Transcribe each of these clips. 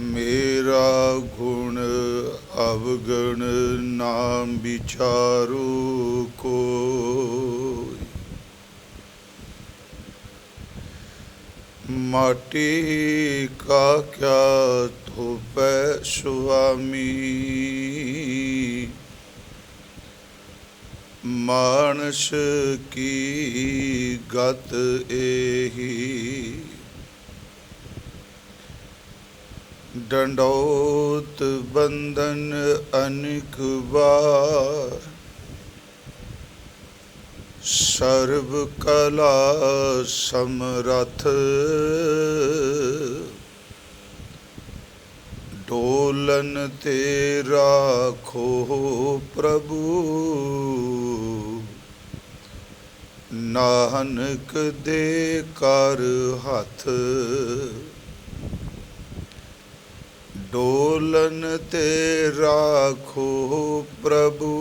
मेरा गुण अवगुण नाम विचारो कोई। माटी का क्या थोपै स्वामी, मानस की गत एही। डंडौत बंधन अनेक बार, सर्व कला समरथ। डोलन ते राखो प्रभु, नानक दे कर हथ। डोलन ते राखो प्रभु,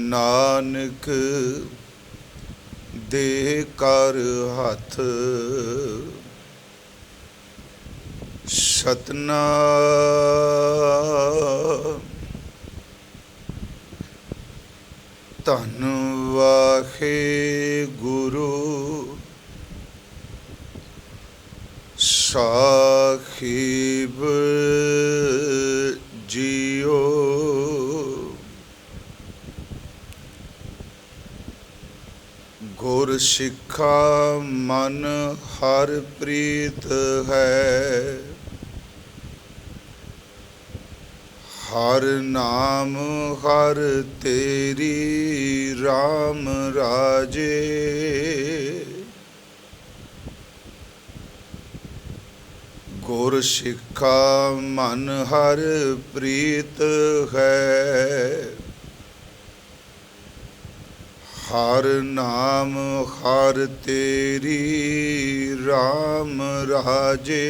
नानक दे कर हथ। सतनाम धन वाहे गुरु, साहिब जियो। गुर सिखा मन हर प्रीत है, हर नाम हर तेरी राम राजे। गुर सिखा मन हर प्रीत है, हर नाम हर तेरी राम राजे।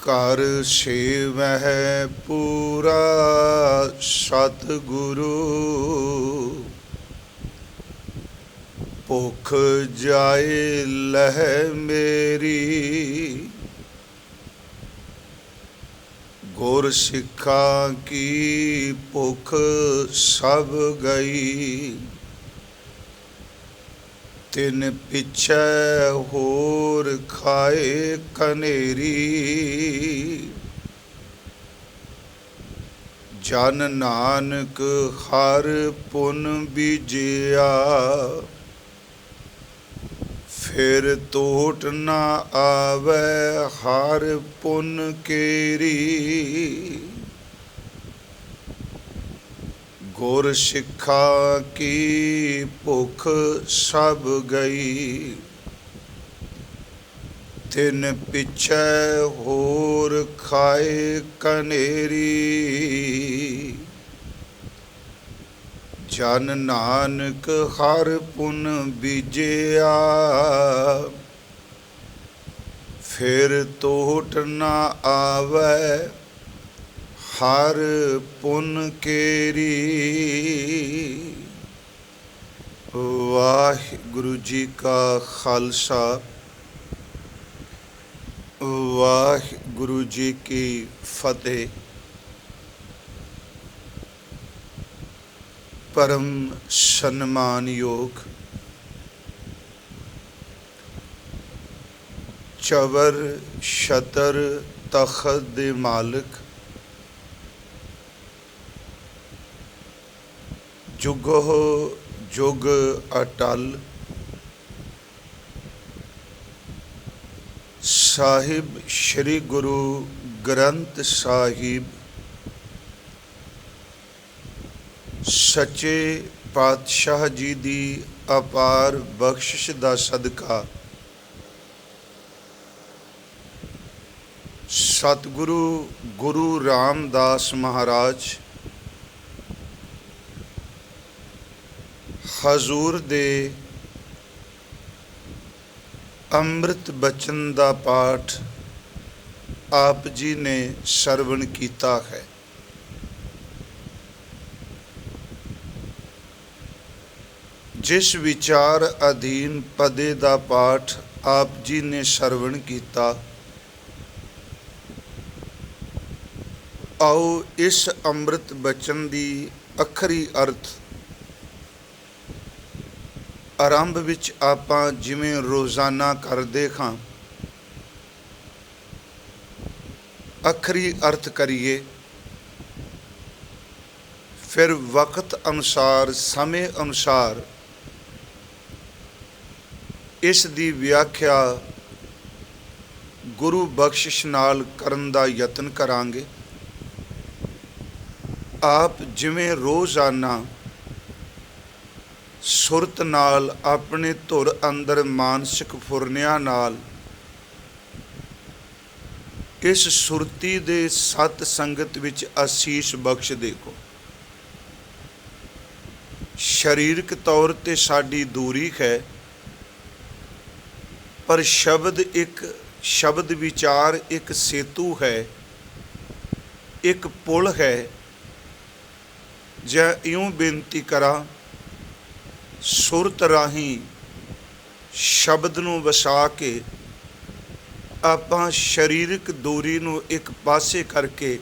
कर सेवह पूरा सतगुरु, भुख जाए लह मेरी। गुर सिखा की भुख सब गई, तिन पिछे होर खाए कनेरी। जन नानक हर पुन बीजिया, फिर टोट न आवे हर पुन केरी। गुर सिखा की भुख सब गई, तिन पिछे होर खाए कनेरी। जन नानक हर पुन बीजिया, फिर टोट न आवे हर पुन केरी। वाहिगुरु जी का खालसा, वाहिगुरु जी की फतेह। परम सन्मान योग चवर छतर तखत दे मालिक, जुगो जुग अटल। साहिब श्री गुरु ग्रंथ साहिब, सच्चे पातशाह जी दी अपार बख्शिश दा सदका सतगुरु गुरु रामदास महाराज हजूर दे अमृत बचन दा पाठ आप जी ने सरवण कीता है। ਜਿਸ ਵਿਚਾਰ ਅਧੀਨ ਪਦੇ ਦਾ ਪਾਠ ਆਪ ਜੀ ਨੇ ਸਰਵਣ ਕੀਤਾ, ਆਓ ਇਸ ਅੰਮ੍ਰਿਤ ਬਚਨ ਦੀ ਅੱਖਰੀ ਅਰਥ ਆਰੰਭ ਵਿੱਚ ਆਪਾਂ ਜਿਵੇਂ ਰੋਜ਼ਾਨਾ ਕਰਦੇ ਹਾਂ ਅੱਖਰੀ ਅਰਥ ਕਰੀਏ, ਫਿਰ ਵਕਤ ਅਨੁਸਾਰ ਸਮੇਂ ਅਨੁਸਾਰ ਇਸ ਦੀ ਵਿਆਖਿਆ ਗੁਰੂ ਬਖਸ਼ਿਸ਼ ਨਾਲ ਕਰਨ ਦਾ ਯਤਨ ਕਰਾਂਗੇ। ਆਪ ਜਿਵੇਂ ਰੋਜ਼ਾਨਾ ਸੁਰਤ ਨਾਲ ਆਪਣੇ ਧੁਰ ਅੰਦਰ ਮਾਨਸਿਕ ਫੁਰਨਿਆਂ ਨਾਲ ਇਸ ਸੁਰਤੀ ਦੇ ਸਤ ਸੰਗਤ ਵਿੱਚ ਅਸੀਸ ਬਖਸ਼ ਦੇਖੋ। ਸਰੀਰਕ ਤੌਰ ਤੇ ਸਾਡੀ ਦੂਰੀ ਹੈ, ਪਰ ਸ਼ਬਦ ਵਿਚਾਰ ਇੱਕ ਸੇਤੂ ਹੈ, ਇੱਕ ਪੁਲ ਹੈ। ਜਾਂ ਇਉਂ ਬੇਨਤੀ ਕਰਾਂ, ਸੁਰਤ ਰਾਹੀਂ ਸ਼ਬਦ ਨੂੰ ਵਸਾ ਕੇ ਆਪਾਂ ਸਰੀਰਕ ਦੂਰੀ ਨੂੰ ਇੱਕ ਪਾਸੇ ਕਰਕੇ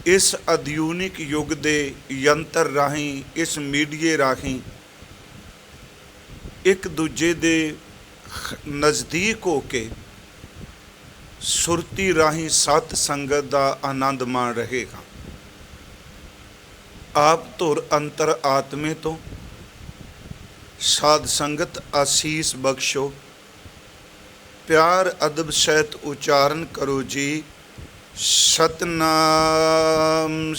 ਇਸ ਆਧੁਨਿਕ ਯੁੱਗ ਦੇ ਯੰਤਰ ਰਾਹੀਂ, ਇਸ ਮੀਡੀਏ ਰਾਹੀਂ ਇੱਕ ਦੂਜੇ ਦੇ ਨਜ਼ਦੀਕ ਹੋ ਕੇ ਸੁਰਤੀ ਰਾਹੀਂ ਸਤ ਸੰਗਤ ਦਾ ਆਨੰਦ ਮਾਣ ਰਹੇਗਾ। ਆਪ ਧੁਰ ਅੰਤਰ ਆਤਮੇ ਤੋਂ ਸਾਧ ਸੰਗਤ ਆਸੀਸ ਬਖਸ਼ੋ। ਪਿਆਰ ਅਦਬ ਸਹਿਤ ਉਚਾਰਨ ਕਰੋ ਜੀ, ਸਤਨਾਮ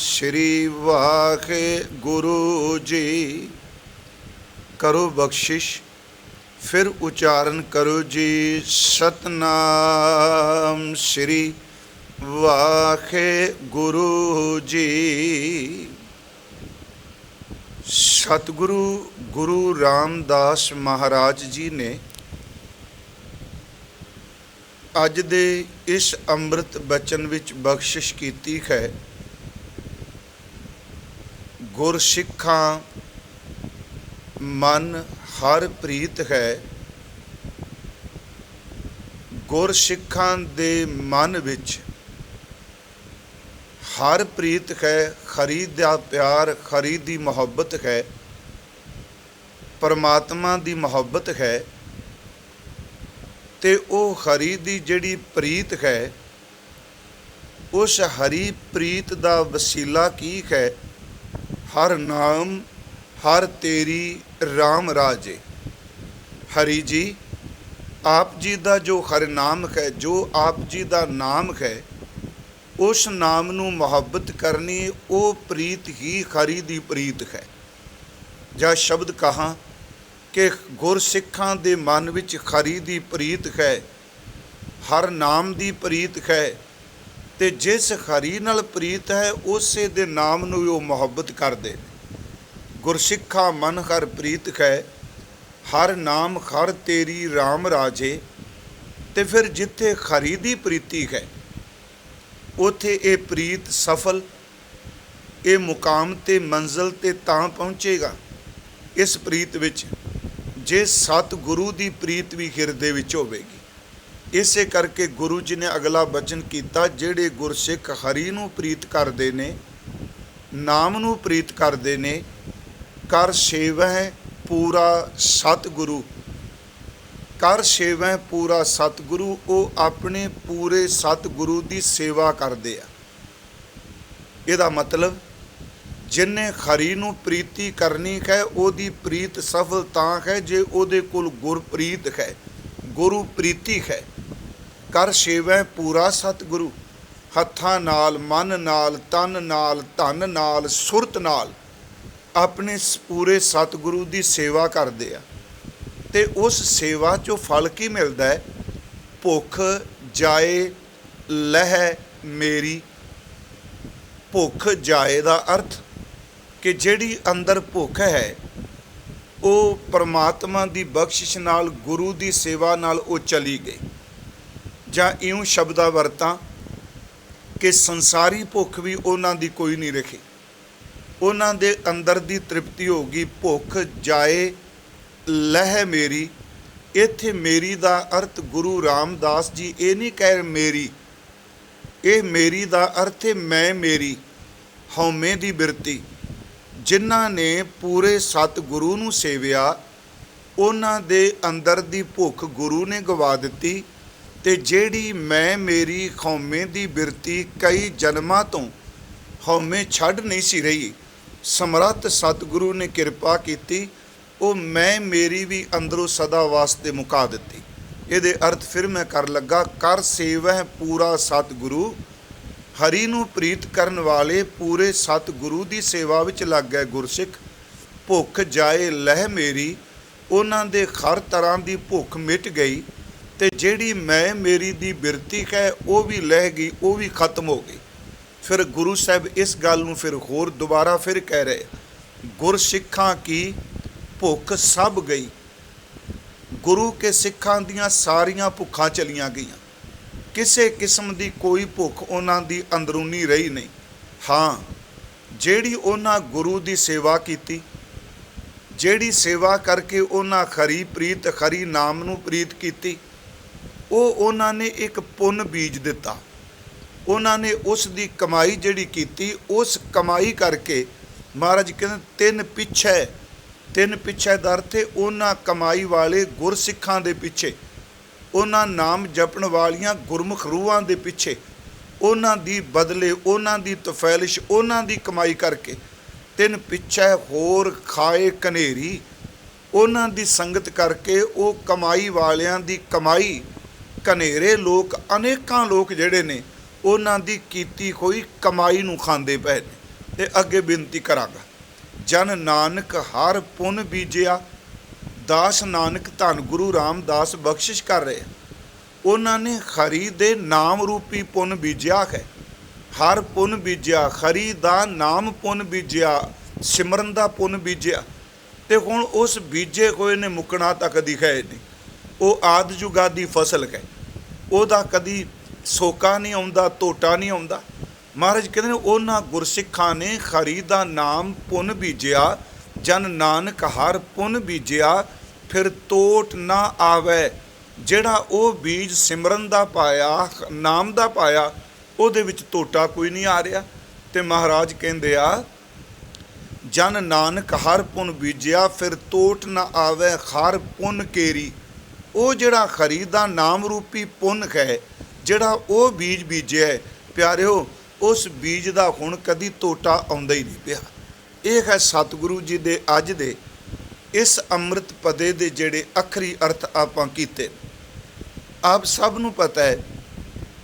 ਸ੍ਰੀ ਵਾਹਿਗੁਰੂ ਜੀ। ਕਰੋ ਬਖਸ਼ਿਸ਼, ਫਿਰ ਉਚਾਰਨ ਕਰੋ ਜੀ, ਸਤਨਾਮ ਸ੍ਰੀ ਵਾਹਿਗੁਰੂ ਜੀ। ਸਤਿਗੁਰੂ ਗੁਰੂ ਰਾਮਦਾਸ ਮਹਾਰਾਜ ਜੀ ਨੇ ਅੱਜ ਦੇ ਇਸ ਅੰਮ੍ਰਿਤ ਬਚਨ ਵਿੱਚ ਬਖਸ਼ਿਸ਼ ਕੀਤੀ ਹੈ। ਗੁਰਸਿੱਖਾਂ ਮਨ ਹਰ ਪ੍ਰੀਤ ਹੈ। ਗੁਰਸਿੱਖਾਂ ਦੇ ਮਨ ਵਿੱਚ ਹਰ ਪ੍ਰੀਤ ਹੈ, ਖਰੀ ਦਾ ਪਿਆਰ, ਖਰੀ ਦੀ ਮੁਹੱਬਤ ਹੈ, ਪਰਮਾਤਮਾ ਦੀ ਮੁਹੱਬਤ ਹੈ। ਤੇ ਉਹ ਹਰੀ ਦੀ ਜਿਹੜੀ ਪ੍ਰੀਤ ਹੈ, ਉਸ ਹਰੀ ਪ੍ਰੀਤ ਦਾ ਵਸੀਲਾ ਕੀ ਹੈ? ਹਰ ਨਾਮ ਹਰ ਤੇਰੀ ਰਾਮ ਰਾਜੇ। ਹਰੀ ਜੀ, ਆਪ ਜੀ ਦਾ ਜੋ ਹਰ ਨਾਮ ਹੈ, ਜੋ ਆਪ ਜੀ ਦਾ ਨਾਮ ਹੈ, ਉਸ ਨਾਮ ਨੂੰ ਮੁਹੱਬਤ ਕਰਨੀ, ਉਹ ਪ੍ਰੀਤ ਹੀ ਹਰੀ ਦੀ ਪ੍ਰੀਤ ਹੈ। ਜਾਂ ਸ਼ਬਦ ਕਹਾਂ ਕਿ ਗੁਰਸਿੱਖਾਂ ਦੇ ਮਨ ਵਿੱਚ ਹਰੀ ਦੀ ਪ੍ਰੀਤ ਹੈ, ਹਰ ਨਾਮ ਦੀ ਪ੍ਰੀਤ ਹੈ। ਤੇ ਜਿਸ ਹਰੀ ਨਾਲ ਪ੍ਰੀਤ ਹੈ, ਉਸੇ ਦੇ ਨਾਮ ਨੂੰ ਉਹ ਮੁਹੱਬਤ ਕਰਦੇ ਨੇ। ਗੁਰਸਿੱਖਾਂ ਮਨ ਹਰ ਪ੍ਰੀਤ ਹੈ, ਹਰ ਨਾਮ ਹਰ ਤੇਰੀ ਰਾਮ ਰਾਜੇ। ਤੇ ਫਿਰ ਜਿੱਥੇ ਹਰੀ ਦੀ ਪ੍ਰੀਤੀ ਹੈ, ਉੱਥੇ ਇਹ ਪ੍ਰੀਤ ਸਫਲ, ਇਹ ਮੁਕਾਮ ਤੇ ਮੰਜ਼ਿਲ ਤੇ ਤਾਂ ਪਹੁੰਚੇਗਾ ਇਸ ਪ੍ਰੀਤ ਵਿੱਚ, ਜੇ ਸਤਿਗੁਰੂ ਦੀ ਪ੍ਰੀਤ ਵੀ ਹਿਰਦੇ ਵਿੱਚ ਹੋਵੇਗੀ। ਇਸੇ ਕਰਕੇ ਗੁਰੂ ਜੀ ਨੇ ਅਗਲਾ ਬਚਨ ਕੀਤਾ, ਜਿਹੜੇ ਗੁਰਸਿੱਖ ਹਰੀ ਨੂੰ ਪ੍ਰੀਤ ਕਰਦੇ ਨੇ, ਨਾਮ ਨੂੰ ਪ੍ਰੀਤ ਕਰਦੇ ਨੇ, ਕਰ ਸੇਵੈ ਪੂਰਾ ਸਤਿਗੁਰੂ। ਕਰ ਸੇਵੈ ਪੂਰਾ ਸਤਿਗੁਰੂ, ਉਹ ਆਪਣੇ ਪੂਰੇ ਸਤਿਗੁਰੂ ਦੀ ਸੇਵਾ ਕਰਦੇ ਆ। ਇਹਦਾ ਮਤਲਬ ਜਿਨਨੇ ਹਰੀ ਨੂੰ ਪ੍ਰੀਤੀ ਕਰਨੀ ਹੈ, ਉਹਦੀ ਪ੍ਰੀਤ ਸਫਲ ਤਾਂ ਹੈ ਜੇ ਉਹਦੇ ਕੋਲ ਗੁਰਪ੍ਰੀਤ ਹੈ, ਗੁਰੂ ਪ੍ਰੀਤੀ ਹੈ। ਕਰ ਸੇਵੈ ਪੂਰਾ ਸਤਿਗੁਰੂ, ਹੱਥਾਂ ਨਾਲ, ਮਨ ਨਾਲ, ਤਨ ਨਾਲ, ਧਨ ਨਾਲ, ਸੁਰਤ ਨਾਲ ਆਪਣੇ ਪੂਰੇ ਸਤਿਗੁਰੂ ਦੀ ਸੇਵਾ ਕਰਦੇ ਆ। ਤੇ ਉਸ ਸੇਵਾ 'ਚੋਂ ਫਲ ਕੀ ਮਿਲਦਾ ਹੈ? ਭੁੱਖ ਜਾਏ ਲਹਿ ਮੇਰੀ। ਭੁੱਖ ਜਾਏ ਦਾ ਅਰਥ ਕਿ ਜਿਹੜੀ ਅੰਦਰ ਭੁੱਖ ਹੈ, ਉਹ ਪਰਮਾਤਮਾ ਦੀ ਬਖਸ਼ਿਸ਼ ਨਾਲ, ਗੁਰੂ ਦੀ ਸੇਵਾ ਨਾਲ ਉਹ ਚਲੀ ਗਈ। ਜਾਂ ਇਉਂ ਸ਼ਬਦਾਂ ਵਰਤਾਂ ਕਿ ਸੰਸਾਰੀ ਭੁੱਖ ਵੀ ਉਹਨਾਂ ਦੀ ਕੋਈ ਨਹੀਂ ਰੱਖੀ। ਉਹਨਾਂ ਦੇ ਅੰਦਰ ਦੀ ਤ੍ਰਿਪਤੀ ਹੋ ਗਈ। ਭੁੱਖ ਜਾਏ ਲਹਿ ਮੇਰੀ, ਇੱਥੇ ਮੇਰੀ ਦਾ ਅਰਥ ਗੁਰੂ ਰਾਮਦਾਸ ਜੀ ਇਹ ਨਹੀਂ ਕਹਿ ਮੇਰੀ, ਇਹ ਮੇਰੀ ਦਾ ਅਰਥ ਹੈ ਮੈਂ ਮੇਰੀ, ਹਉਮੈ ਦੀ ਬਿਰਤੀ। ਜਿਨ੍ਹਾਂ ਨੇ ਪੂਰੇ ਸਤਿਗੁਰੂ ਨੂੰ ਸੇਵਿਆ ਉਹਨਾਂ ਦੇ ਅੰਦਰ ਦੀ ਭੁੱਖ ਗੁਰੂ ਨੇ ਗਵਾ ਦਿੱਤੀ। ਤੇ ਜਿਹੜੀ ਮੈਂ ਮੇਰੀ ਹਉਮੈ ਦੀ ਬਿਰਤੀ ਕਈ ਜਨਮਾਂ ਤੋਂ ਹਉਮੈ ਛੱਡ ਨਹੀਂ ਸੀ ਰਹੀ, ਸਮਰੱਥ ਸਤਿਗੁਰੂ ਨੇ ਕਿਰਪਾ ਕੀਤੀ, ਉਹ ਮੈਂ ਮੇਰੀ ਵੀ ਅੰਦਰੋਂ ਸਦਾ ਵਾਸਤੇ ਮੁਕਾ ਦਿੱਤੀ। ਇਹਦੇ ਅਰਥ ਫਿਰ ਮੈਂ ਕਰ ਲੱਗਾ, ਕਰ ਸੇਵਹਿ ਪੂਰਾ ਸਤਿਗੁਰੂ, ਹਰੀ ਨੂੰ ਪ੍ਰੀਤ ਕਰਨ ਵਾਲੇ ਪੂਰੇ ਸਤਿਗੁਰੂ ਦੀ ਸੇਵਾ ਵਿੱਚ ਲੱਗ ਗਏ ਗੁਰਸਿੱਖ। ਭੁੱਖ ਜਾਏ ਲਹਿ ਮੇਰੀ, ਉਹਨਾਂ ਦੇ ਹਰ ਤਰ੍ਹਾਂ ਦੀ ਭੁੱਖ ਮਿਟ ਗਈ। ਤੇ ਜਿਹੜੀ ਮੈਂ ਮੇਰੀ ਦੀ ਬਿਰਤੀ ਹੈ ਉਹ ਵੀ ਲਹਿ ਗਈ, ਉਹ ਵੀ ਖਤਮ ਹੋ ਗਈ। ਫਿਰ ਗੁਰੂ ਸਾਹਿਬ ਇਸ ਗੱਲ ਨੂੰ ਫਿਰ ਹੋਰ ਦੁਬਾਰਾ ਫਿਰ ਕਹਿ ਰਹੇ, ਗੁਰਸਿੱਖਾਂ ਕੀ ਭੁੱਖ ਸਭ ਗਈ। ਗੁਰੂ ਕੇ ਸਿੱਖਾਂ ਦੀਆਂ ਸਾਰੀਆਂ ਭੁੱਖਾਂ ਚਲੀਆਂ ਗਈਆਂ, ਕਿਸੇ ਕਿਸਮ ਦੀ ਕੋਈ ਭੁੱਖ ਉਹਨਾਂ ਦੀ ਅੰਦਰੂਨੀ ਰਹੀ ਨਹੀਂ। ਹਾਂ, ਜਿਹੜੀ ਉਹਨਾਂ ਗੁਰੂ ਦੀ ਸੇਵਾ ਕੀਤੀ, ਜਿਹੜੀ ਸੇਵਾ ਕਰਕੇ ਉਹਨਾਂ ਖਰੀ ਪ੍ਰੀਤ ਖਰੀ ਨਾਮ ਨੂੰ ਪ੍ਰੀਤ ਕੀਤੀ, ਉਹ ਉਹਨਾਂ ਨੇ ਇੱਕ ਪੁੰਨ ਬੀਜ ਦਿੱਤਾ। ਉਹਨਾਂ ਨੇ ਉਸ ਦੀ ਕਮਾਈ ਜਿਹੜੀ ਕੀਤੀ, ਉਸ ਕਮਾਈ ਕਰਕੇ ਮਹਾਰਾਜ ਕਹਿੰਦੇ ਤਿੰਨ ਪਿੱਛੇ ਦਰ ਤੇ ਉਹਨਾਂ ਕਮਾਈ ਵਾਲੇ ਗੁਰਸਿੱਖਾਂ ਦੇ ਪਿੱਛੇ, ਉਹਨਾਂ ਨਾਮ ਜਪਣ ਵਾਲੀਆਂ ਗੁਰਮੁਖ ਰੂਹਾਂ ਦੇ ਪਿੱਛੇ, ਉਹਨਾਂ ਦੀ ਬਦਲੇ, ਉਹਨਾਂ ਦੀ ਤਫੈਲਿਸ਼, ਉਹਨਾਂ ਦੀ ਕਮਾਈ ਕਰਕੇ ਤਿੰਨ ਪਿੱਛੇ ਹੋਰ ਖਾਏ ਕਨੇਰੀ। ਉਹਨਾਂ ਦੀ ਸੰਗਤ ਕਰਕੇ ਉਹ ਕਮਾਈ ਵਾਲਿਆਂ ਦੀ ਕਮਾਈ ਕਨੇਰੇ ਲੋਕ, ਅਨੇਕਾਂ ਲੋਕ ਜਿਹੜੇ ਨੇ ਉਹਨਾਂ ਦੀ ਕੀਤੀ ਹੋਈ ਕਮਾਈ ਨੂੰ ਖਾਂਦੇ ਪਏ ਨੇ। ਤੇ ਅੱਗੇ ਬੇਨਤੀ ਕਰਾਂਗਾ, ਜਨ ਨਾਨਕ ਹਰ ਪੁੰਨ ਬੀਜਿਆ, ਦਾਸ ਨਾਨਕ ਧੰਨ ਗੁਰੂ ਰਾਮਦਾਸ ਬਖਸ਼ਿਸ਼ ਕਰ ਰਹੇ। ਉਹਨਾਂ ਨੇ ਹਰੀ ਦੇ ਨਾਮ ਰੂਪੀ ਪੁੰਨ ਬੀਜਿਆ ਹੈ, ਹਰ ਪੁੰਨ ਬੀਜਿਆ, ਹਰੀ ਦਾ ਨਾਮ ਪੁੰਨ ਬੀਜਿਆ, ਸਿਮਰਨ ਦਾ ਪੁੰਨ ਬੀਜਿਆ। ਤੇ ਹੁਣ ਉਸ ਬੀਜੇ ਹੋਏ ਨੇ ਮੁੱਕਣਾ ਤਾਂ ਕਦੀ ਹੈ ਨਹੀਂ। ਉਹ ਆਦ ਜੁਗਾ ਦੀ ਫਸਲ ਹੈ, ਉਹਦਾ ਕਦੀ ਸੋਕਾ ਨਹੀਂ ਆਉਂਦਾ, ਟੋਟਾ ਨਹੀਂ ਆਉਂਦਾ। ਮਹਾਰਾਜ ਕਹਿੰਦੇ ਨੇ ਉਹਨਾਂ ਗੁਰਸਿੱਖਾਂ ਨੇ ਹਰੀ ਦਾ ਨਾਮ ਪੁੰਨ ਬੀਜਿਆ, ਜਨ ਨਾਨਕ ਹਰ ਪੁੰਨ ਬੀਜਿਆ, ਫਿਰ ਟੋਟ ਨਾ ਆਵੇ। ਜਿਹੜਾ ਉਹ ਬੀਜ ਸਿਮਰਨ ਦਾ ਪਾਇਆ, ਨਾਮ ਦਾ ਪਾਇਆ, ਉਹਦੇ ਵਿੱਚ ਟੋਟਾ ਕੋਈ ਨਹੀਂ ਆ ਰਿਹਾ। ਤੇ ਮਹਾਰਾਜ ਕਹਿੰਦੇ ਆ, ਜਨ ਨਾਨਕ ਹਰ ਪੁੰਨ ਬੀਜਿਆ, ਫਿਰ ਟੋਟ ਨਾ ਆਵੇ ਹਰ ਪੁੰਨ ਕੇਰੀ। ਉਹ ਜਿਹੜਾ ਹਰੀ ਦਾ ਨਾਮ ਰੂਪੀ ਪੁੰਨ ਹੈ, ਜਿਹੜਾ ਉਹ ਬੀਜ ਬੀਜਿਆ ਹੈ, ਪਿਆਰਿਓ, ਉਸ ਬੀਜ ਦਾ ਹੁਣ ਕਦੀ ਟੋਟਾ ਆਉਂਦਾ ਹੀ ਨਹੀਂ ਪਿਆ। ਇਹ ਹੈ ਸਤਿਗੁਰੂ ਜੀ ਦੇ ਅੱਜ ਦੇ ਇਸ ਅੰਮ੍ਰਿਤ ਪਦੇ ਦੇ ਜਿਹੜੇ ਅੱਖਰੀ ਅਰਥ ਆਪਾਂ ਕੀਤੇ। ਆਪ ਸਭ ਨੂੰ ਪਤਾ ਹੈ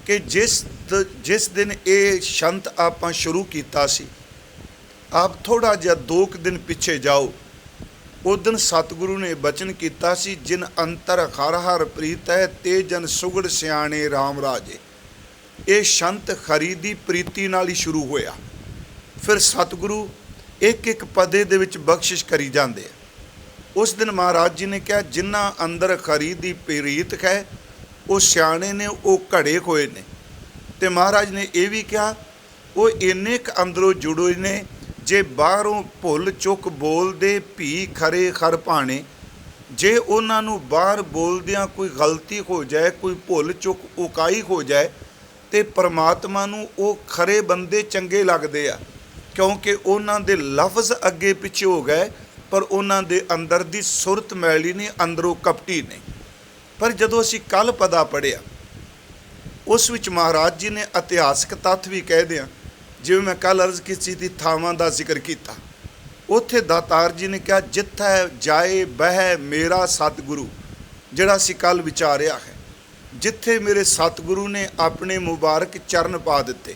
ਕਿ ਜਿਸ ਦਿਨ ਇਹ ਸ਼ੰਤ ਆਪਾਂ ਸ਼ੁਰੂ ਕੀਤਾ ਸੀ, ਆਪ ਥੋੜ੍ਹਾ ਜਿਹਾ 2 ਦਿਨ ਪਿੱਛੇ ਜਾਓ, ਉਸ ਦਿਨ ਸਤਿਗੁਰੂ ਨੇ ਬਚਨ ਕੀਤਾ ਸੀ, ਜਿਨ ਅੰਤਰ ਹਰ ਹਰ ਪ੍ਰੀਤ ਹੈ, ਤੇ ਜਨ ਸੁਗੜ ਸਿਆਣੇ ਰਾਮ ਰਾਜੇ। ਇਹ ਸ਼ੰਤ ਹਰੀ ਦੀ ਪ੍ਰੀਤੀ ਨਾਲ ਹੀ ਸ਼ੁਰੂ ਹੋਇਆ। ਫਿਰ ਸਤਿਗੁਰੂ ਇੱਕ ਇੱਕ ਪਦੇ ਦੇ ਵਿੱਚ ਬਖਸ਼ਿਸ਼ ਕਰੀ ਜਾਂਦੇ ਆ। ਉਸ ਦਿਨ ਮਹਾਰਾਜ ਜੀ ਨੇ ਕਿਹਾ, ਜਿਨ੍ਹਾਂ ਅੰਦਰ ਹਰੀ ਦੀ ਪ੍ਰੀਤ ਹੈ ਉਹ ਸਿਆਣੇ ਨੇ, ਉਹ ਘੜੇ ਹੋਏ ਨੇ। ਤੇ ਮਹਾਰਾਜ ਨੇ ਇਹ ਵੀ ਕਿਹਾ, ਉਹ ਇੰਨੇ ਕੁ ਅੰਦਰੋਂ ਜੁੜੇ ਨੇ, ਜੇ ਬਾਹਰੋਂ ਭੁੱਲ ਚੁੱਕ ਬੋਲਦੇ ਭੀ ਖਰੇ ਖਰ ਭਾਣੇ। ਜੇ ਉਹਨਾਂ ਨੂੰ ਬਾਹਰ ਬੋਲਦਿਆਂ ਕੋਈ ਗਲਤੀ ਹੋ ਜਾਏ, ਕੋਈ ਭੁੱਲ ਚੁੱਕ ਉਕਾਈ ਹੋ ਜਾਏ, ਤੇ ਪਰਮਾਤਮਾ ਨੂੰ ਉਹ ਖਰੇ ਬੰਦੇ ਚੰਗੇ ਲੱਗਦੇ ਆ, ਕਿਉਂਕਿ ਉਹਨਾਂ ਦੇ ਲਫ਼ਜ਼ ਅੱਗੇ ਪਿੱਛੇ ਹੋ ਗਏ, ਪਰ ਉਹਨਾਂ ਦੇ ਅੰਦਰ ਦੀ ਸੁਰਤ ਮੈਲੀ ਨਹੀਂ, ਅੰਦਰੋਂ ਕਪਟੀ ਨਹੀਂ। ਪਰ ਜਦੋਂ ਅਸੀਂ ਕੱਲ੍ਹ ਪਦਾ ਪੜ੍ਹਿਆ, ਉਸ ਵਿੱਚ ਮਹਾਰਾਜ ਜੀ ਨੇ ਇਤਿਹਾਸਕ ਤੱਥ ਵੀ ਕਹਿ ਦਿਆਂ, ਜਿਵੇਂ ਮੈਂ ਕੱਲ੍ਹ ਅਰਜ਼ ਕੀਤੀ ਸੀ, ਥਾਵਾਂ ਦਾ ਜ਼ਿਕਰ ਕੀਤਾ। ਉੱਥੇ ਦਾਤਾਰ ਜੀ ਨੇ ਕਿਹਾ, ਜਿੱਥੈ ਜਾਏ ਬਹਿ ਮੇਰਾ ਸਤਿਗੁਰੂ, ਜਿਹੜਾ ਅਸੀਂ ਕੱਲ੍ਹ ਵਿਚਾਰਿਆ ਹੈ, ਜਿੱਥੇ ਮੇਰੇ ਸਤਿਗੁਰੂ ਨੇ ਆਪਣੇ ਮੁਬਾਰਕ ਚਰਨ ਪਾ ਦਿੱਤੇ,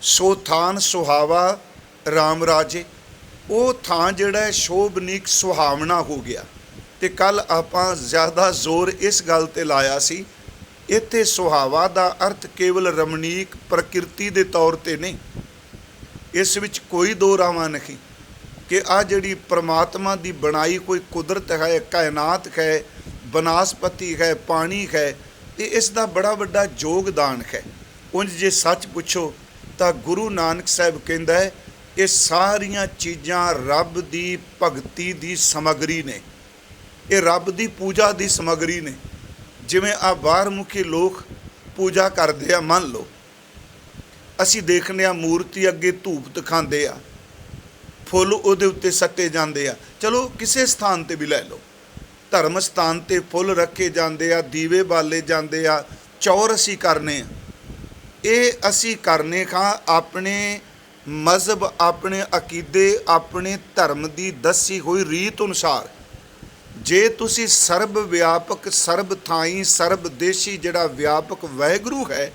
ਸੋ ਥਾਨ ਸੁਹਾਵਾ ਰਾਮ ਰਾਜੇ। ਉਹ ਥਾਂ ਜਿਹੜਾ ਹੈ ਸ਼ੋਭਨੀਕ ਸੁਹਾਵਣਾ ਹੋ ਗਿਆ। ਤੇ ਕੱਲ੍ਹ ਆਪਾਂ ਜ਼ਿਆਦਾ ਜ਼ੋਰ ਇਸ ਗੱਲ 'ਤੇ ਲਾਇਆ ਸੀ, ਇੱਥੇ ਸੁਹਾਵਾ ਦਾ ਅਰਥ ਕੇਵਲ ਰਮਣੀਕ ਪ੍ਰਕਿਰਤੀ ਦੇ ਤੌਰ 'ਤੇ ਨਹੀਂ। ਇਸ ਵਿੱਚ ਕੋਈ ਦੋ ਰਾਵਾਂ ਨਹੀਂ ਕਿ ਆਹ ਜਿਹੜੀ ਪਰਮਾਤਮਾ ਦੀ ਬਣਾਈ ਕੋਈ ਕੁਦਰਤ ਹੈ, ਕਾਇਨਾਤ ਹੈ, ਬਨਸਪਤੀ ਹੈ, ਪਾਣੀ ਹੈ, ਤੇ ਇਸ ਦਾ ਬੜਾ ਵੱਡਾ ਯੋਗਦਾਨ ਹੈ। ਉਂਝ ਜੇ ਸੱਚ ਪੁੱਛੋ ਤਾਂ ਗੁਰੂ ਨਾਨਕ ਸਾਹਿਬ ਕਹਿੰਦਾ ਹੈ, ਇਹ ਸਾਰੀਆਂ ਚੀਜ਼ਾਂ ਰੱਬ ਦੀ ਭਗਤੀ ਦੀ ਸਮੱਗਰੀ ਨੇ, ਇਹ ਰੱਬ ਦੀ ਪੂਜਾ ਦੀ ਸਮੱਗਰੀ ਨੇ। ਜਿਵੇਂ ਆ ਬਾਹਰਮੁਖੀ ਲੋਕ ਪੂਜਾ ਕਰਦੇ ਆ, ਮੰਨ ਲਓ ਅਸੀਂ ਦੇਖਦੇ ਆ ਮੂਰਤੀ ਅੱਗੇ ਧੂਪ ਦਿਖਾਉਂਦੇ ਆ, ਫੁੱਲ ਉਹਦੇ ਉੱਤੇ ਸੱਟੇ ਜਾਂਦੇ ਆ। ਚਲੋ ਕਿਸੇ ਸਥਾਨ 'ਤੇ ਵੀ ਲੈ ਲਓ, ਧਰਮ ਸਥਾਨ 'ਤੇ ਫੁੱਲ ਰੱਖੇ ਜਾਂਦੇ ਆ, ਦੀਵੇ ਬਾਲੇ ਜਾਂਦੇ ਆ, ਚੌਰ ਅਸੀਂ ਕਰਨੇ ਆ। ਇਹ ਅਸੀਂ ਕਰਨੇ ਖਾਂ ਆਪਣੇ ਮਜ਼ਹਬ, ਆਪਣੇ ਅਕੀਦੇ, ਆਪਣੇ ਧਰਮ ਦੀ ਦੱਸੀ ਹੋਈ ਰੀਤ ਅਨੁਸਾਰ। ਜੇ ਤੁਸੀਂ ਸਰਬ ਵਿਆਪਕ, ਸਰਬ ਥਾਈ, ਸਰਬ ਦੇਸ਼ੀ ਜਿਹੜਾ ਵਿਆਪਕ ਵਾਹਿਗੁਰੂ ਹੈ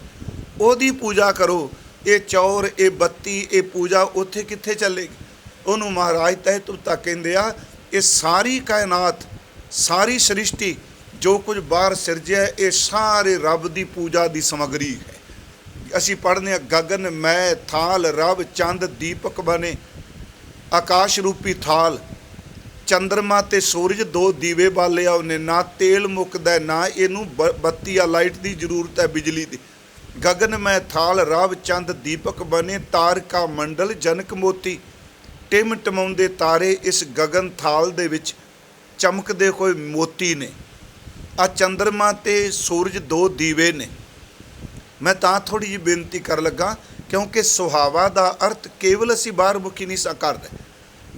ਉਹਦੀ ਪੂਜਾ ਕਰੋ, ਇਹ ਚੌਰ, ਇਹ ਬੱਤੀ, ਇਹ ਪੂਜਾ ਉੱਥੇ ਕਿੱਥੇ ਚੱਲੇਗੀ? ਉਹਨੂੰ ਮਹਾਰਾਜ ਤਹਿ-ਤੁਤਾ ਕਹਿੰਦੇ ਆ। ਇਹ ਸਾਰੀ ਕਾਇਨਾਤ, ਸਾਰੀ ਸ੍ਰਿਸ਼ਟੀ, ਜੋ ਕੁਝ ਬਾਹਰ ਸਿਰਜਿਆ, ਇਹ ਸਾਰੇ ਰੱਬ ਦੀ ਪੂਜਾ ਦੀ ਸਮੱਗਰੀ ਹੈ। ਅਸੀਂ ਪੜ੍ਹਦੇ ਹਾਂ, ਗਗਨ ਮੈਂ ਥਾਲ ਰਬ ਚੰਦ ਦੀਪਕ ਬਣੇ, ਆਕਾਸ਼ ਰੂਪੀ ਥਾਲ, ਚੰਦਰਮਾ ਤੇ ਸੂਰਜ ਦੋ ਦੀਵੇ ਬਾਲੇ ਆ ਉਹਨੇ, ਨਾ ਤੇਲ ਮੁੱਕਦਾ, ਨਾ ਇਹਨੂੰ ਬੱਤੀ ਆ ਲਾਈਟ ਦੀ ਜ਼ਰੂਰਤ ਹੈ, ਬਿਜਲੀ ਦੀ। ਗਗਨ ਮੈਂ ਥਾਲ ਰਬ ਚੰਦ ਦੀਪਕ ਬਣੇ, ਤਾਰਕਾ ਮੰਡਲ ਜਨਕ ਮੋਤੀ, ਟਿਮ ਟਮਾਉਂਦੇ ਤਾਰੇ ਇਸ ਗਗਨ ਥਾਲ ਦੇ ਵਿੱਚ ਚਮਕਦੇ ਹੋਏ ਮੋਤੀ ਨੇ। ਆ ਚੰਦਰਮਾ ਤੇ ਸੂਰਜ ਦੋ ਦੀਵੇ ਨੇ। ਮੈਂ ਤਾਂ ਥੋੜ੍ਹੀ ਜਿਹੀ ਬੇਨਤੀ ਕਰ ਲੱਗਾ ਕਿਉਂਕਿ ਸੁਹਾਵਾ ਦਾ ਅਰਥ ਕੇਵਲ ਅਸੀਂ ਬਾਹਰਮੁਖੀ ਨਹੀਂ ਕਰ ਰਹੇ।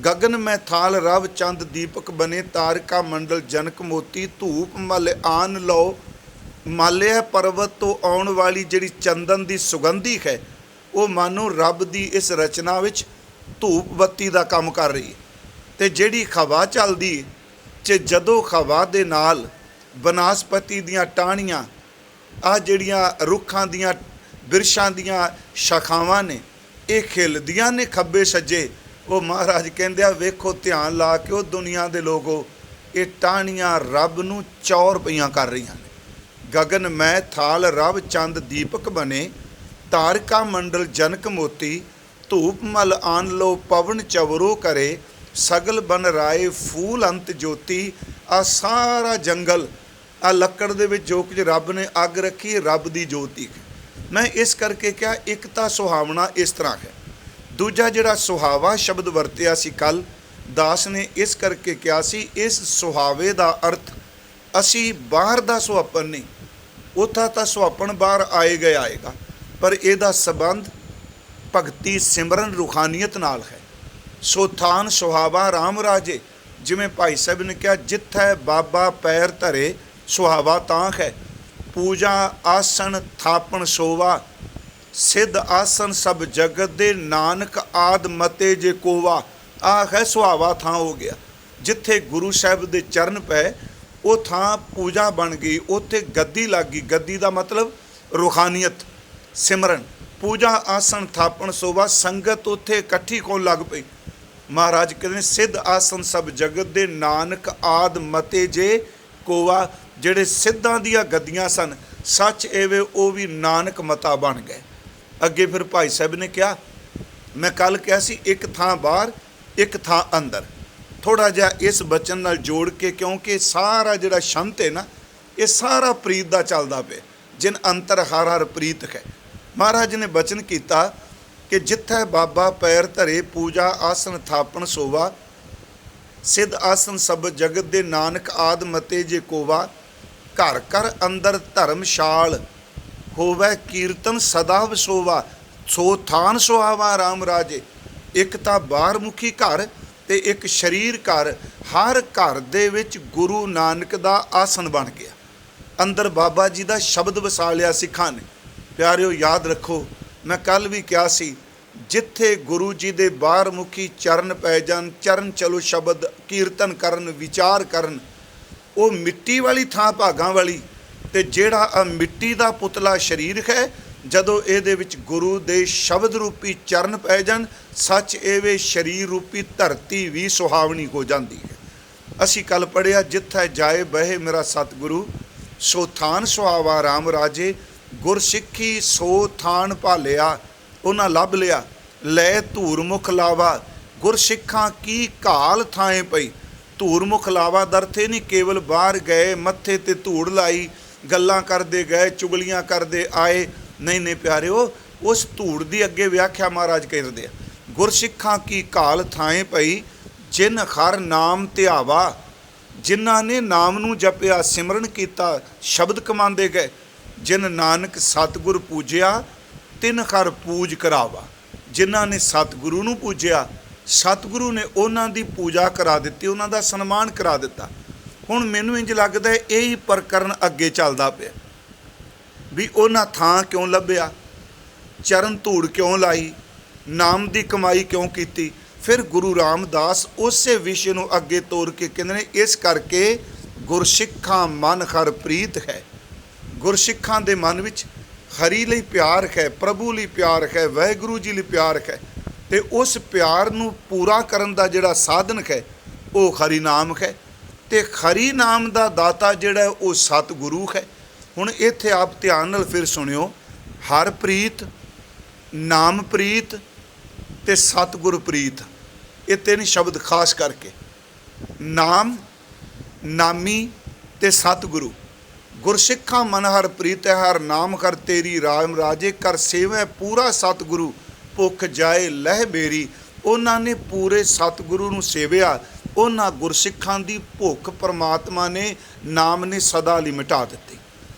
ਗਗਨ ਮੈਂ ਥਾਲ ਰਬ ਚੰਦ ਦੀਪਕ ਬਣੇ, ਤਾਰਕਾ ਮੰਡਲ ਜਨਕ ਮੋਤੀ, ਧੂਪ ਮਲ ਆਨ ਲਓ। ਮਾਲਿਆ ਪਰਬਤ ਤੋਂ ਆਉਣ ਵਾਲੀ ਜਿਹੜੀ ਚੰਦਨ ਦੀ ਸੁਗੰਧੀ ਹੈ, ਉਹ ਮਾਨੋ ਰੱਬ ਦੀ ਇਸ ਰਚਨਾ ਵਿੱਚ ਧੂਪ ਬੱਤੀ ਦਾ ਕੰਮ ਕਰ ਰਹੀ ਹੈ। ਅਤੇ ਜਿਹੜੀ ਹਵਾ ਚੱਲਦੀ, ਤੇ ਜਦੋਂ ਹਵਾ ਦੇ ਨਾਲ ਬਨਸਪਤੀ ਦੀਆਂ ਟਾਹਣੀਆਂ, ਆਹ ਜਿਹੜੀਆਂ ਰੁੱਖਾਂ ਦੀਆਂ ਬਿਰਛਾਂ ਦੀਆਂ ਸ਼ਾਖਾਵਾਂ ਨੇ, ਇਹ ਖਿਲਦੀਆਂ ਨੇ ਖੱਬੇ ਸੱਜੇ। ਉਹ ਮਹਾਰਾਜ ਕਹਿੰਦੇ ਆ, ਵੇਖੋ ਧਿਆਨ ਲਾ ਕੇ ਉਹ ਦੁਨੀਆ ਦੇ ਲੋਗੋ, ਇਹ ਟਾਹਣੀਆਂ ਰੱਬ ਨੂੰ ਚੌਰ ਪਈਆਂ ਕਰ ਰਹੀਆਂ ਨੇ। ਗਗਨ ਮੈਂ ਥਾਲ ਰਬ ਚੰਦ ਦੀਪਕ ਬਣੇ, ਤਾਰਕਾ ਮੰਡਲ ਜਨਕ ਮੋਤੀ, ਧੂਪ ਮਲ ਆਨ ਲੋ ਪਵਨ ਚਵਰੋ ਕਰੇ, ਸਗਲ ਬਨ ਰਾਏ ਫੂਲ ਅੰਤ ਜੋਤੀ। ਆ ਸਾਰਾ ਜੰਗਲ, ਆ ਲੱਕੜ ਦੇ ਵਿੱਚ ਜੋ ਕੁਝ ਰੱਬ ਨੇ ਅੱਗ ਰੱਖੀ, ਰੱਬ ਦੀ ਜੋਤੀ। ਮੈਂ ਇਸ ਕਰਕੇ ਕਿਹਾ ਇੱਕ ਤਾਂ ਸੁਹਾਵਣਾ ਇਸ ਤਰ੍ਹਾਂ ਹੈ। ਦੂਜਾ ਜਿਹੜਾ ਸੁਹਾਵਾ ਸ਼ਬਦ ਵਰਤਿਆ ਸੀ ਕੱਲ੍ਹ, ਦਾਸ ਨੇ ਇਸ ਕਰਕੇ ਕਿਹਾ ਸੀ, ਇਸ ਸੁਹਾਵੇ ਦਾ ਅਰਥ ਅਸੀਂ ਬਾਹਰ ਦਾ ਸੁਹੱਪਣ ਨਹੀਂ, ਉੱਥਾ ਤਾਂ ਸੁਹੱਪਣ ਬਾਹਰ ਆਏਗਾ ਆਏਗਾ, ਪਰ ਇਹਦਾ ਸੰਬੰਧ ਭਗਤੀ ਸਿਮਰਨ ਰੂਹਾਨੀਅਤ ਨਾਲ ਹੈ। ਸੋਥਾਨ ਸੁਹਾਵਾ ਰਾਮ ਰਾਜੇ, ਜਿਵੇਂ ਭਾਈ ਸਾਹਿਬ ਨੇ ਕਿਹਾ, ਜਿੱਥੈ ਬਾਬਾ ਪੈਰ ਧਰੇ ਸੁਹਾਵਾ ਤਾਂ ਹੈ। ਪੂਜਾ ਆਸਣ ਥਾਪਣ ਸੋਵਾ, ਸਿੱਧ ਆਸਨ ਸਭ ਜਗਤ ਦੇ, ਨਾਨਕ ਆਦ ਮਤੇ ਜੇ ਕੋਵਾ। ਆਹ ਹੈ ਸੁਹਾਵਾ ਥਾਂ ਹੋ ਗਿਆ। ਜਿੱਥੇ ਗੁਰੂ ਸਾਹਿਬ ਦੇ ਚਰਨ ਪਏ, ਉਹ ਥਾਂ ਪੂਜਾ ਬਣ ਗਈ, ਉੱਥੇ ਗੱਦੀ ਲੱਗ ਗਈ। ਗੱਦੀ ਦਾ ਮਤਲਬ ਰੂਹਾਨੀਅਤ, ਸਿਮਰਨ। ਪੂਜਾ ਆਸਣ ਥਾਪਣ ਸੋਵਾ, ਸੰਗਤ ਉੱਥੇ ਇਕੱਠੀ ਹੋਣ ਲੱਗ ਪਈ। ਮਹਾਰਾਜ ਕਹਿੰਦੇ, ਸਿੱਧ ਆਸਨ ਸਭ ਜਗਤ ਦੇ, ਨਾਨਕ ਆਦ ਮਤੇ ਜੇ ਕੋਵਾ। ਜਿਹੜੇ ਸਿੱਧਾਂ ਦੀਆਂ ਗੱਦੀਆਂ ਸਨ, ਸੱਚ ਐਵੇਂ ਉਹ ਵੀ ਨਾਨਕ ਮਤਾ ਬਣ ਗਏ। ਅੱਗੇ ਫਿਰ ਭਾਈ ਸਾਹਿਬ ਨੇ ਕਿਹਾ, ਮੈਂ ਕੱਲ੍ਹ ਕਿਹਾ ਸੀ, ਇੱਕ ਥਾਂ ਬਾਹਰ, ਇੱਕ ਥਾਂ ਅੰਦਰ। ਥੋੜ੍ਹਾ ਜਿਹਾ ਇਸ ਬਚਨ ਨਾਲ ਜੋੜ ਕੇ, ਕਿਉਂਕਿ ਸਾਰਾ ਜਿਹੜਾ ਸ਼ੰਤ ਹੈ ਨਾ, ਇਹ ਸਾਰਾ ਪ੍ਰੀਤ ਦਾ ਚੱਲਦਾ ਪਿਆ। ਜਿਨ ਅੰਤਰ ਹਰ ਹਰ ਪ੍ਰੀਤ ਹੈ। ਮਹਾਰਾਜ ਨੇ ਬਚਨ ਕੀਤਾ ਕਿ ਜਿੱਥੈ ਬਾਬਾ ਪੈਰ ਧਰੇ, ਪੂਜਾ ਆਸਨ ਥਾਪਣ ਸੋਵਾ, ਸਿੱਧ ਆਸਨ ਸਭ ਜਗਤ ਦੇ, ਨਾਨਕ ਆਦ ਮਤੇ ਜੇ ਕੋਵਾ। ਘਰ ਘਰ ਅੰਦਰ ਧਰਮਸ਼ਾਲ, ਹੋਵੇ ਕੀਰਤਨ ਸਦਾ ਵਸੋਵਾ। ਸੋ ਥਾਨ ਸੁਹਾਵਾ ਰਾਮ ਰਾਜੇ। ਇੱਕ ਤਾਂ ਬਾਹਰਮੁਖੀ ਘਰ ਤੇ ਇੱਕ ਸਰੀਰ ਘਰ। ਹਰ ਘਰ ਦੇ ਵਿੱਚ ਗੁਰੂ ਨਾਨਕ ਦਾ ਆਸਣ ਬਣ ਗਿਆ। ਅੰਦਰ ਬਾਬਾ ਜੀ ਦਾ ਸ਼ਬਦ ਵਸਾ ਲਿਆ ਸਿੱਖਾਂ ਨੇ। ਪਿਆਰਿਓ, ਯਾਦ ਰੱਖੋ, ਮੈਂ ਕੱਲ੍ਹ ਵੀ ਕਿਹਾ ਸੀ, ਜਿੱਥੇ ਗੁਰੂ ਜੀ ਦੇ ਬਾਹਰਮੁਖੀ ਚਰਨ ਪੈ ਜਾਣ, ਚਰਨ ਚਲੋ ਸ਼ਬਦ ਕੀਰਤਨ ਕਰਨ, ਵਿਚਾਰ ਕਰਨ, ਉਹ ਮਿੱਟੀ ਵਾਲੀ ਥਾਂ ਭਾਗਾਂ ਵਾਲੀ। ਅਤੇ ਜਿਹੜਾ ਆ ਮਿੱਟੀ ਦਾ ਪੁਤਲਾ ਸਰੀਰ ਹੈ, ਜਦੋਂ ਇਹਦੇ ਵਿੱਚ ਗੁਰੂ ਦੇ ਸ਼ਬਦ ਰੂਪੀ ਚਰਨ ਪੈ ਜਾਣ, ਸੱਚ ਇਹਵੇਂ ਸਰੀਰ ਰੂਪੀ ਧਰਤੀ ਵੀ ਸੁਹਾਵਣੀ ਹੋ ਜਾਂਦੀ ਹੈ। ਅਸੀਂ ਕੱਲ੍ਹ ਪੜ੍ਹਿਆ, ਜਿੱਥੈ ਜਾਏ ਬਹੇ ਮੇਰਾ ਸਤਿਗੁਰੂ, ਸੋ ਥਾਨ ਸੁਹਾਵਾ ਰਾਮ ਰਾਜੇ। ਗੁਰਸਿੱਖੀ ਸੋ ਥਾਨ ਭਾਲਿਆ, ਉਹਨਾਂ ਲੱਭ ਲਿਆ। ਲੈ ਧੂਰ ਮੁਖ ਲਾਵਾ, ਗੁਰਸਿੱਖਾਂ ਕੀ ਘਾਲ ਥਾਂ ਪਈ। ਧੂਰ ਮੁਖ ਲਾਵਾ ਦਰਥੇ ਨਹੀਂ ਕੇਵਲ ਬਾਹਰ ਗਏ, ਮੱਥੇ 'ਤੇ ਧੂੜ ਲਾਈ, ਗੱਲਾਂ ਕਰਦੇ ਗਏ, ਚੁਗਲੀਆਂ ਕਰਦੇ ਆਏ। ਨਹੀਂ ਨਹੀਂ ਪਿਆਰਿਓ, ਉਸ ਧੂੜ ਦੀ ਅੱਗੇ ਵਿਆਖਿਆ ਮਹਾਰਾਜ ਕਰਦੇ ਆ। ਗੁਰਸਿੱਖਾਂ ਕੀ ਘਾਲ ਥਾਏ ਪਈ, ਜਿਨ ਹਰ ਨਾਮ ਧਿਆਵਾ। ਜਿਨ੍ਹਾਂ ਨੇ ਨਾਮ ਨੂੰ ਜਪਿਆ, ਸਿਮਰਨ ਕੀਤਾ, ਸ਼ਬਦ ਕਮਾਉਂਦੇ ਗਏ। ਜਿਨ ਨਾਨਕ ਸਤਿਗੁਰ ਪੂਜਿਆ, ਤਿਨ ਹਰ ਪੂਜ ਕਰਾਵਾ। ਜਿਨ੍ਹਾਂ ਨੇ ਸਤਿਗੁਰੂ ਨੂੰ ਪੂਜਿਆ, ਸਤਿਗੁਰੂ ਨੇ ਉਹਨਾਂ ਦੀ ਪੂਜਾ ਕਰਾ ਦਿੱਤੀ, ਉਹਨਾਂ ਦਾ ਸਨਮਾਨ ਕਰਾ ਦਿੱਤਾ। ਹੁਣ ਮੈਨੂੰ ਇੰਜ ਲੱਗਦਾ ਇਹੀ ਪ੍ਰਕਰਨ ਅੱਗੇ ਚੱਲਦਾ ਪਿਆ ਵੀ ਉਹਨਾਂ ਥਾਂ ਕਿਉਂ ਲੱਭਿਆ, ਚਰਨ ਧੂੜ ਕਿਉਂ ਲਾਈ, ਨਾਮ ਦੀ ਕਮਾਈ ਕਿਉਂ ਕੀਤੀ। ਫਿਰ ਗੁਰੂ ਰਾਮਦਾਸ ਉਸੇ ਵਿਸ਼ੇ ਨੂੰ ਅੱਗੇ ਤੋਰ ਕੇ ਕਹਿੰਦੇ ਨੇ, ਇਸ ਕਰਕੇ ਗੁਰਸਿੱਖਾਂ ਮਨ ਹਰ ਪ੍ਰੀਤ ਹੈ। ਗੁਰਸਿੱਖਾਂ ਦੇ ਮਨ ਵਿੱਚ ਹਰੀ ਲਈ ਪਿਆਰ ਹੈ, ਪ੍ਰਭੂ ਲਈ ਪਿਆਰ ਹੈ, ਵਾਹਿਗੁਰੂ ਜੀ ਲਈ ਪਿਆਰ ਹੈ। ਅਤੇ ਉਸ ਪਿਆਰ ਨੂੰ ਪੂਰਾ ਕਰਨ ਦਾ ਜਿਹੜਾ ਸਾਧਨ ਹੈ ਉਹ ਹਰੀ ਨਾਮ ਹੈ। ਅਤੇ ਹਰੀ ਨਾਮ ਦਾ ਦਾਤਾ ਜਿਹੜਾ ਉਹ ਸਤਿਗੁਰੂ ਹੈ। ਹੁਣ ਇੱਥੇ ਆਪ ਧਿਆਨ ਨਾਲ ਫਿਰ ਸੁਣਿਓ, ਹਰ ਪ੍ਰੀਤ, ਨਾਮ ਪ੍ਰੀਤ ਅਤੇ ਸਤਿਗੁਰ ਪ੍ਰੀਤ, ਇਹ ਤਿੰਨ ਸ਼ਬਦ ਖਾਸ ਕਰਕੇ, ਨਾਮ, ਨਾਮੀ ਅਤੇ ਸਤਿਗੁਰੂ। ਗੁਰਸਿੱਖਾਂ ਮਨ ਹਰ ਪ੍ਰੀਤ ਹੈ, ਹਰ ਨਾਮ ਹਰ ਤੇਰੀ ਰਾਮ ਰਾਜੇ, ਕਰ ਸੇਵੈ ਪੂਰਾ ਸਤਿਗੁਰੂ, ਭੁੱਖ ਜਾਏ ਲਹਿ ਬੇਰੀ। ਉਹਨਾਂ ਨੇ ਪੂਰੇ ਸਤਿਗੁਰੂ ਨੂੰ ਸੇਵਿਆ, ਉਹਨਾਂ ਗੁਰਸਿੱਖਾਂ ਦੀ ਭੁੱਖ ਪਰਮਾਤਮਾ ਨੇ, ਨਾਮ ਨੇ ਸਦਾ ਲਈ ਮਿਟਾ ਦਿੱਤੀ।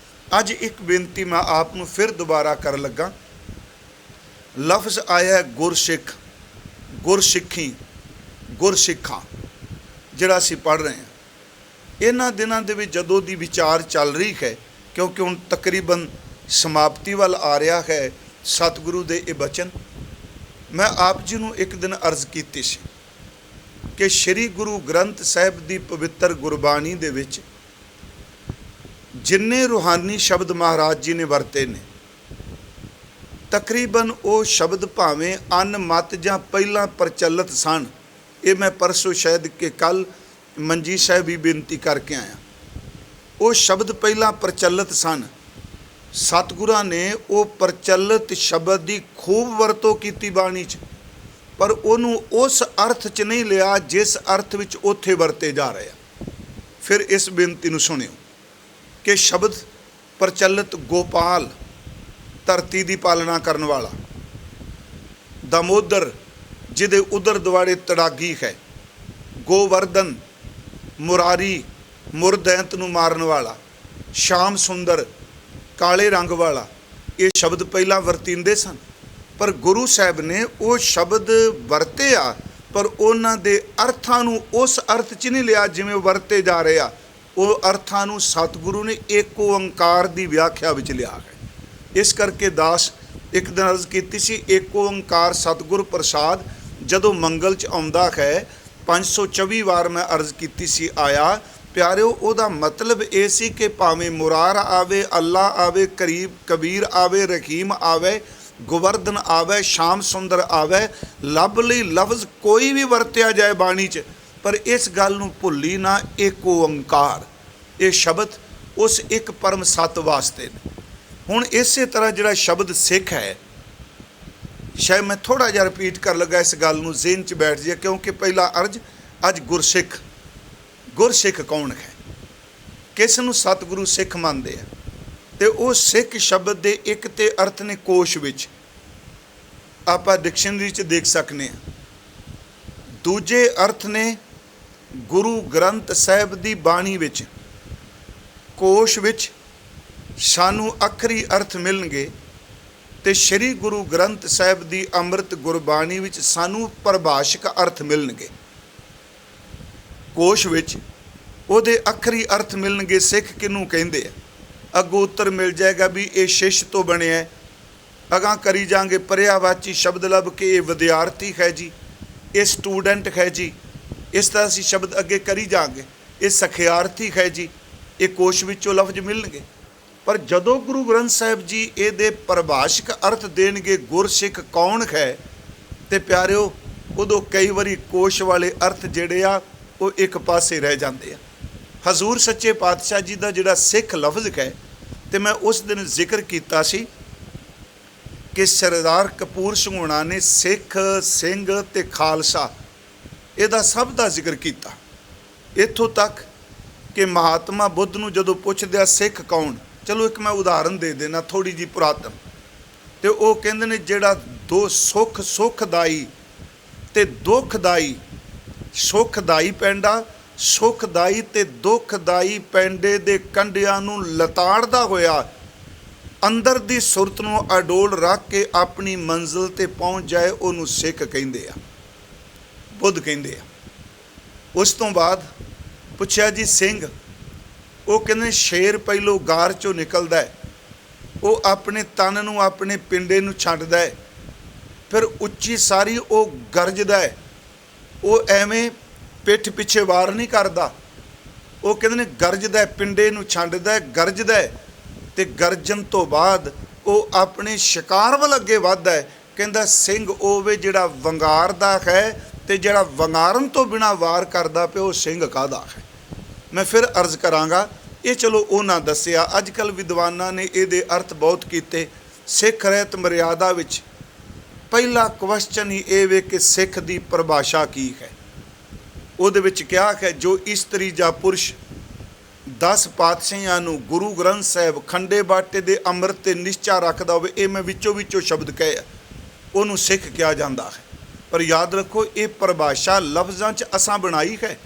ਅੱਜ ਇੱਕ ਬੇਨਤੀ ਮੈਂ ਆਪ ਨੂੰ ਫਿਰ ਦੁਬਾਰਾ ਕਰਨ ਲੱਗਾ। ਲਫ਼ਜ਼ ਆਇਆ ਗੁਰਸਿੱਖ, ਗੁਰਸਿੱਖੀ, ਗੁਰਸਿੱਖਾਂ, ਜਿਹੜਾ ਅਸੀਂ ਪੜ੍ਹ ਰਹੇ ਹਾਂ। ਇਹਨਾਂ ਦਿਨਾਂ ਦੇ ਵਿੱਚ ਜਦੋਂ ਦੀ ਵਿਚਾਰ ਚੱਲ ਰਹੀ ਹੈ, ਕਿਉਂਕਿ ਹੁਣ ਤਕਰੀਬਨ ਸਮਾਪਤੀ ਵੱਲ ਆ ਰਿਹਾ ਹੈ ਸਤਿਗੁਰੂ ਦੇ ਇਹ ਬਚਨ, ਮੈਂ ਆਪ ਜੀ ਨੂੰ ਇੱਕ ਦਿਨ ਅਰਜ਼ ਕੀਤੀ ਸੀ ਕਿ ਸ੍ਰੀ ਗੁਰੂ ਗ੍ਰੰਥ ਸਾਹਿਬ ਦੀ ਪਵਿੱਤਰ ਗੁਰਬਾਣੀ ਦੇ ਵਿੱਚ ਜਿੰਨੇ ਰੂਹਾਨੀ ਸ਼ਬਦ ਮਹਾਰਾਜ ਜੀ ਨੇ ਵਰਤੇ ਨੇ, ਤਕਰੀਬਨ ਉਹ ਸ਼ਬਦ ਭਾਵੇਂ ਅੰਨ ਮਤ ਜਾਂ ਪਹਿਲਾਂ ਪ੍ਰਚਲਿਤ ਸਨ। ਇਹ ਮੈਂ ਪਰਸੋਂ ਸ਼ਾਇਦ ਕਿ ਕੱਲ੍ਹ ਮੰਜੀ ਸਾਹਿਬ ਵੀ ਬੇਨਤੀ ਕਰਕੇ ਆਇਆ। ਉਹ ਸ਼ਬਦ ਪਹਿਲਾਂ ਪ੍ਰਚਲਿਤ ਸਨ, ਸਤਿਗੁਰਾਂ ਨੇ ਉਹ ਪ੍ਰਚਲਿਤ ਸ਼ਬਦ ਦੀ ਖੂਬ ਵਰਤੋਂ ਕੀਤੀ ਬਾਣੀ 'ਚ, ਪਰ ਉਹਨੂੰ ਉਸ ਅਰਥ 'ਚ ਨਹੀਂ ਲਿਆ ਜਿਸ ਅਰਥ ਵਿੱਚ ਉੱਥੇ ਵਰਤੇ ਜਾ ਰਹੇ ਆ। ਫਿਰ ਇਸ ਬੇਨਤੀ ਨੂੰ ਸੁਣਿਓ ਕਿ ਸ਼ਬਦ ਪ੍ਰਚਲਿਤ ਗੋਪਾਲ, ਧਰਤੀ ਦੀ ਪਾਲਣਾ ਕਰਨ ਵਾਲਾ, ਦਮੋਦਰ ਜਿਹਦੇ ਉਦਰ ਦੁਆੜੇ ਤੜਾਗੀ ਹੈ, ਗੋਵਰਧਨ ਮੁਰਾਰੀ ਮੁਰਦੈਂਤ ਨੂੰ ਮਾਰਨ ਵਾਲਾ, ਸ਼ਾਮ ਸੁੰਦਰ ਕਾਲੇ ਰੰਗ ਵਾਲਾ, ਇਹ ਸ਼ਬਦ ਪਹਿਲਾਂ ਵਰਤੀਂਦੇ ਸਨ। ਪਰ ਗੁਰੂ ਸਾਹਿਬ ਨੇ ਉਹ ਸ਼ਬਦ ਵਰਤੇ ਆ, ਪਰ ਉਹਨਾਂ ਦੇ ਅਰਥਾਂ ਨੂੰ ਉਸ ਅਰਥ 'ਚ ਨਹੀਂ ਲਿਆ ਜਿਵੇਂ ਵਰਤੇ ਜਾ ਰਹੇ ਆ। ਉਹ ਅਰਥਾਂ ਨੂੰ ਸਤਿਗੁਰੂ ਨੇ ਏਕ ਓੰਕਾਰ ਦੀ ਵਿਆਖਿਆ ਵਿੱਚ ਲਿਆ ਹੈ। ਇਸ ਕਰਕੇ ਦਾਸ ਇੱਕ ਦਿਨ ਅਰਜ਼ ਕੀਤੀ ਸੀ, ਏਕ ਓੰਕਾਰ ਸਤਿਗੁਰ ਪ੍ਰਸਾਦ ਜਦੋਂ ਮੰਗਲ 'ਚ ਆਉਂਦਾ ਹੈ 524 ਵਾਰ ਮੈਂ ਅਰਜ਼ ਕੀਤੀ ਸੀ ਆਇਆ। ਪਿਆਰਿਓ, ਉਹਦਾ ਮਤਲਬ ਇਹ ਸੀ ਕਿ ਭਾਵੇਂ ਮੁਰਾਰ ਆਵੇ, ਅੱਲਾ ਆਵੇ, ਕਰੀਬ ਕਬੀਰ ਆਵੇ, ਰਹੀਮ ਆਵੇ, ਗੋਵਰਧਨ ਆਵੇ, ਸ਼ਾਮ ਸੁੰਦਰ ਆਵੇ, ਲੱਭ ਲਈ ਲਫ਼ਜ਼ ਕੋਈ ਵੀ ਵਰਤਿਆ ਜਾਏ ਬਾਣੀ 'ਚ, ਪਰ ਇਸ ਗੱਲ ਨੂੰ ਭੁੱਲੀ ਨਾ, ਏਕ ਓੰਕਾਰ ਇਹ ਸ਼ਬਦ ਉਸ ਇੱਕ ਪਰਮ ਸੱਤ ਵਾਸਤੇ ਨੇ। ਹੁਣ ਇਸੇ ਤਰ੍ਹਾਂ ਜਿਹੜਾ ਸ਼ਬਦ ਸਿੱਖ ਹੈ, ਸ਼ਾਇਦ ਮੈਂ ਥੋੜ੍ਹਾ ਜਿਹਾ ਰਿਪੀਟ ਕਰ ਲੱਗਾ, ਇਸ ਗੱਲ ਨੂੰ ਜ਼ਿਹਨ 'ਚ ਬੈਠ ਜਾਏ, ਕਿਉਂਕਿ ਪਹਿਲਾ ਅਰਜ਼ ਅੱਜ ਗੁਰਸਿੱਖ, ਗੁਰਸਿੱਖ ਕੌਣ ਹੈ, ਕਿਸ ਨੂੰ ਸਤਿਗੁਰੂ ਸਿੱਖ ਮੰਨਦੇ ਆ। ਅਤੇ ਉਹ ਸਿੱਖ ਸ਼ਬਦ ਦੇ ਇੱਕ ਤੇ ਅਰਥ ਨੇ ਕੋਸ਼ ਵਿੱਚ, ਆਪਾਂ ਡਿਕਸ਼ਨਰੀ 'ਚ ਦੇਖ ਸਕਦੇ ਹਾਂ। ਦੂਜੇ ਅਰਥ ਨੇ ਗੁਰੂ ਗ੍ਰੰਥ ਸਾਹਿਬ ਦੀ ਬਾਣੀ ਵਿੱਚ, ਕੋਸ਼ ਵਿੱਚ ਸਾਨੂੰ ਅੱਖਰੀ ਅਰਥ ਮਿਲਣਗੇ, ਅਤੇ ਸ਼੍ਰੀ ਗੁਰੂ ਗ੍ਰੰਥ ਸਾਹਿਬ ਦੀ ਅੰਮ੍ਰਿਤ ਗੁਰਬਾਣੀ ਵਿੱਚ ਸਾਨੂੰ ਪਰਿਭਾਸ਼ਕ ਅਰਥ ਮਿਲਣਗੇ। ਕੋਸ਼ ਵਿੱਚ ਉਹਦੇ ਅੱਖਰੀ ਅਰਥ ਮਿਲਣਗੇ, ਸਿੱਖ ਕਿਹਨੂੰ ਕਹਿੰਦੇ ਆ। ਅੱਗੋਂ ਉੱਤਰ ਮਿਲ ਜਾਏਗਾ ਵੀ ਇਹ ਸ਼ਿਸ਼ ਤੋਂ ਬਣਿਆ। ਅਗਾਂਹ ਕਰੀ ਜਾਵਾਂਗੇ ਪਰਿਆਵਾਚੀ ਸ਼ਬਦ ਲੱਭ ਕੇ, ਇਹ ਵਿਦਿਆਰਥੀ ਹੈ ਜੀ, ਇਹ ਸਟੂਡੈਂਟ ਹੈ ਜੀ, ਇਸ ਤਰ੍ਹਾਂ ਅਸੀਂ ਸ਼ਬਦ ਅੱਗੇ ਕਰੀ ਜਾਵਾਂਗੇ। ਇਹ ਸਖਿਆਰਥੀ ਹੈ ਜੀ, ਇਹ ਕੋਸ਼ ਵਿੱਚੋਂ ਲਫ਼ਜ਼ ਮਿਲਣਗੇ। ਪਰ ਜਦੋਂ ਗੁਰੂ ਗ੍ਰੰਥ ਸਾਹਿਬ ਜੀ ਇਹਦੇ ਪਰਿਭਾਸ਼ਕ ਅਰਥ ਦੇਣਗੇ, ਗੁਰਸਿੱਖ ਕੌਣ ਹੈ, ਅਤੇ ਪਿਆਰਿਓ ਉਦੋਂ ਕਈ ਵਾਰੀ ਕੋਸ਼ ਵਾਲੇ ਅਰਥ ਜਿਹੜੇ ਆ ਉਹ ਇੱਕ ਪਾਸੇ ਰਹਿ ਜਾਂਦੇ ਆ। ਹਜ਼ੂਰ ਸੱਚੇ ਪਾਤਸ਼ਾਹ ਜੀ ਦਾ ਜਿਹੜਾ ਸਿੱਖ ਲਫ਼ਜ਼ ਹੈ, ਅਤੇ ਮੈਂ ਉਸ ਦਿਨ ਜ਼ਿਕਰ ਕੀਤਾ ਸੀ ਕਿ ਸਰਦਾਰ ਕਪੂਰ ਸਿੰਘ ਹੋਣਾ ਨੇ ਸਿੱਖ, ਸਿੰਘ ਅਤੇ ਖਾਲਸਾ ਇਹਦਾ ਸਭ ਦਾ ਜ਼ਿਕਰ ਕੀਤਾ। ਇੱਥੋਂ ਤੱਕ ਕਿ ਮਹਾਤਮਾ ਬੁੱਧ ਨੂੰ ਜਦੋਂ ਪੁੱਛਦੇ ਆ ਸਿੱਖ ਕੌਣ, ਚਲੋ ਇੱਕ ਮੈਂ ਉਦਾਹਰਨ ਦੇ ਦੇਣਾ ਥੋੜ੍ਹੀ ਜਿਹੀ ਪੁਰਾਤਨ, ਅਤੇ ਉਹ ਕਹਿੰਦੇ ਨੇ ਜਿਹੜਾ ਦੋ ਸੁਖਦਾਈ ਤੇ ਦੁਖਦਾਈ, ਸੁਖਦਾਈ ਪੈਂਡਾ, ਸੁਖਦਾਈ ਤੇ ਦੁਖਦਾਈ ਪੈਂਡੇ ਦੇ ਕੰਢਿਆਂ ਨੂੰ ਲਤਾੜਦਾ ਹੋਇਆ ਅੰਦਰ ਦੀ ਸੁਰਤ ਨੂੰ ਅਡੋਲ ਰੱਖ ਕੇ ਆਪਣੀ ਮੰਜ਼ਿਲ ਤੇ ਪਹੁੰਚ ਜਾਏ, ਉਹਨੂੰ ਸਿੱਖ ਕਹਿੰਦੇ ਆ, ਬੁੱਧ ਕਹਿੰਦੇ ਆ। ਉਸ ਤੋਂ ਬਾਅਦ ਪੁੱਛਿਆ ਜੀ ਸਿੰਘ, ਉਹ ਕਹਿੰਦੇ ਸ਼ੇਰ ਪਹਿਲੋਂ ਗਾਰ ਚੋਂ ਨਿਕਲਦਾ ਹੈ, ਉਹ ਆਪਣੇ ਤਨ ਨੂੰ, ਆਪਣੇ ਪਿੰਡੇ ਨੂੰ ਛੱਡਦਾ ਹੈ, ਫਿਰ ਉੱਚੀ ਸਾਰੀ ਉਹ ਗਰਜਦਾ ਹੈ, ਉਹ ਐਵੇਂ ਪਿੱਠ ਪਿੱਛੇ ਵਾਰ ਨਹੀਂ ਕਰਦਾ, ਉਹ ਕਹਿੰਦੇ ਨੇ ਗਰਜਦਾ, ਪਿੰਡੇ ਨੂੰ ਛੱਡਦਾ ਹੈ, ਗਰਜਦਾ ਹੈ, ਤੇ ਗਰਜਨ ਤੋਂ ਬਾਅਦ ਉਹ ਆਪਣੇ ਸ਼ਿਕਾਰ ਵੱਲ ਅੱਗੇ ਵੱਧਦਾ ਹੈ। ਕਹਿੰਦਾ ਸਿੰਘ ਉਹ ਵੇ ਜਿਹੜਾ ਵੰਗਾਰਦਾ ਹੈ, ਤੇ ਜਿਹੜਾ ਵੰਗਾਰਨ ਤੋਂ ਬਿਨਾਂ ਵਾਰ ਕਰਦਾ ਪਿਆ ਉਹ ਸਿੰਘ ਕਾਹਦਾ ਹੈ। ਮੈਂ ਫਿਰ ਅਰਜ਼ ਕਰਾਂਗਾ, ਇਹ ਚਲੋ ਉਹਨਾਂ ਦੱਸਿਆ। ਅੱਜ ਕੱਲ੍ਹ ਵਿਦਵਾਨਾਂ ਨੇ ਇਹਦੇ ਅਰਥ ਬਹੁਤ ਕੀਤੇ। ਸਿੱਖ ਰਹਿਤ ਮਰਿਆਦਾ ਵਿੱਚ ਪਹਿਲਾ ਕੁਐਸਚਨ ਹੀ ਇਹ ਵੇ ਕਿ ਸਿੱਖ ਦੀ ਪਰਿਭਾਸ਼ਾ ਕੀ ਹੈ। ਉਹਦੇ ਵਿੱਚ ਕਿਹਾ ਹੈ ਜੋ ਇਸਤਰੀ ਜਾਂ ਪੁਰਸ਼ 10 ਪਾਤਸ਼ਾਹਾਂ ਨੂੰ ਗੁਰੂ ਗ੍ਰੰਥ ਸਾਹਿਬ ਖੰਡੇ ਬਾਟੇ ਦੇ ਅੰਮ੍ਰਿਤ ਤੇ ਨਿਸ਼ਚਾ ਰੱਖਦਾ ਹੋਵੇ, ਇਹ ਮੈਂ ਵਿੱਚੋਂ ਸ਼ਬਦ ਕਹੇ ਆ, ਉਹਨੂੰ ਸਿੱਖ ਕਿਹਾ ਜਾਂਦਾ ਹੈ। ਪਰ ਯਾਦ ਰੱਖੋ ਇਹ ਪਰਿਭਾਸ਼ਾ ਲਫ਼ਜ਼ਾਂ 'ਚ ਅਸਾਂ ਬਣਾਈ ਹੈ।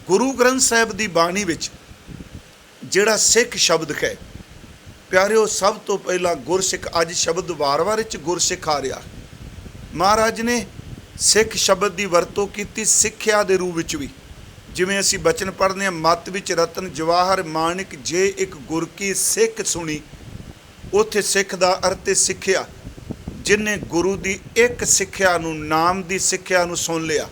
ਗੁਰੂ ਗ੍ਰੰਥ ਸਾਹਿਬ ਦੀ ਬਾਣੀ ਵਿੱਚ ਜਿਹੜਾ ਸਿੱਖ ਸ਼ਬਦ ਹੈ ਪਿਆਰਿਓ, ਸਭ ਤੋਂ ਪਹਿਲਾਂ ਗੁਰਸਿੱਖ, ਅੱਜ ਸ਼ਬਦ ਵਾਰ-ਵਾਰ ਵਿੱਚ ਗੁਰਸਿੱਖ ਆ ਰਿਹਾ। ਮਹਾਰਾਜ ਨੇ ਸਿੱਖ ਸ਼ਬਦ ਦੀ ਵਰਤੋਂ ਕੀਤੀ ਸਿੱਖਿਆ ਦੇ ਰੂਪ ਵਿੱਚ ਵੀ। ਜਿਵੇਂ ਅਸੀਂ ਬਚਨ ਪੜ੍ਹਦੇ ਹਾਂ, ਮੱਤ ਵਿੱਚ ਰਤਨ ਜਵਾਹਰ ਮਾਣਿਕ ਜੇ ਇੱਕ ਗੁਰ ਕੀ ਸਿੱਖ ਸੁਣੀ, ਉੱਥੇ ਸਿੱਖ ਦਾ ਅਰਥ ਹੈ ਸਿੱਖਿਆ। ਜਿਹਨੇ ਗੁਰੂ ਦੀ ਇੱਕ ਸਿੱਖਿਆ ਨੂੰ, ਨਾਮ ਦੀ ਸਿੱਖਿਆ ਨੂੰ ਸੁਣ ਲਿਆ।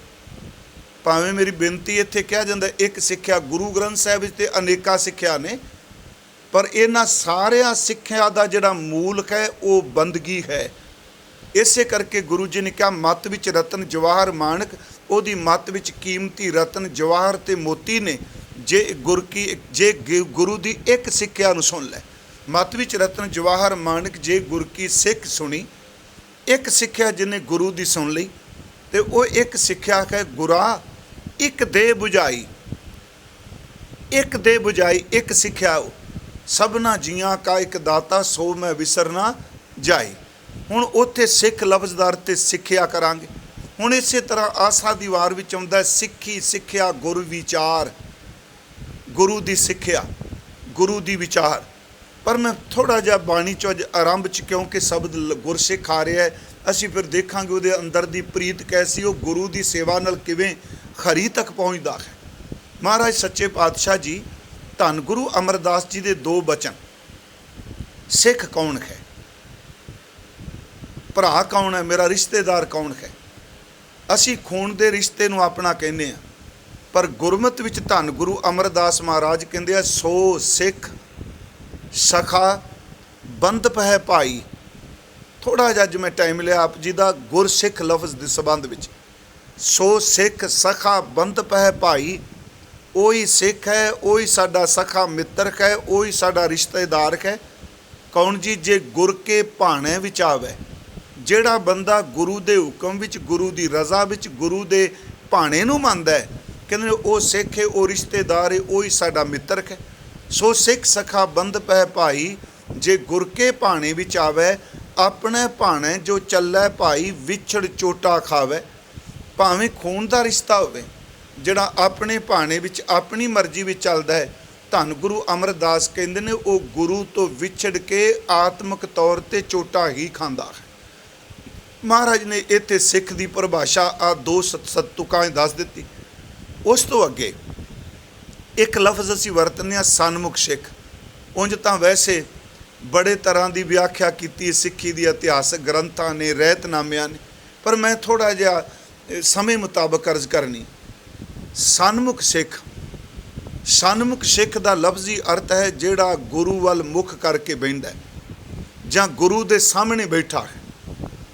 ਭਾਵੇਂ ਮੇਰੀ ਬੇਨਤੀ ਇੱਥੇ ਕਿਹਾ ਜਾਂਦਾ ਇੱਕ ਸਿੱਖਿਆ, ਗੁਰੂ ਗ੍ਰੰਥ ਸਾਹਿਬ ਵਿੱਚ ਤੇ ਅਨੇਕਾਂ ਸਿੱਖਿਆ ਨੇ, ਪਰ ਇਹਨਾਂ ਸਾਰਿਆਂ ਸਿੱਖਿਆ ਦਾ ਜਿਹੜਾ ਮੂਲ ਹੈ ਉਹ ਬੰਦਗੀ ਹੈ। ਇਸੇ ਕਰਕੇ ਗੁਰੂ ਜੀ ਨੇ ਕਿਹਾ ਮੱਤ ਵਿੱਚ ਰਤਨ ਜਵਾਹਰ ਮਾਣਕ, ਉਹਦੀ ਮੱਤ ਵਿੱਚ ਕੀਮਤੀ ਰਤਨ ਜਵਾਹਰ ਤੇ ਮੋਤੀ ਨੇ। ਜੇ ਗੁਰੂ ਦੀ ਇੱਕ ਸਿੱਖਿਆ ਨੂੰ ਸੁਣ ਲੈ, ਮੱਤ ਵਿੱਚ ਰਤਨ ਜਵਾਹਰ ਮਾਣਕ ਜੇ ਗੁਰ ਕੀ ਸਿੱਖ ਸੁਣੀ, ਇੱਕ ਸਿੱਖਿਆ ਜਿਹਨੇ ਗੁਰੂ ਦੀ ਸੁਣ ਲਈ, ਤੇ ਉਹ ਇੱਕ ਸਿੱਖਿਆ ਹੈ ਗੁਰਾ ਇੱਕ ਦੇ ਬੁਝਾਈ। ਇੱਕ ਦੇ ਬੁਝਾਈ, ਇੱਕ ਸਿੱਖਿਆ ਉਹ ਸਭਨਾ ਜੀਆਂ ਕਾ ਇੱਕ ਦਾਤਾ ਸੋ ਮੈਂ ਵਿਸਰ ਨਾ ਜਾਈ। ਹੁਣ ਉੱਥੇ ਸਿੱਖ ਲਫ਼ਜ਼ ਦਾ ਅਰਥ ਸਿੱਖਿਆ ਕਰਾਂਗੇ। ਹੁਣ ਇਸੇ ਤਰ੍ਹਾਂ ਆਸਾ ਦੀ ਵਾਰ ਵਿੱਚ ਆਉਂਦਾ ਸਿੱਖੀ, ਸਿੱਖਿਆ, ਗੁਰ ਵਿਚਾਰ, ਗੁਰੂ ਦੀ ਸਿੱਖਿਆ, ਗੁਰੂ ਦੀ ਵਿਚਾਰ। ਪਰ ਮੈਂ ਥੋੜ੍ਹਾ ਜਿਹਾ ਬਾਣੀ 'ਚੋਂ ਅੱਜ ਆਰੰਭ 'ਚ, ਕਿਉਂਕਿ ਸ਼ਬਦ ਗੁਰਸਿੱਖ ਆ ਰਿਹਾ ਹੈ, ਅਸੀਂ ਫਿਰ ਦੇਖਾਂਗੇ ਉਹਦੇ ਅੰਦਰ ਦੀ ਪ੍ਰੀਤ ਕੈਸੀ, ਉਹ ਗੁਰੂ ਦੀ ਸੇਵਾ ਨਾਲ ਕਿਵੇਂ ਖਰੀ ਤੱਕ ਪਹੁੰਚਦਾ ਹੈ। ਮਹਾਰਾਜ ਸੱਚੇ ਪਾਤਸ਼ਾਹ ਜੀ ਧੰਨ ਗੁਰੂ ਅਮਰਦਾਸ ਜੀ ਦੇ 2 ਬਚਨ, ਸਿੱਖ ਕੌਣ ਹੈ, ਭਰਾ ਕੌਣ ਹੈ, ਮੇਰਾ ਰਿਸ਼ਤੇਦਾਰ ਕੌਣ ਹੈ। ਅਸੀਂ ਖੂਨ ਦੇ ਰਿਸ਼ਤੇ ਨੂੰ ਆਪਣਾ ਕਹਿੰਦੇ ਹਾਂ, ਪਰ ਗੁਰਮਤਿ ਵਿੱਚ ਧੰਨ ਗੁਰੂ ਅਮਰਦਾਸ ਮਹਾਰਾਜ ਕਹਿੰਦੇ ਆ ਸੋ ਸਿੱਖ ਸਖਾ ਬੰਧਪ ਹੈ ਭਾਈ। ਥੋੜ੍ਹਾ ਜਿਹਾ ਅੱਜ ਮੈਂ ਟਾਈਮ ਲਿਆ ਆਪ ਜੀ ਦਾ ਗੁਰਸਿੱਖ ਲਫ਼ਜ਼ ਦੇ ਸੰਬੰਧ ਵਿੱਚ। ਸੋ ਸਿੱਖ ਸਖਾ ਬੰਧਪ ਹੈ ਭਾਈ, ਉਹੀ ਸਿੱਖ ਹੈ, ਉਹੀ ਸਾਡਾ ਸਖਾ ਮਿੱਤਰ ਹੈ, ਉਹੀ ਸਾਡਾ ਰਿਸ਼ਤੇਦਾਰ ਹੈ। ਕੌਣ ਜੀ? ਜੇ ਗੁਰ ਕੇ ਭਾਣੇ ਵਿੱਚ ਆਵੇ, ਜਿਹੜਾ ਬੰਦਾ ਗੁਰੂ ਦੇ ਹੁਕਮ ਵਿੱਚ, ਗੁਰੂ ਦੀ ਰਜ਼ਾ ਵਿੱਚ, ਗੁਰੂ ਦੇ ਭਾਣੇ ਨੂੰ ਮੰਨਦਾ ਹੈ, ਕਹਿੰਦੇ ਉਹ ਸਿੱਖ ਹੈ, ਉਹ ਰਿਸ਼ਤੇਦਾਰ ਹੈ, ਉਹੀ ਸਾਡਾ ਮਿੱਤਰ ਹੈ। ਸੋ ਸਿੱਖ ਸਖਾ ਬੰਧਪ ਹੈ ਭਾਈ, ਜੇ ਗੁਰ ਕੇ ਭਾਣੇ ਵਿੱਚ ਆਵੇ, ਆਪਣੇ ਭਾਣੇ ਜੋ ਚੱਲੈ ਭਾਈ, ਵਿਛੜ ਚੋਟਾ ਖਾਵੇ। ਭਾਵੇਂ ਖੂਨ ਦਾ ਰਿਸ਼ਤਾ ਹੋਵੇ, ਜਿਹੜਾ ਆਪਣੇ ਭਾਣੇ ਵਿੱਚ ਆਪਣੀ ਮਰਜ਼ੀ ਵਿੱਚ ਚੱਲਦਾ ਹੈ, ਧੰਨ ਗੁਰੂ ਅਮਰਦਾਸ ਕਹਿੰਦੇ ਨੇ ਉਹ ਗੁਰੂ ਤੋਂ ਵਿਛੜ ਕੇ ਆਤਮਿਕ ਤੌਰ 'ਤੇ ਚੋਟਾ ਹੀ ਖਾਂਦਾ ਹੈ। ਮਹਾਰਾਜ ਨੇ ਇੱਥੇ ਸਿੱਖ ਦੀ ਪਰਿਭਾਸ਼ਾ ਆ 2 ਤੁਕਾਂ ਦੱਸ ਦਿੱਤੀ। ਉਸ ਤੋਂ ਅੱਗੇ ਇੱਕ ਲਫ਼ਜ਼ ਅਸੀਂ ਵਰਤਦੇ ਹਾਂ ਸਨਮੁਖ ਸਿੱਖ। ਉਂਝ ਤਾਂ ਵੈਸੇ ਬੜੇ ਤਰ੍ਹਾਂ ਦੀ ਵਿਆਖਿਆ ਕੀਤੀ ਸਿੱਖੀ ਦੀ ਇਤਿਹਾਸਕ ਗ੍ਰੰਥਾਂ ਨੇ, ਰਹਿਤਨਾਮਿਆਂ ਨੇ, ਪਰ ਮੈਂ ਥੋੜ੍ਹਾ ਜਿਹਾ ਸਮੇਂ ਮੁਤਾਬਕ ਅਰਜ਼ ਕਰਨੀ। ਸਨਮੁਖ ਸਿੱਖ, ਸਨਮੁਖ ਸਿੱਖ ਦਾ ਲਫ਼ਜ਼ੀ ਅਰਥ ਹੈ ਜਿਹੜਾ ਗੁਰੂ ਵੱਲ ਮੁੱਖ ਕਰਕੇ ਬਹਿੰਦਾ ਜਾਂ ਗੁਰੂ ਦੇ ਸਾਹਮਣੇ ਬੈਠਾ ਹੈ।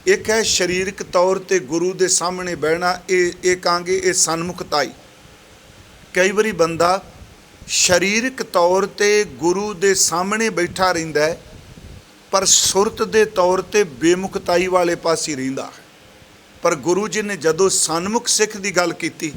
ਇੱਕ ਹੈ ਸਰੀਰਕ ਤੌਰ 'ਤੇ ਗੁਰੂ ਦੇ ਸਾਹਮਣੇ ਬਹਿਣਾ, ਇਹ ਕਹਾਂਗੇ ਇਹ ਸਨਮੁਖਤਾਈ। ਕਈ ਵਾਰੀ ਬੰਦਾ ਸਰੀਰਕ ਤੌਰ 'ਤੇ ਗੁਰੂ ਦੇ ਸਾਹਮਣੇ ਬੈਠਾ ਰਹਿੰਦਾ ਹੈ, ਪਰ ਸੁਰਤ ਦੇ ਤੌਰ 'ਤੇ ਬੇਮੁਖਤਾਈ ਵਾਲੇ ਪਾਸੇ ਰਹਿੰਦਾ ਹੈ। ਪਰ ਗੁਰੂ ਜੀ ਨੇ ਜਦੋਂ ਸਨਮੁਖ ਸਿੱਖ ਦੀ ਗੱਲ ਕੀਤੀ,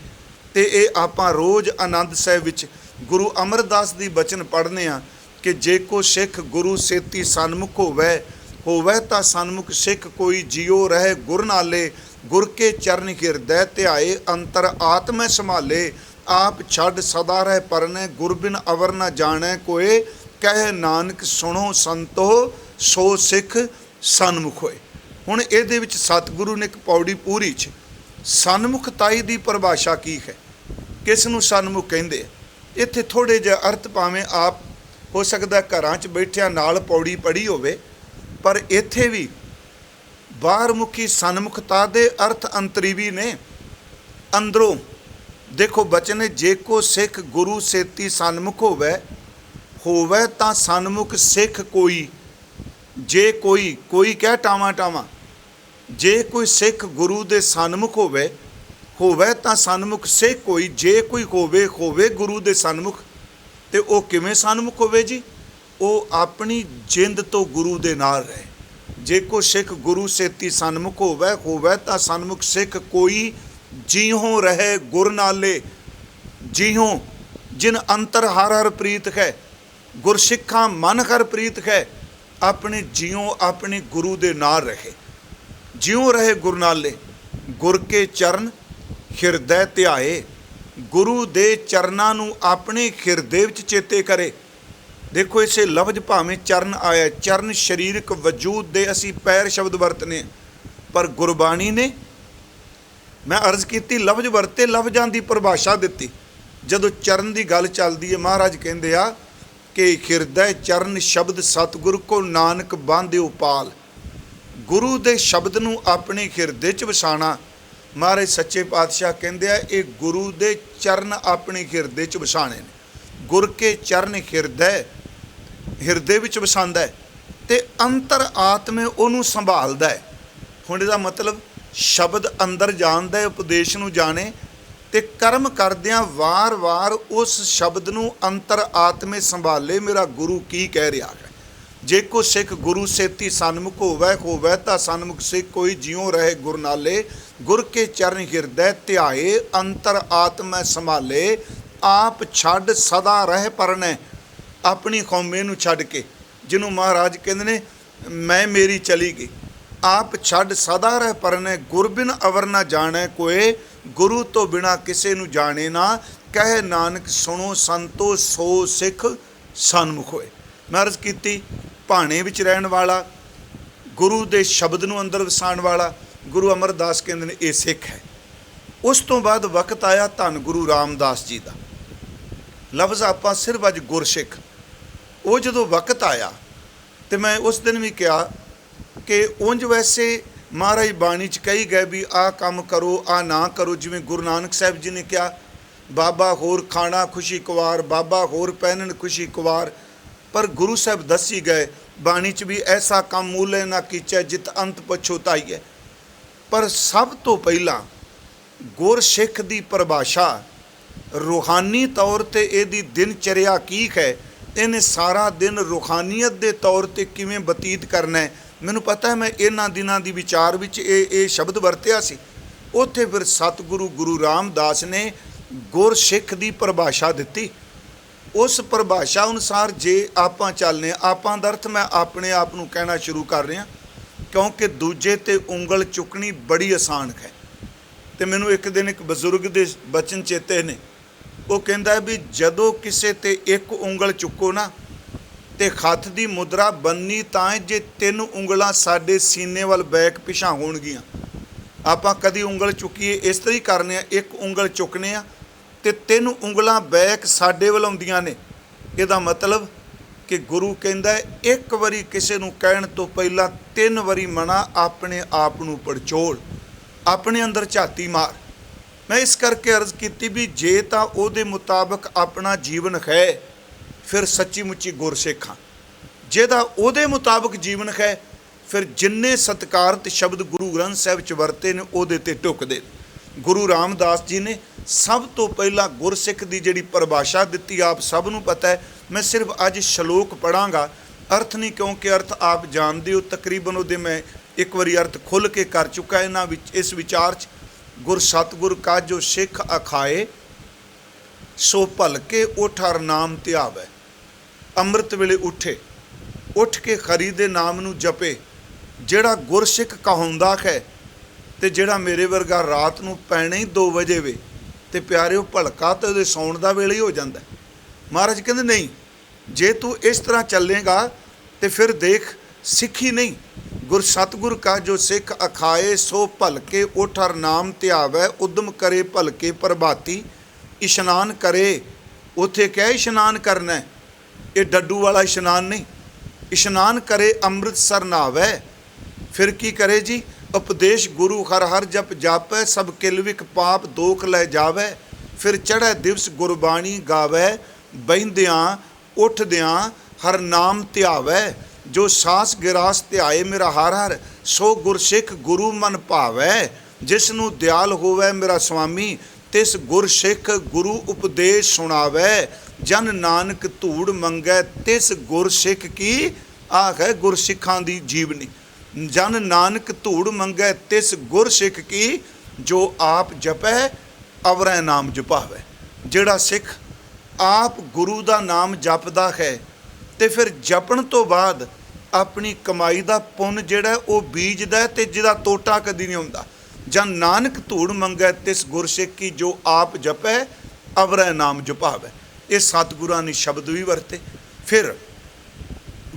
ਤੇ ਇਹ ਆਪਾਂ ਰੋਜ਼ ਆਨੰਦ ਸਾਹਿਬ ਵਿੱਚ ਗੁਰੂ ਅਮਰਦਾਸ ਦੀ ਬਚਨ ਪੜ੍ਹਨੇ ਆ ਕਿ ਜੇ ਕੋ ਸਿੱਖ ਗੁਰੂ ਸੇਤੀ ਸਨਮੁਖ ਹੋਵੇ, ਹੋਵੇ ਤਾਂ ਸਨਮੁਖ ਸਿੱਖ ਕੋਈ ਜਿਉ ਰਹੇ ਗੁਰ ਨਾਲੇ। ਗੁਰ ਕੇ ਚਰਨ ਹਿਰਦੈ ਧਿਆਏ ਅੰਤਰ ਆਤਮੈ ਸੰਭਾਲੇ। ਆਪ ਛੱਡ ਸਦਾ ਰਹਿ ਪਰਨੈ ਗੁਰ ਬਿਨ ਅਵਰ ਨ ਜਾਣੈ ਕੋਏ। ਕਹਿ ਨਾਨਕ ਸੁਣੋ ਸੰਤੋ ਸੋ ਸਿੱਖ ਸਨਮੁਖ ਹੋਏ। ਹੁਣ ਇਹਦੇ ਵਿੱਚ ਸਤਿਗੁਰੂ ਨੇ ਇੱਕ ਪੌੜੀ ਪੂਰੀ 'ਚ ਸਨਮੁਖਤਾਈ ਦੀ ਪਰਿਭਾਸ਼ਾ ਕੀ ਹੈ, ਕਿਸ ਨੂੰ ਸਨਮੁਖ ਕਹਿੰਦੇ ਆ। ਇੱਥੇ ਥੋੜ੍ਹੇ ਜਿਹੇ ਅਰਥ ਭਾਵੇਂ ਆਪ ਹੋ ਸਕਦਾ ਘਰਾਂ 'ਚ ਬੈਠਿਆਂ ਨਾਲ ਪੌੜੀ ਪੜ੍ਹੀ ਹੋਵੇ, ਪਰ ਇੱਥੇ ਵੀ ਬਾਹਰਮੁਖੀ ਸਨਮੁਖਤਾ ਦੇ ਅਰਥ ਅੰਤਰੀਵੀ ਨੇ। ਅੰਦਰੋਂ ਦੇਖੋ ਬਚਨ ਹੈ, ਜੇ ਕੋ ਸਿੱਖ ਗੁਰੂ ਸੇਤੀ ਸਨਮੁਖ ਹੋਵੇ ਤਾਂ ਸਨਮੁਖ ਸਿੱਖ ਕੋਈ। ਜੇ ਕੋਈ ਕਹਿ ਟਾਵਾਂ ਟਾਵਾਂ, ਜੇ ਕੋਈ ਸਿੱਖ ਗੁਰੂ ਦੇ ਸਨਮੁਖ ਹੋਵੇ ਤਾਂ ਸਨਮੁਖ ਸਿੱਖ ਕੋਈ। ਜੇ ਕੋਈ ਹੋਵੇ ਗੁਰੂ ਦੇ ਸਨਮੁਖ, ਤੇ ਉਹ ਕਿਵੇਂ ਸਨਮੁਖ ਹੋਵੇ ਜੀ? ਉਹ ਆਪਣੀ ਜਿੰਦ ਤੋਂ ਗੁਰੂ ਦੇ ਨਾਲ ਰਹੇ। ਜੇ ਕੋ ਸਿੱਖ ਗੁਰੂ ਸੇਤੀ ਸਨਮੁਖ ਹੋਵੇ ਤਾਂ ਸਨਮੁਖ ਸਿੱਖ ਕੋਈ। ਜਿਉ ਰਹੇ ਗੁਰ ਨਾਲੇ, ਜਿਉ ਜਿਨ ਅੰਤਰ ਹਰ ਹਰ ਪ੍ਰੀਤ ਹੈ। ਗੁਰਸਿੱਖਾਂ ਮਨ ਹਰ ਪ੍ਰੀਤ ਹੈ। ਆਪਣੇ ਜਿਉ ਆਪਣੇ ਗੁਰੂ ਦੇ ਨਾਲ ਰਹੇ। ਜਿਉ ਰਹੇ ਗੁਰ ਨਾਲੇ। ਗੁਰ ਕੇ ਚਰਨ ਹਿਰਦੈ ਧਿਆਏ। ਗੁਰੂ ਦੇ ਚਰਨਾਂ ਨੂੰ ਆਪਣੇ ਹਿਰਦੇ ਵਿੱਚ ਚੇਤੇ ਕਰੇ। ਦੇਖੋ ਇਸੇ ਲਫ਼ਜ਼ ਭਾਵੇਂ ਚਰਨ ਆਇਆ, ਚਰਨ ਸਰੀਰਕ ਵਜੂਦ ਦੇ ਅਸੀਂ ਪੈਰ ਸ਼ਬਦ ਵਰਤਨੇ, ਪਰ ਗੁਰਬਾਣੀ ਨੇ, ਮੈਂ ਅਰਜ਼ ਕੀਤੀ, ਲਫ਼ਜ਼ ਵਰਤੇ, ਲਫ਼ਜ਼ਾਂ ਦੀ ਪਰਿਭਾਸ਼ਾ ਦਿੱਤੀ। ਜਦੋਂ ਚਰਨ ਦੀ ਗੱਲ ਚੱਲਦੀ ਹੈ, ਮਹਾਰਾਜ ਕਹਿੰਦੇ ਆ ਕਿ ਹਿਰਦੈ ਚਰਨ ਸ਼ਬਦ ਸਤਿਗੁਰ ਕੋ ਨਾਨਕ ਬਾਂਧਿਓ ਪਾਲ। ਗੁਰੂ ਦੇ ਸ਼ਬਦ ਨੂੰ ਆਪਣੇ ਹਿਰਦੇ 'ਚ ਵਸਾਣਾ। ਮਹਾਰਾਜ ਸੱਚੇ ਪਾਤਸ਼ਾਹ ਕਹਿੰਦੇ ਆ ਇਹ ਗੁਰੂ ਦੇ ਚਰਨ ਆਪਣੇ ਹਿਰਦੇ 'ਚ ਵਸਾਣੇ ਨੇ। ਗੁਰ ਕੇ ਚਰਨ ਹਿਰਦੇ ਵਿੱਚ ਵਸਾਉਂਦਾ ਹੈ ਅਤੇ ਅੰਤਰ ਆਤਮੇ ਉਹਨੂੰ ਸੰਭਾਲਦਾ ਹੈ। ਹੁਣ ਇਹਦਾ ਮਤਲਬ ਸ਼ਬਦ ਅੰਦਰ ਜਾਣਦਾ ਹੈ, ਉਪਦੇਸ਼ ਨੂੰ ਜਾਣੇ, ਅਤੇ ਕਰਮ ਕਰਦਿਆਂ ਵਾਰ-ਵਾਰ ਉਸ ਸ਼ਬਦ ਨੂੰ ਅੰਤਰ ਆਤਮੇ ਸੰਭਾਲੇ। ਮੇਰਾ ਗੁਰੂ ਕੀ ਕਹਿ ਰਿਹਾ ਹੈ। ਜੇ ਕੋ ਸਿੱਖ ਗੁਰੂ ਸੇਤੀ ਸਨਮੁਖ ਹੋਵੇ ਤਾਂ ਸਨਮੁਖ ਸਿੱਖ ਕੋਈ। ਜਿਉ ਰਹੇ ਗੁਰ ਨਾਲੇ। ਗੁਰ ਕੇ ਚਰਨ ਹਿਰਦੈ ਧਿਆਏ ਅੰਤਰ ਆਤਮੈ ਸੰਭਾਲੇ। ਆਪ ਛੱਡ ਸਦਾ ਰਹਿ ਪਰਨੈ। ਆਪਣੀ ਕੌਮੇ ਨੂੰ ਛੱਡ ਕੇ, ਜਿਹਨੂੰ ਮਹਾਰਾਜ ਕਹਿੰਦੇ ਨੇ ਮੈਂ ਮੇਰੀ ਚਲੀ ਗਈ। ਆਪ ਛੱਡ ਸਦਾ ਰਹਿ ਪਰਨੈ ਗੁਰ ਬਿਨ ਅਵਰ ਨਾ ਜਾਣੈ ਕੋਏ। ਗੁਰੂ ਤੋਂ ਬਿਨਾਂ ਕਿਸੇ ਨੂੰ ਜਾਣੇ ਨਾ। ਕਹਿ ਨਾਨਕ ਸੁਣੋ ਸੰਤੋ ਸੋ ਸਿੱਖ ਸਨਮੁਖ ਹੋਏ। ਮੈਂ ਅਰਜ਼ ਕੀਤੀ, ਭਾਣੇ ਵਿੱਚ ਰਹਿਣ ਵਾਲਾ, ਗੁਰੂ ਦੇ ਸ਼ਬਦ ਨੂੰ ਅੰਦਰ ਵਸਾਉਣ ਵਾਲਾ ਗੁਰੂ ਅਮਰਦਾਸ ਕਹਿੰਦੇ ਨੇ ਇਹ ਸਿੱਖ ਹੈ। ਉਸ ਤੋਂ ਬਾਅਦ ਵਕਤ ਆਇਆ ਧੰਨ ਗੁਰੂ ਰਾਮਦਾਸ ਜੀ ਦਾ। ਲਫ਼ਜ਼ ਆਪਾਂ ਸਿਰਫ ਅੱਜ ਗੁਰਸਿੱਖ। ਉਹ ਜਦੋਂ ਵਕਤ ਆਇਆ, ਤੇ ਮੈਂ ਉਸ ਦਿਨ ਵੀ ਕਿਹਾ ਕਿ ਉਂਝ ਵੈਸੇ ਮਹਾਰਾਜ ਬਾਣੀ 'ਚ ਕਹੀ ਗਏ ਵੀ ਆਹ ਕੰਮ ਕਰੋ, ਆਹ ਨਾ ਕਰੋ। ਜਿਵੇਂ ਗੁਰੂ ਨਾਨਕ ਸਾਹਿਬ ਜੀ ਨੇ ਕਿਹਾ, ਬਾਬਾ ਹੋਰ ਖਾਣਾ ਖੁਸ਼ੀ ਕੁਵਾਰ, ਬਾਬਾ ਹੋਰ ਪਹਿਨਣ ਖੁਸ਼ੀ ਕੁਵਾਰ। ਪਰ ਗੁਰੂ ਸਾਹਿਬ ਦੱਸੀ ਗਏ ਬਾਣੀ 'ਚ ਵੀ ਐਸਾ ਕੰਮ ਮੂਲੇ ਨਾ ਕੀਚੈ ਜਿਤ ਅੰਤ ਪਛੋਤਾਈਐ। ਪਰ ਸਭ ਤੋਂ ਪਹਿਲਾਂ ਗੁਰਸਿੱਖ ਦੀ ਪਰਿਭਾਸ਼ਾ ਰੂਹਾਨੀ ਤੌਰ 'ਤੇ ਇਹਦੀ ਦਿਨਚਰਿਆ ਕੀ ਹੈ, ਇਹਨੇ ਸਾਰਾ ਦਿਨ ਰੂਹਾਨੀਅਤ ਦੇ ਤੌਰ 'ਤੇ ਕਿਵੇਂ ਬਤੀਤ ਕਰਨਾ ਹੈ। ਮੈਨੂੰ ਪਤਾ ਹੈ ਮੈਂ ਇਹਨਾਂ ਦਿਨਾਂ ਦੀ ਵਿਚਾਰ ਵਿੱਚ ਇਹ ਸ਼ਬਦ ਵਰਤਿਆ ਸੀ। ਉੱਥੇ ਫਿਰ ਸਤਿਗੁਰੂ ਗੁਰੂ ਰਾਮਦਾਸ ਨੇ ਗੁਰਸਿੱਖ ਦੀ ਪਰਿਭਾਸ਼ਾ ਦਿੱਤੀ। ਉਸ ਪਰਿਭਾਸ਼ਾ ਅਨੁਸਾਰ ਜੇ ਆਪਾਂ ਚੱਲਦੇ ਹਾਂ, ਆਪਾਂ ਦਾ ਅਰਥ ਮੈਂ ਆਪਣੇ ਆਪ ਨੂੰ ਕਹਿਣਾ ਸ਼ੁਰੂ ਕਰ ਰਿਹਾ, ਕਿਉਂਕਿ ਦੂਜੇ 'ਤੇ ਉਂਗਲ ਚੁੱਕਣੀ ਬੜੀ ਆਸਾਨ ਹੈ। ਅਤੇ ਮੈਨੂੰ ਇੱਕ ਦਿਨ ਇੱਕ ਬਜ਼ੁਰਗ ਦੇ ਬਚਨ ਚੇਤੇ ਨੇ। ਉਹ ਕਹਿੰਦਾ ਵੀ ਜਦੋਂ ਕਿਸੇ 'ਤੇ ਇੱਕ ਉਂਗਲ ਚੁੱਕੋ ਨਾ, ਅਤੇ ਹੱਥ ਦੀ ਮੁਦਰਾ ਬੰਨੀ ਤਾਂ ਜੇ 3 ਉਂਗਲਾਂ ਸਾਡੇ ਸੀਨੇ ਵੱਲ ਬੈਕ ਪਿਛਾਂ ਹੋਣਗੀਆਂ। ਆਪਾਂ ਕਦੀ ਉਂਗਲ ਚੁੱਕੀਏ ਇਸ ਤਰ੍ਹਾਂ ਹੀ ਕਰਨੇ ਆ, ਇੱਕ ਉਂਗਲ ਚੁੱਕਨੇ ਆ ਅਤੇ 3 ਉਂਗਲਾਂ ਬੈਕ ਸਾਡੇ ਵੱਲ ਆਉਂਦੀਆਂ ਨੇ। ਇਹਦਾ ਮਤਲਬ ਕਿ ਗੁਰੂ ਕਹਿੰਦਾ ਇੱਕ ਵਾਰੀ ਕਿਸੇ ਨੂੰ ਕਹਿਣ ਤੋਂ ਪਹਿਲਾਂ 3 ਵਾਰੀ ਮਨਾ ਆਪਣੇ ਆਪ ਨੂੰ ਪੜਚੋਲ, ਆਪਣੇ ਅੰਦਰ ਝਾਤੀ ਮਾਰ। ਮੈਂ ਇਸ ਕਰਕੇ ਅਰਜ਼ ਕੀਤੀ ਵੀ ਜੇ ਤਾਂ ਉਹਦੇ ਮੁਤਾਬਕ ਆਪਣਾ ਜੀਵਨ ਹੈ ਫਿਰ ਸੱਚੀ ਮੁੱਚੀ ਗੁਰਸਿੱਖ ਹਾਂ। ਜਿਹਦਾ ਉਹਦੇ ਮੁਤਾਬਕ ਜੀਵਨ ਹੈ ਫਿਰ ਜਿੰਨੇ ਸਤਿਕਾਰਤ ਸ਼ਬਦ ਗੁਰੂ ਗ੍ਰੰਥ ਸਾਹਿਬ 'ਚ ਵਰਤੇ ਨੇ ਉਹਦੇ 'ਤੇ ਢੁੱਕਦੇ। ਗੁਰੂ ਰਾਮਦਾਸ ਜੀ ਨੇ ਸਭ ਤੋਂ ਪਹਿਲਾਂ ਗੁਰਸਿੱਖ ਦੀ ਜਿਹੜੀ ਪਰਿਭਾਸ਼ਾ ਦਿੱਤੀ ਆਪ ਸਭ ਨੂੰ ਪਤਾ ਹੈ। ਮੈਂ ਸਿਰਫ ਅੱਜ ਸ਼ਲੋਕ ਪੜ੍ਹਾਂਗਾ, ਅਰਥ ਨਹੀਂ, ਕਿਉਂਕਿ ਅਰਥ ਆਪ ਜਾਣਦੇ ਹੋ। ਤਕਰੀਬਨ ਉਹਦੇ ਮੈਂ ਇੱਕ ਵਾਰੀ ਅਰਥ ਖੁੱਲ੍ਹ ਕੇ ਕਰ ਚੁੱਕਾ ਇਹਨਾਂ ਵਿੱਚ। ਇਸ ਵਿਚਾਰ 'ਚ ਗੁਰ ਸਤਿਗੁਰ ਕਾ ਜੋ ਸਿੱਖ ਅਖਾਏ, ਸੋ ਭਲਕੇ ਉਠ ਹਰ ਨਾਮ ਧਿਆਵੈ। ਅੰਮ੍ਰਿਤ ਵੇਲੇ ਉੱਠੇ, ਉੱਠ ਕੇ ਹਰੀ ਦੇ ਨਾਮ ਨੂੰ ਜਪੇ, ਜਿਹੜਾ ਗੁਰਸਿੱਖ ਕਹਾਉਂਦਾ ਹੈ ਤੇ ਜਿਹੜਾ ਮੇਰੇ ਵਰਗਾ ਰਾਤ ਨੂੰ ਪੈਣਾ ਹੀ 2 ਵਜੇ ਵੇ ਤੇ ਪਿਆਰਿਓ ਭਲਕਾ ਤੇ ਉਹਦੇ ਸੌਣ ਦਾ ਵੇਲੇ ਹੀ ਹੋ ਜਾਂਦਾ। ਮਹਾਰਾਜ ਕਹਿੰਦੇ ਨਹੀਂ, ਜੇ ਤੂੰ ਇਸ ਤਰ੍ਹਾਂ ਚੱਲੇਗਾ ਤੇ ਫਿਰ ਦੇਖ ਸਿੱਖੀ ਨਹੀਂ। ਗੁਰ ਸਤਿਗੁਰ ਕਾ ਜੋ ਸਿੱਖ ਅਖਾਏ ਸੋ ਭਲਕੇ ਉਠ ਹਰ ਨਾਮ ਧਿਆਵੈ ਉਦਮ ਕਰੇ ਭਲਕੇ ਪ੍ਰਭਾਤੀ। ਇਸ਼ਨਾਨ ਕਰੇ, ਉੱਥੇ ਕਿਹਾ ਇਸ਼ਨਾਨ ਕਰਨਾ, ਇਹ ਡੱਡੂ ਵਾਲਾ ਇਸ਼ਨਾਨ ਨਹੀਂ। ਇਸ਼ਨਾਨ ਕਰੇ ਅੰਮ੍ਰਿਤਸਰ ਨਹਾਵੈ, ਫਿਰ ਕੀ ਕਰੇ ਜੀ? ਉਪਦੇਸ਼ ਗੁਰੂ ਹਰ ਹਰ ਜਪ ਜਾਪੈ ਸਭ ਕਿਲਵਿਕ ਪਾਪ ਦੋਖ ਲੈ ਜਾਵੈ। ਫਿਰ ਚੜ੍ਹੈ ਦਿਵਸ ਗੁਰਬਾਣੀ ਗਾਵੈ ਬਹਿੰਦਿਆਂ ਉੱਠਦਿਆਂ ਹਰ ਨਾਮ ਧਿਆਵੈ। ਜੋ ਸਾਸ ਗਿਰਾਸ ਧਿਆਏ ਮੇਰਾ ਹਰ ਹਰ ਸੋ ਗੁਰਸਿੱਖ ਗੁਰੂ ਮਨ ਭਾਵੈ। ਜਿਸ ਨੂੰ ਦਿਆਲ ਹੋਵੈ ਮੇਰਾ ਸੁਆਮੀ ਤਿਸ ਗੁਰਸਿੱਖ ਗੁਰੂ ਉਪਦੇਸ਼ ਸੁਣਾਵੈ। ਜਨ ਨਾਨਕ ਧੂੜ ਮੰਗੈ ਤਿਸ ਗੁਰਸਿੱਖ ਕੀ ਆਖ ਹੈ ਗੁਰਸਿੱਖਾਂ ਦੀ ਜੀਵਨੀ। ਜਨ ਨਾਨਕ ਧੂੜ ਮੰਗੈ ਤਿਸ ਗੁਰਸਿੱਖ ਕੀ ਜੋ ਆਪ ਜਪੈ ਅਵਰੈ ਨਾਮ ਜਪਾਵੈ। ਜਿਹੜਾ ਸਿੱਖ ਆਪ ਗੁਰੂ ਦਾ ਨਾਮ ਜਪਦਾ ਹੈ ਤੇ ਫਿਰ ਜਪਣ ਤੋਂ ਬਾਅਦ ਆਪਣੀ ਕਮਾਈ ਦਾ ਪੁੰਨ ਜਿਹੜਾ ਉਹ ਬੀਜਦਾ ਤੇ ਜਿਹਦਾ ਟੋਟਾ ਕਦੀ ਨਹੀਂ ਹੁੰਦਾ। ਜਨ ਨਾਨਕ ਧੂੜ ਮੰਗੈ ਤਿਸ ਗੁਰਸਿੱਖ ਕੀ ਜੋ ਆਪ ਜਪੈ ਅਵਰੈ ਨਾਮ ਜਪਾਵੈ। ਇਹ ਸਤਿਗੁਰਾਂ ਨੇ ਸ਼ਬਦ ਵੀ ਵਰਤੇ। ਫਿਰ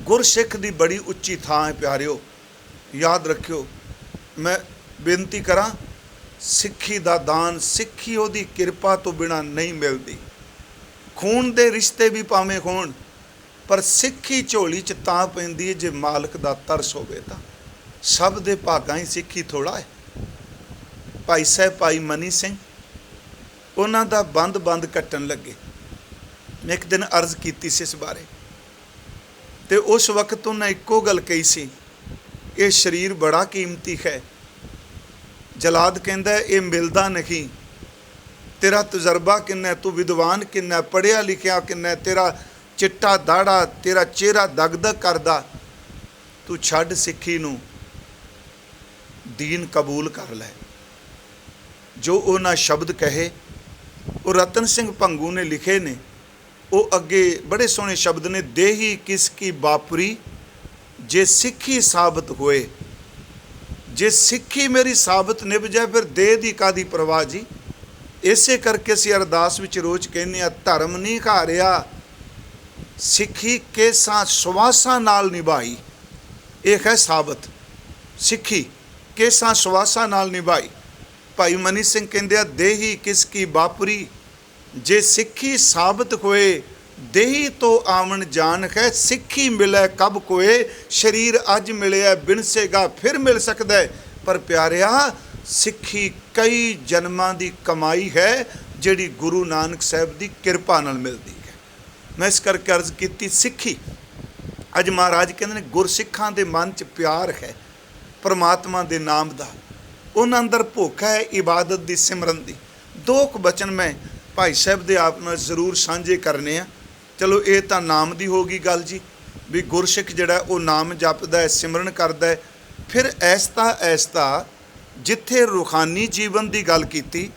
ਗੁਰਸਿੱਖ ਦੀ ਬੜੀ ਉੱਚੀ ਥਾਂ ਹੈ ਪਿਆਰਿਓ, ਯਾਦ ਰੱਖਿਓ। ਮੈਂ ਬੇਨਤੀ ਕਰਾਂ, ਸਿੱਖੀ ਦਾ ਦਾਨ, ਸਿੱਖੀ ਉਹਦੀ ਕਿਰਪਾ ਤੋਂ ਬਿਨਾਂ ਨਹੀਂ ਮਿਲਦੀ। ਖੂਨ ਦੇ ਰਿਸ਼ਤੇ ਵੀ ਭਾਵੇਂ ਹੋਣ, ਪਰ ਸਿੱਖੀ ਝੋਲੀ 'ਚ ਤਾਂ ਪੈਂਦੀ ਹੈ ਜੇ ਮਾਲਕ ਦਾ ਤਰਸ ਹੋਵੇ। ਤਾਂ ਸਭ ਦੇ ਭਾਗਾਂ ਹੀ ਸਿੱਖੀ ਥੋੜ੍ਹਾ ਹੈ। ਭਾਈ ਸਾਹਿਬ ਭਾਈ ਮਨੀ ਸਿੰਘ, ਉਹਨਾਂ ਦਾ ਬੰਦ ਕੱਟਣ ਲੱਗੇ। ਮੈਂ ਇੱਕ ਦਿਨ ਅਰਜ਼ ਕੀਤੀ ਸੀ ਇਸ ਬਾਰੇ, ਤੇ ਉਸ ਵਕਤ ਉਹਨਾਂ ਇੱਕੋ ਗੱਲ ਕਹੀ ਸੀ, ਇਹ ਸਰੀਰ ਬੜਾ ਕੀਮਤੀ ਹੈ। ਜਲਾਦ ਕਹਿੰਦਾ ਇਹ ਮਿਲਦਾ ਨਹੀਂ। ਤੇਰਾ ਤਜਰਬਾ ਕਿੰਨਾ, ਤੂੰ ਵਿਦਵਾਨ ਕਿੰਨਾ, ਪੜ੍ਹਿਆ ਲਿਖਿਆ ਕਿੰਨਾ, ਤੇਰਾ ਚਿੱਟਾ ਦਾੜਾ, ਤੇਰਾ ਚਿਹਰਾ ਦਗਦਗ ਕਰਦਾ, ਤੂੰ ਛੱਡ ਸਿੱਖੀ ਨੂੰ, ਦੀਨ ਕਬੂਲ ਕਰ ਲੈ। ਜੋ ਉਹਨਾਂ ਸ਼ਬਦ ਕਹੇ ਉਹ ਰਤਨ ਸਿੰਘ ਭੰਗੂ ਨੇ ਲਿਖੇ ਨੇ। ਉਹ ਅੱਗੇ ਬੜੇ ਸੋਹਣੇ ਸ਼ਬਦ ਨੇ, ਦੇਹੀ ਕਿਸ ਕੀ ਬਾਪਰੀ ਜੇ ਸਿੱਖੀ ਸਾਬਤ ਹੋਏ। ਜੇ ਸਿੱਖੀ ਮੇਰੀ ਸਾਬਤ ਨਿਭ ਜਾਏ ਫਿਰ ਦੇਹ ਦੀ ਕਾਦੀ ਪਰਵਾਹ ਜੀ। ਇਸੇ ਕਰਕੇ ਅਸੀਂ ਅਰਦਾਸ ਵਿੱਚ ਰੋਜ਼ ਕਹਿੰਦੇ ਹਾਂ, ਧਰਮ ਨਹੀਂ ਹਾਰਿਆ ਸਿੱਖੀ ਕੇਸਾਂ ਸੁਵਾਸਾਂ ਨਾਲ ਨਿਭਾਈ। ਇਹ ਹੈ ਸਾਬਤ, ਸਿੱਖੀ ਕੇਸਾਂ ਸੁਵਾਸਾਂ ਨਾਲ ਨਿਭਾਈ। ਭਾਈ ਮਨੀ ਸਿੰਘ ਕਹਿੰਦੇ ਆ, ਦੇਹੀ ਕਿਸ ਕੀ ਬਾਪਰੀ ਜੇ ਸਿੱਖੀ ਸਾਬਤ ਹੋਏ। ਦੇਹੀ ਤੋਂ ਆਵਣ ਜਾਣ ਹੈ ਸਿੱਖੀ ਮਿਲੇ ਕਬ ਕੋਏ। ਸਰੀਰ ਅੱਜ ਮਿਲਿਆ ਬਿਨਸੇਗਾ ਫਿਰ ਮਿਲ ਸਕਦਾ, ਪਰ ਪਿਆਰਿਆ ਸਿੱਖੀ ਕਈ ਜਨਮਾਂ ਦੀ ਕਮਾਈ ਹੈ ਜਿਹੜੀ ਗੁਰੂ ਨਾਨਕ ਸਾਹਿਬ ਦੀ ਕਿਰਪਾ ਨਾਲ ਮਿਲਦੀ ਹੈ। ਮੈਂ ਇਸ ਕਰਕੇ ਅਰਜ਼ ਕੀਤੀ, ਸਿੱਖੀ ਅੱਜ ਮਹਾਰਾਜ ਕਹਿੰਦੇ ਨੇ ਗੁਰਸਿੱਖਾਂ ਦੇ ਮਨ 'ਚ ਪਿਆਰ ਹੈ ਪਰਮਾਤਮਾ ਦੇ ਨਾਮ ਦਾ, ਉਹਨਾਂ ਅੰਦਰ ਭੁੱਖ ਹੈ ਇਬਾਦਤ ਦੀ, ਸਿਮਰਨ ਦੀ। 2 ਬਚਨ ਮੈਂ ਭਾਈ ਸਾਹਿਬ ਦੇ ਆਪ ਨਾਲ ਜ਼ਰੂਰ ਸਾਂਝੇ ਕਰਨੇ ਆ। ਚਲੋ ਇਹ ਤਾਂ ਨਾਮ ਦੀ ਹੋ ਗਈ ਗੱਲ ਜੀ, ਵੀ ਗੁਰਸਿੱਖ ਜਿਹੜਾ ਉਹ ਨਾਮ ਜਪਦਾ ਹੈ, ਸਿਮਰਨ ਕਰਦਾ ਹੈ। ਫਿਰ ਐਸਤਾ ਜਿੱਥੇ ਰੂਹਾਨੀ ਜੀਵਨ ਦੀ ਗੱਲ ਕੀਤੀ,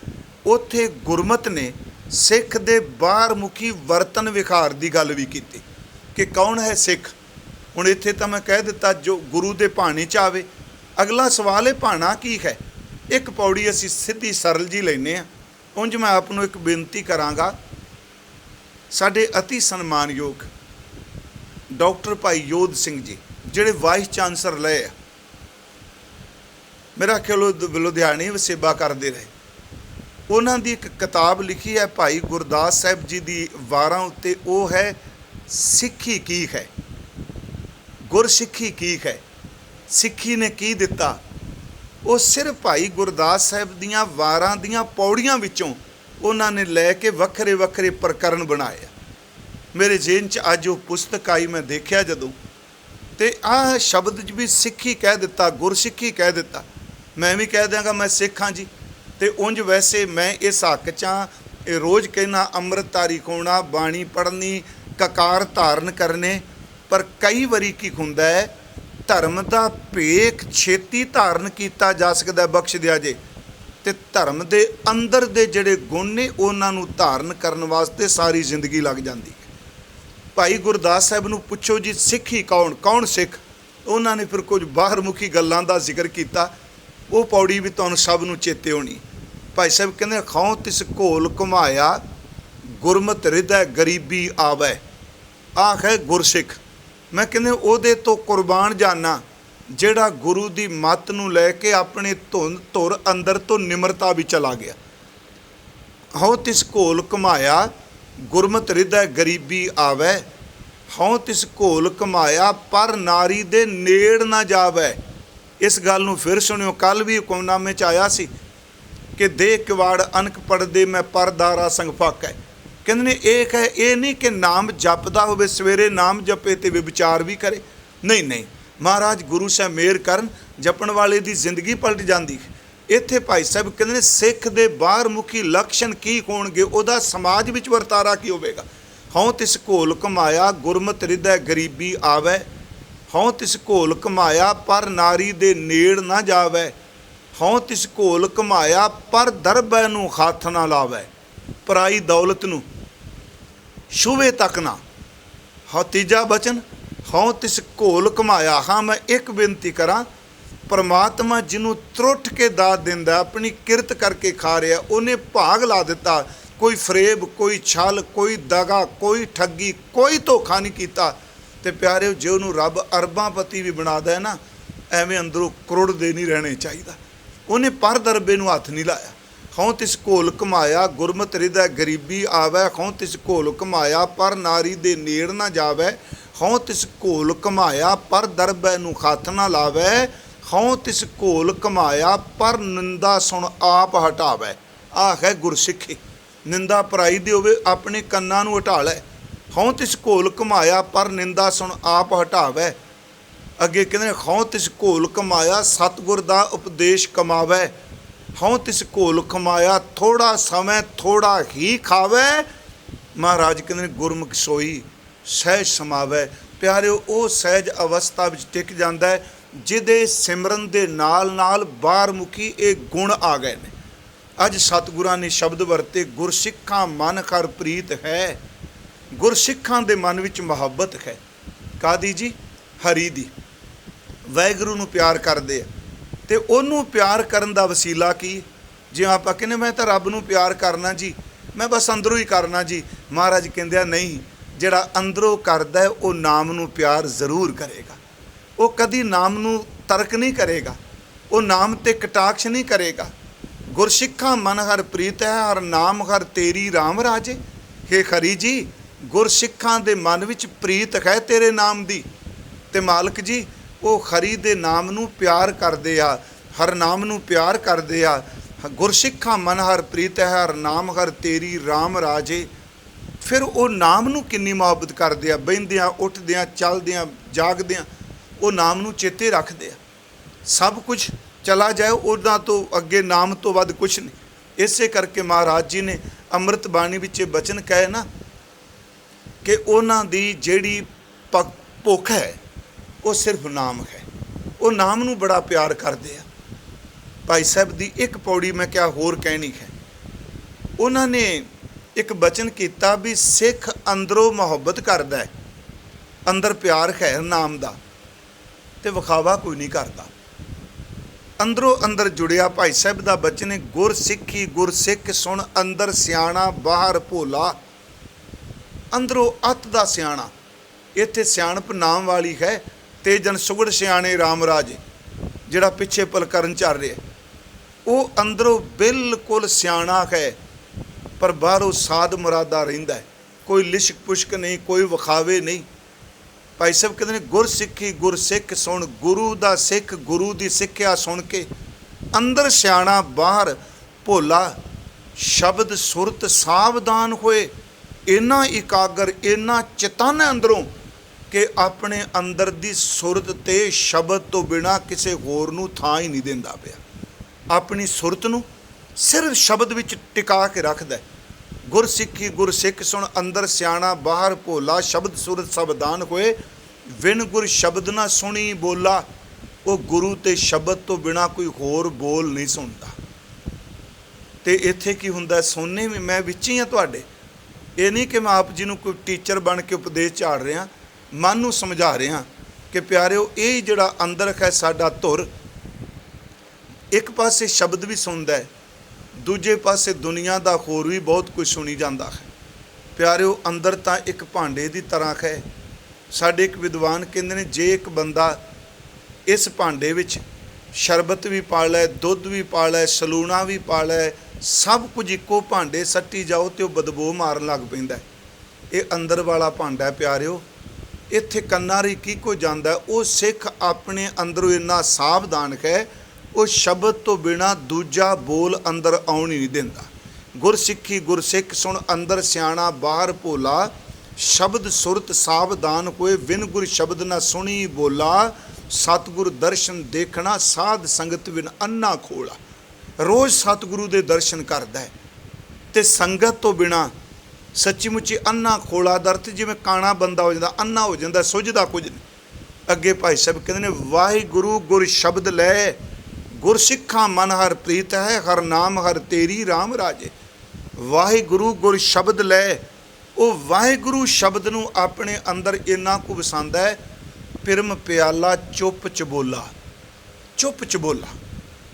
ਉੱਥੇ ਗੁਰਮਤ ਨੇ ਸਿੱਖ ਦੇ ਬਾਹਰ ਮੁਖੀ ਵਰਤਨ ਵਿਹਾਰ ਦੀ ਗੱਲ ਵੀ ਕੀਤੀ ਕਿ ਕੌਣ ਹੈ ਸਿੱਖ। ਹੁਣ ਇੱਥੇ ਤਾਂ ਮੈਂ ਕਹਿ ਦਿੱਤਾ ਜੋ ਗੁਰੂ ਦੇ ਭਾਣੇ 'ਚ ਆਵੇ। ਅਗਲਾ ਸਵਾਲ ਹੈ ਭਾਣਾ ਕੀ ਹੈ। ਇੱਕ ਪੌੜੀ ਅਸੀਂ ਸਿੱਧੀ ਸਰਲ ਜੀ ਲੈਂਦੇ ਹਾਂ। ਉਂਝ ਮੈਂ ਆਪ ਨੂੰ ਇੱਕ ਬੇਨਤੀ ਕਰਾਂਗਾ, ਸਾਡੇ ਅਤੀ ਸਨਮਾਨਯੋਗ ਡਾਕਟਰ ਭਾਈ ਯੋਧ ਸਿੰਘ ਜੀ ਜਿਹੜੇ ਵਾਈਸ ਚਾਂਸਲਰ ਲਏ ਆ, ਮੇਰਾ ਖਿਆਲ ਲੁਧਿਆਣੇ ਸੇਵਾ ਕਰਦੇ ਰਹੇ। ਉਹਨਾਂ ਦੀ ਇੱਕ ਕਿਤਾਬ ਲਿਖੀ ਹੈ ਭਾਈ ਗੁਰਦਾਸ ਸਾਹਿਬ ਜੀ ਦੀ ਵਾਰਾਂ ਉੱਤੇ, ਉਹ ਹੈ ਸਿੱਖੀ ਕੀ ਹੈ, ਗੁਰਸਿੱਖੀ ਕੀ ਹੈ, ਸਿੱਖੀ ਨੇ ਕੀ ਦਿੱਤਾ। ਉਹ ਸਿਰਫ ਭਾਈ ਗੁਰਦਾਸ ਸਾਹਿਬ ਦੀਆਂ ਵਾਰਾਂ ਦੀਆਂ ਪੌੜੀਆਂ ਵਿੱਚੋਂ ਉਹਨਾਂ ਨੇ ਲੈ ਕੇ ਵੱਖਰੇ ਵੱਖਰੇ ਪ੍ਰਕਰਨ ਬਣਾਏ। ਮੇਰੇ ਜੇਨ 'ਚ ਅੱਜ ਉਹ ਪੁਸਤਕ ਆਈ, ਮੈਂ ਦੇਖਿਆ ਜਦੋਂ, ਤੇ ਆਹ ਸ਼ਬਦ 'ਚ ਵੀ ਸਿੱਖੀ ਕਹਿ ਦਿੱਤਾ, ਗੁਰਸਿੱਖੀ ਕਹਿ ਦਿੱਤਾ। ਮੈਂ ਵੀ ਕਹਿ ਦਿਆਂਗਾ ਮੈਂ ਸਿੱਖ ਹਾਂ ਜੀ। ਤੇ ਉਂਝ ਵੈਸੇ ਮੈਂ ਇਸ ਹੱਕ 'ਚ ਇਹ ਰੋਜ਼ ਕਹਿਣਾ ਅੰਮ੍ਰਿਤਧਾਰੀ ਹੋਣਾ, ਬਾਣੀ ਪੜ੍ਹਨੀ, ਕਕਾਰ ਧਾਰਨ ਕਰਨੇ। ਪਰ ਕਈ ਵਾਰੀ ਕੀ ਹੁੰਦਾ ਹੈ, ਧਰਮ ਦਾ ਭੇਖ ਛੇਤੀ ਧਾਰਨ ਕੀਤਾ ਜਾ ਸਕਦਾ, ਬਖਸ਼ ਦਿਆ ਜੇ, ਤੇ ਧਰਮ ਦੇ ਅੰਦਰ ਦੇ ਜਿਹੜੇ ਗੁਣ ਨੇ ਉਹਨਾਂ ਨੂੰ ਧਾਰਨ ਕਰਨ ਵਾਸਤੇ ਸਾਰੀ ਜ਼ਿੰਦਗੀ ਲੱਗ ਜਾਂਦੀ ਹੈ। ਭਾਈ ਗੁਰਦਾਸ ਸਾਹਿਬ ਨੂੰ ਪੁੱਛੋ ਜੀ ਸਿੱਖੀ ਕੌਣ ਸਿੱਖ, ਉਹਨਾਂ ਨੇ ਫਿਰ ਕੁਝ ਬਾਹਰਮੁਖੀ ਗੱਲਾਂ ਦਾ ਜ਼ਿਕਰ ਕੀਤਾ। ਉਹ ਪੌੜੀ ਵੀ ਤੁਹਾਨੂੰ ਸਭ ਨੂੰ ਚੇਤੇ ਹੋਣੀ। ਭਾਈ ਸਾਹਿਬ ਕਹਿੰਦੇ ਖਾਉ ਤਿਸ ਘੋਲ ਘੁਮਾਇਆ ਗੁਰਮਤਿ ਹਿਰਦੈ ਗਰੀਬੀ ਆਵੈ। ਆਖ ਹੈ ਗੁਰਸਿੱਖ। ਮੈਂ ਕਹਿੰਦੇ ਉਹਦੇ ਤੋਂ ਕੁਰਬਾਨ ਜਾਨਾ ਜਿਹੜਾ ਗੁਰੂ ਦੀ ਮੱਤ ਨੂੰ ਲੈ ਕੇ ਆਪਣੇ ਧੁਰ ਅੰਦਰ ਤੋਂ ਨਿਮਰਤਾ ਵੀ ਚਲਾ ਗਿਆ। ਹਉ ਤਿਸ ਘੋਲ ਘੁਮਾਇਆ ਗੁਰਮਤਿ ਹਿਰਦੈ ਗਰੀਬੀ ਆਵੈ। ਹਉ ਤਿਸ ਘੋਲ ਘੁਮਾਇਆ ਪਰ ਨਾਰੀ ਦੇ ਨੇੜ ਨਾ ਜਾਵੈ। ਇਸ ਗੱਲ ਨੂੰ ਫਿਰ ਸੁਣਿਓ, ਕੱਲ੍ਹ ਵੀ ਹੁਕਮਨਾਮੇ 'ਚ ਆਇਆ ਸੀ ਕਿ ਦੇ ਕਿਵਾੜ ਅਨਕ ਪੜਦੇ ਮੈਂ ਪਰਦਾਰਾ ਸੰਗ ਫਾਕੈ। ਕਹਿੰਦੇ ਨੇ ਇਹ ਨਹੀਂ ਕਿ ਨਾਮ ਜਪਦਾ ਹੋਵੇ, ਸਵੇਰੇ ਨਾਮ ਜਪੇ ਤੇ ਵਿਚਾਰ ਵੀ ਕਰੇ। ਨਹੀਂ ਨਹੀਂ, ਮਹਾਰਾਜ ਗੁਰੂ ਸਾਹਿਬ ਮਿਹਰ ਕਰਨ, ਜਪਣ ਵਾਲੇ ਦੀ ਜ਼ਿੰਦਗੀ ਪਲਟ ਜਾਂਦੀ ਹੈ। ਇੱਥੇ ਭਾਈ ਸਾਹਿਬ ਕਹਿੰਦੇ ਨੇ ਸਿੱਖ ਦੇ ਬਾਹਰਮੁਖੀ ਲੱਛਣ ਕੀ ਹੋਣਗੇ, ਉਹਦਾ ਸਮਾਜ ਵਿੱਚ ਵਰਤਾਰਾ ਕੀ ਹੋਵੇਗਾ। ਹਉ ਤਿਸ ਘੋਲ ਘੁਮਾਇਆ ਗੁਰਮਤਿ ਹਿਰਦੈ ਗਰੀਬੀ ਆਵੈ। ਹਉ ਤਿਸ ਘੋਲ ਘੁਮਾਇਆ ਪਰ ਨਾਰੀ ਦੇ ਨੇੜ ਨਾ ਜਾਵੈ। ਹਉ ਤਿਸ ਘੋਲ ਘੁਮਾਇਆ ਪਰ ਦਰਬੈ ਨੂੰ ਹੱਥ ਨਾ ਲਾਵੈ। ਪਰਾਈ ਦੌਲਤ ਨੂੰ ਛੂਹੇ ਤੱਕ ਨਾ। ਹਾਂ ਤੀਜਾ ਬਚਨ ਹਉ ਤਿਸ ਘੋਲ ਘੁਮਾਇਆ। ਹਾਂ ਮੈਂ ਇੱਕ ਬੇਨਤੀ ਕਰਾਂ, ਪਰਮਾਤਮਾ ਜਿਹਨੂੰ ਤਰੁੱਠ ਕੇ ਦਾਤ ਦਿੰਦਾ, ਆਪਣੀ ਕਿਰਤ ਕਰਕੇ ਖਾ ਰਿਹਾ, ਉਹਨੇ ਭਾਗ ਲਾ ਦਿੱਤਾ। ਕੋਈ ਫਰੇਬ, ਕੋਈ ਛਲ, ਕੋਈ ਦਗਾ, ਕੋਈ ਠੱਗੀ, ਕੋਈ ਧੋਖਾ ਨਹੀਂ ਕੀਤਾ। ਤੇ ਪਿਆਰਿਓ ਜੇ ਉਹਨੂੰ ਰੱਬ ਅਰਬਾਂਪਤੀ ਵੀ ਬਣਾਦਾ ਹੈ ਨਾ, ਐਵੇਂ ਅੰਦਰੋਂ ਕਰੋੜ ਦੇ ਨਹੀਂ ਰਹਿਣੇ ਚਾਹੀਦਾ। ਉਹਨੇ ਪਰ ਦਰਬੇ ਨੂੰ ਹੱਥ ਨਹੀਂ ਲਾਇਆ। ਹਉ ਤਿਸ ਘੋਲ ਘੁਮਾਇਆ ਗੁਰਮਤਿ ਹਿਰਦੈ ਗਰੀਬੀ ਆਵੈ। ਹਉ ਤਿਸ ਘੋਲ ਘੁਮਾਇਆ ਪਰ ਨਾਰੀ ਦੇ ਨੇੜ ਨਾ ਜਾਵੈ। ਹਉ ਤਿਸ ਘੋਲ ਘੁਮਾਇਆ ਪਰ ਦਰਬੈ ਨੂੰ ਹੱਥ ਨਾ ਲਾਵੈ। ਹਉ ਤਿਸ ਘੋਲ ਘੁਮਾਇਆ ਪਰ ਨਿੰਦਾ ਸੁਣ ਆਪ ਹਟਾਵੈ। ਆਖ ਹੈ ਗੁਰਸਿੱਖੀ। ਨਿੰਦਾ ਪਰਾਈ ਦੀ ਹੋਵੇ, ਆਪਣੇ ਕੰਨਾਂ ਨੂੰ ਹਟਾ ਲੈ। ਹਉ ਤਿਸ ਘੋਲ ਘੁਮਾਇਆ ਪਰ ਨਿੰਦਾ ਸੁਣ ਆਪ ਹਟਾਵੈ। ਅੱਗੇ ਕਹਿੰਦੇ ਹਉ ਤਿਸ ਘੋਲ ਘੁਮਾਇਆ ਸਤਿਗੁਰ ਦਾ ਉਪਦੇਸ਼ ਕਮਾਵੈ। ਹਉ ਤਿਸ ਘੋਲ ਘੁਮਾਇਆ ਥੋੜਾ ਸਮੇਂ ਥੋੜਾ ਹੀ ਖਾਵੈ। ਮਹਾਰਾਜ ਕਹਿੰਦੇ ਗੁਰਮੁਖ ਸੋਈ ਸਹਿਜ ਸਮਾਵੈ। ਪਿਆਰਿਓ ਉਹ ਸਹਿਜ ਅਵਸਥਾ ਵਿੱਚ ਟਿਕ ਜਾਂਦਾ ਹੈ ਜਿਹਦੇ ਸਿਮਰਨ ਦੇ ਨਾਲ ਨਾਲ ਬਾਹਰਮੁਖੀ ਇਹ ਗੁਣ ਆ ਗਏ ਨੇ। ਅੱਜ ਸਤਿਗੁਰਾਂ ਨੇ ਸ਼ਬਦ ਵਰਤੇ, ਗੁਰਸਿੱਖਾਂ ਮਨ ਹਰਿ ਪ੍ਰੀਤ ਹੈ। ਗੁਰਸਿੱਖਾਂ ਦੇ ਮਨ ਵਿੱਚ ਮੁਹੱਬਤ ਹੈ। ਕਾਹਦੀ ਜੀ? ਹਰੀ ਦੀ। ਵਾਹਿਗੁਰੂ ਨੂੰ ਪਿਆਰ ਕਰਦੇ ਆ। ਅਤੇ ਉਹਨੂੰ ਪਿਆਰ ਕਰਨ ਦਾ ਵਸੀਲਾ ਕੀ? ਜਿਵੇਂ ਆਪਾਂ ਕਹਿੰਦੇ ਮੈਂ ਤਾਂ ਰੱਬ ਨੂੰ ਪਿਆਰ ਕਰਨਾ ਜੀ, ਮੈਂ ਬਸ ਅੰਦਰੋਂ ਹੀ ਕਰਨਾ ਜੀ। ਮਹਾਰਾਜ ਕਹਿੰਦੇ ਆ ਨਹੀਂ, ਜਿਹੜਾ ਅੰਦਰੋਂ ਕਰਦਾ ਉਹ ਨਾਮ ਨੂੰ ਪਿਆਰ ਜ਼ਰੂਰ ਕਰੇਗਾ। ਉਹ ਕਦੀ ਨਾਮ ਨੂੰ ਤਰਕ ਨਹੀਂ ਕਰੇਗਾ, ਉਹ ਨਾਮ 'ਤੇ ਕਟਾਕਸ਼ ਨਹੀਂ ਕਰੇਗਾ। ਗੁਰਸਿੱਖਾਂ ਮਨ ਹਰਿ ਪ੍ਰੀਤ ਹੈ, ਹਰ ਨਾਮ ਹਰਿ ਤੇਰੀ ਰਾਮ ਰਾਜੇ। ਹੇ ਹਰੀ ਜੀ, ਗੁਰਸਿੱਖਾਂ ਦੇ ਮਨ ਵਿੱਚ ਪ੍ਰੀਤ ਹੈ ਤੇਰੇ ਨਾਮ ਦੀ। ਅਤੇ ਮਾਲਕ ਜੀ ਉਹ ਹਰੀ ਦੇ ਨਾਮ ਨੂੰ ਪਿਆਰ ਕਰਦੇ ਆ, ਹਰ ਨਾਮ ਨੂੰ ਪਿਆਰ ਕਰਦੇ ਆ। ਗੁਰਸਿੱਖਾਂ ਮਨ ਹਰਿ ਪ੍ਰੀਤ ਹੈ, ਹਰ ਨਾਮ ਹਰਿ ਤੇਰੀ ਰਾਮ ਰਾਜੇ। ਫਿਰ ਉਹ ਨਾਮ ਨੂੰ ਕਿੰਨੀ ਮੁਹੱਬਤ ਕਰਦੇ ਆ। ਬਹਿੰਦਿਆਂ, ਉੱਠਦਿਆਂ, ਚੱਲਦਿਆਂ, ਜਾਗਦਿਆਂ ਉਹ ਨਾਮ ਨੂੰ ਚੇਤੇ ਰੱਖਦੇ ਆ। ਸਭ ਕੁਝ ਚਲਾ ਜਾਏ, ਉਹਨਾਂ ਤੋਂ ਅੱਗੇ ਨਾਮ ਤੋਂ ਵੱਧ ਕੁਛ ਨਹੀਂ। ਇਸੇ ਕਰਕੇ ਮਹਾਰਾਜ ਜੀ ਨੇ ਅੰਮ੍ਰਿਤ ਬਾਣੀ ਵਿੱਚ ਬਚਨ ਕਹੇ ਨਾ ਕਿ ਉਹਨਾਂ ਦੀ ਜਿਹੜੀ ਭੁੱਖ ਹੈ ਉਹ ਸਿਰਫ ਨਾਮ ਹੈ। ਉਹ ਨਾਮ ਨੂੰ ਬੜਾ ਪਿਆਰ ਕਰਦੇ ਆ। ਭਾਈ ਸਾਹਿਬ ਦੀ ਇੱਕ ਪੌੜੀ ਮੈਂ ਕਿਹਾ ਹੋਰ ਕਹਿਣੀ ਹੈ। ਉਹਨਾਂ ਨੇ ਇੱਕ ਬਚਨ ਕੀਤਾ ਵੀ ਸਿੱਖ ਅੰਦਰੋਂ ਮੁਹੱਬਤ ਕਰਦਾ ਹੈ, ਅੰਦਰ ਪਿਆਰ ਹੈ ਨਾਮ ਦਾ, ਅਤੇ ਵਿਖਾਵਾ ਕੋਈ ਨਹੀਂ ਕਰਦਾ। ਅੰਦਰੋਂ ਅੰਦਰ ਜੁੜਿਆ। ਭਾਈ ਸਾਹਿਬ ਦਾ ਬਚਨ ਹੈ, ਗੁਰ ਸਿੱਖੀ ਗੁਰ ਸਿੱਖ ਸੁਣ ਅੰਦਰ ਸਿਆਣਾ ਬਾਹਰ ਭੋਲਾ। ਅੰਦਰੋਂ ਅੱਤ ਦਾ ਸਿਆਣਾ। ਇੱਥੇ ਸਿਆਣਪ ਨਾਮ ਵਾਲੀ ਹੈ। ਤੇ ਜਨ ਸੁਗੜ ਸਿਆਣੇ ਰਾਮ ਰਾਜੇ, ਜਿਹੜਾ ਪਿੱਛੇ ਪਲਕਰਨ ਚੱਲ ਰਿਹਾ, ਉਹ ਅੰਦਰੋਂ ਬਿਲਕੁਲ ਸਿਆਣਾ ਹੈ, ਪਰ ਬਾਹਰੋਂ ਸਾਧ ਮੁਰਾਦਾ ਰਹਿੰਦਾ ਹੈ। ਕੋਈ ਲਿਸ਼ਕ ਪੁਸ਼ਕ ਨਹੀਂ, ਕੋਈ ਵਿਖਾਵੇ ਨਹੀਂ। ਭਾਈ ਸਾਹਿਬ ਕਹਿੰਦੇ ਨੇ ਗੁਰ ਸਿੱਖੀ ਗੁਰ ਸਿੱਖ ਸੁਣ। ਗੁਰੂ ਦਾ ਸਿੱਖ, ਗੁਰੂ ਦੀ ਸਿੱਖਿਆ ਸੁਣ ਕੇ ਅੰਦਰ ਸਿਆਣਾ ਬਾਹਰ ਭੋਲਾ। ਸ਼ਬਦ ਸੁਰਤ ਸਾਵਧਾਨ ਹੋਏ, ਇੰਨਾ ਇਕਾਗਰ, ਇੰਨਾ ਚੇਤਨ ਅੰਦਰੋਂ ਕਿ ਆਪਣੇ ਅੰਦਰ ਦੀ ਸੁਰਤ ਤੇ ਸ਼ਬਦ ਤੋਂ ਬਿਨਾਂ ਕਿਸੇ ਹੋਰ ਨੂੰ ਥਾਂ ਹੀ ਨਹੀਂ ਦਿੰਦਾ ਪਿਆ। ਆਪਣੀ ਸੁਰਤ ਨੂੰ ਸਿਰਫ ਸ਼ਬਦ ਵਿੱਚ ਟਿਕਾ ਕੇ ਰੱਖਦਾ। ਗੁਰ ਸਿੱਖੀ ਗੁਰ ਸਿੱਖ ਸੁਣ ਅੰਦਰ ਸਿਆਣਾ ਬਾਹਰ ਭੋਲਾ। ਸ਼ਬਦ ਸੁਰਤ ਸਾਵਧਾਨ ਹੋਏ, ਵਿਣ ਗੁਰ ਸ਼ਬਦ ਨਾ ਸੁਣੀ ਬੋਲਾ। ਉਹ ਗੁਰੂ ਤੇ ਸ਼ਬਦ ਤੋਂ ਬਿਨਾਂ ਕੋਈ ਹੋਰ ਬੋਲ ਨਹੀਂ ਸੁਣਦਾ। ਅਤੇ ਇੱਥੇ ਕੀ ਹੁੰਦਾ, ਸੁਣਨੇ ਵੀ ਮੈਂ ਵਿੱਚ ਹੀ ਹਾਂ ਤੁਹਾਡੇ। ਇਹ ਨਹੀਂ ਕਿ ਮੈਂ ਆਪ ਜੀ ਨੂੰ ਕੋਈ ਟੀਚਰ ਬਣ ਕੇ ਉਪਦੇਸ਼ ਝਾੜ ਰਿਹਾ, ਮਨ ਨੂੰ ਸਮਝਾ ਰਿਹਾ। कि प्यारिओ ये जिहड़ा अंदर है साडा धुर, एक पासे शब्द भी सुनता है, दूजे पासे दुनिया का होर भी बहुत कुछ सुनी जाता है। प्यारिओ अंदर तो एक भांडे की तरह है। साडे एक विद्वान कहते हैं, जे एक बंदा इस भांडे विच शरबत भी पा लै, दुध भी पा लै, सलूना भी पा लै, सब कुछ इक्को भांडे सट्टी जाओ तो बदबू मारन लग पैंदा है। ये अंदर वाला भांडा है प्यारिओ। इत्थे कन्नारी की को जांदा, वो सिख अपने अंदरों इन्ना सावधान है, वो शब्द तो बिना दूजा बोल अंदर आउण ही नहीं देंदा। गुरसिक्खी गुरसिख सुन अंदर सियाणा बाहर भोला, शब्द सुरत सावधान होए विन गुर शब्द न सुनी बोला, सतगुर दर्शन देखना साध संगत बिन अन्ना खोला। रोज़ सतगुरु दे दर्शन करदा है ते संगत तो बिना सच्ची मुच्ची अन्ना खोला दर्थ, जिवें काना बंदा हो जाता, अन्ना हो जाता, सुझदा कुछ नहीं। अगे भाई साहब कहते हैं, वाहिगुरु गुर शब्द लै, गुर सिखा मन हर प्रीत है, हर नाम हर तेरी राम राजे। वाहिगुरु गुर शब्द लै, वो वाहिगुरु शब्द नूं अपने अंदर इन्ना को वसांदा है। पिरम प्याला चुप चबोला, चुप चबोला,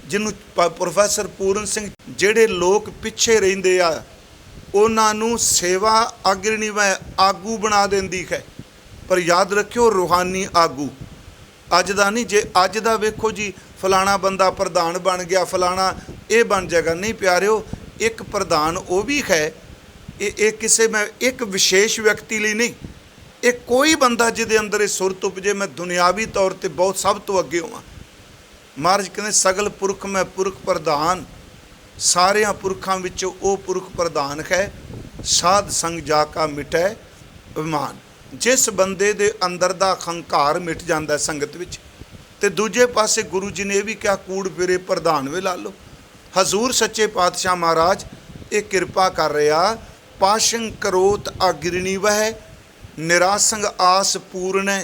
जिन्हों प्रोफैसर पूरन सिंह जिहड़े लोग पिछे रहिंदे आ उन्हां नूं सेवा अग्रणी व आगू बना देंदी है। पर याद रखियो, रूहानी आगू अज दा नहीं। जे अज दा वेखो जी फलाना बंदा प्रधान बन गया, फलाना ये बन जाएगा, नहीं प्यारिओ। एक प्रधान वो भी है, ये किसी मैं एक विशेष व्यक्ति लिए नहीं, एक कोई बंदा जिहदे अंदर ये सुरत उपजे, मैं दुनियावी तौर पर बहुत सब तो अगे होवां। महाराज कहते सगल पुरख मैं पुरख प्रधान, सारिया पुरखों विचों वो पुरख प्रधान है, साध संग जाका मिटै अभिमान। जिस बंदे दे अंदर दा हंकार मिट जाता है संगत विच, ते दूजे पासे गुरु जी ने यह भी कहा, कूड़ फिरे प्रधान वे ला लो। हजूर सच्चे पातशाह महाराज ये कृपा कर रहा, पाशंग करोत अग्रणी वह निरासंग आस पूर्ण,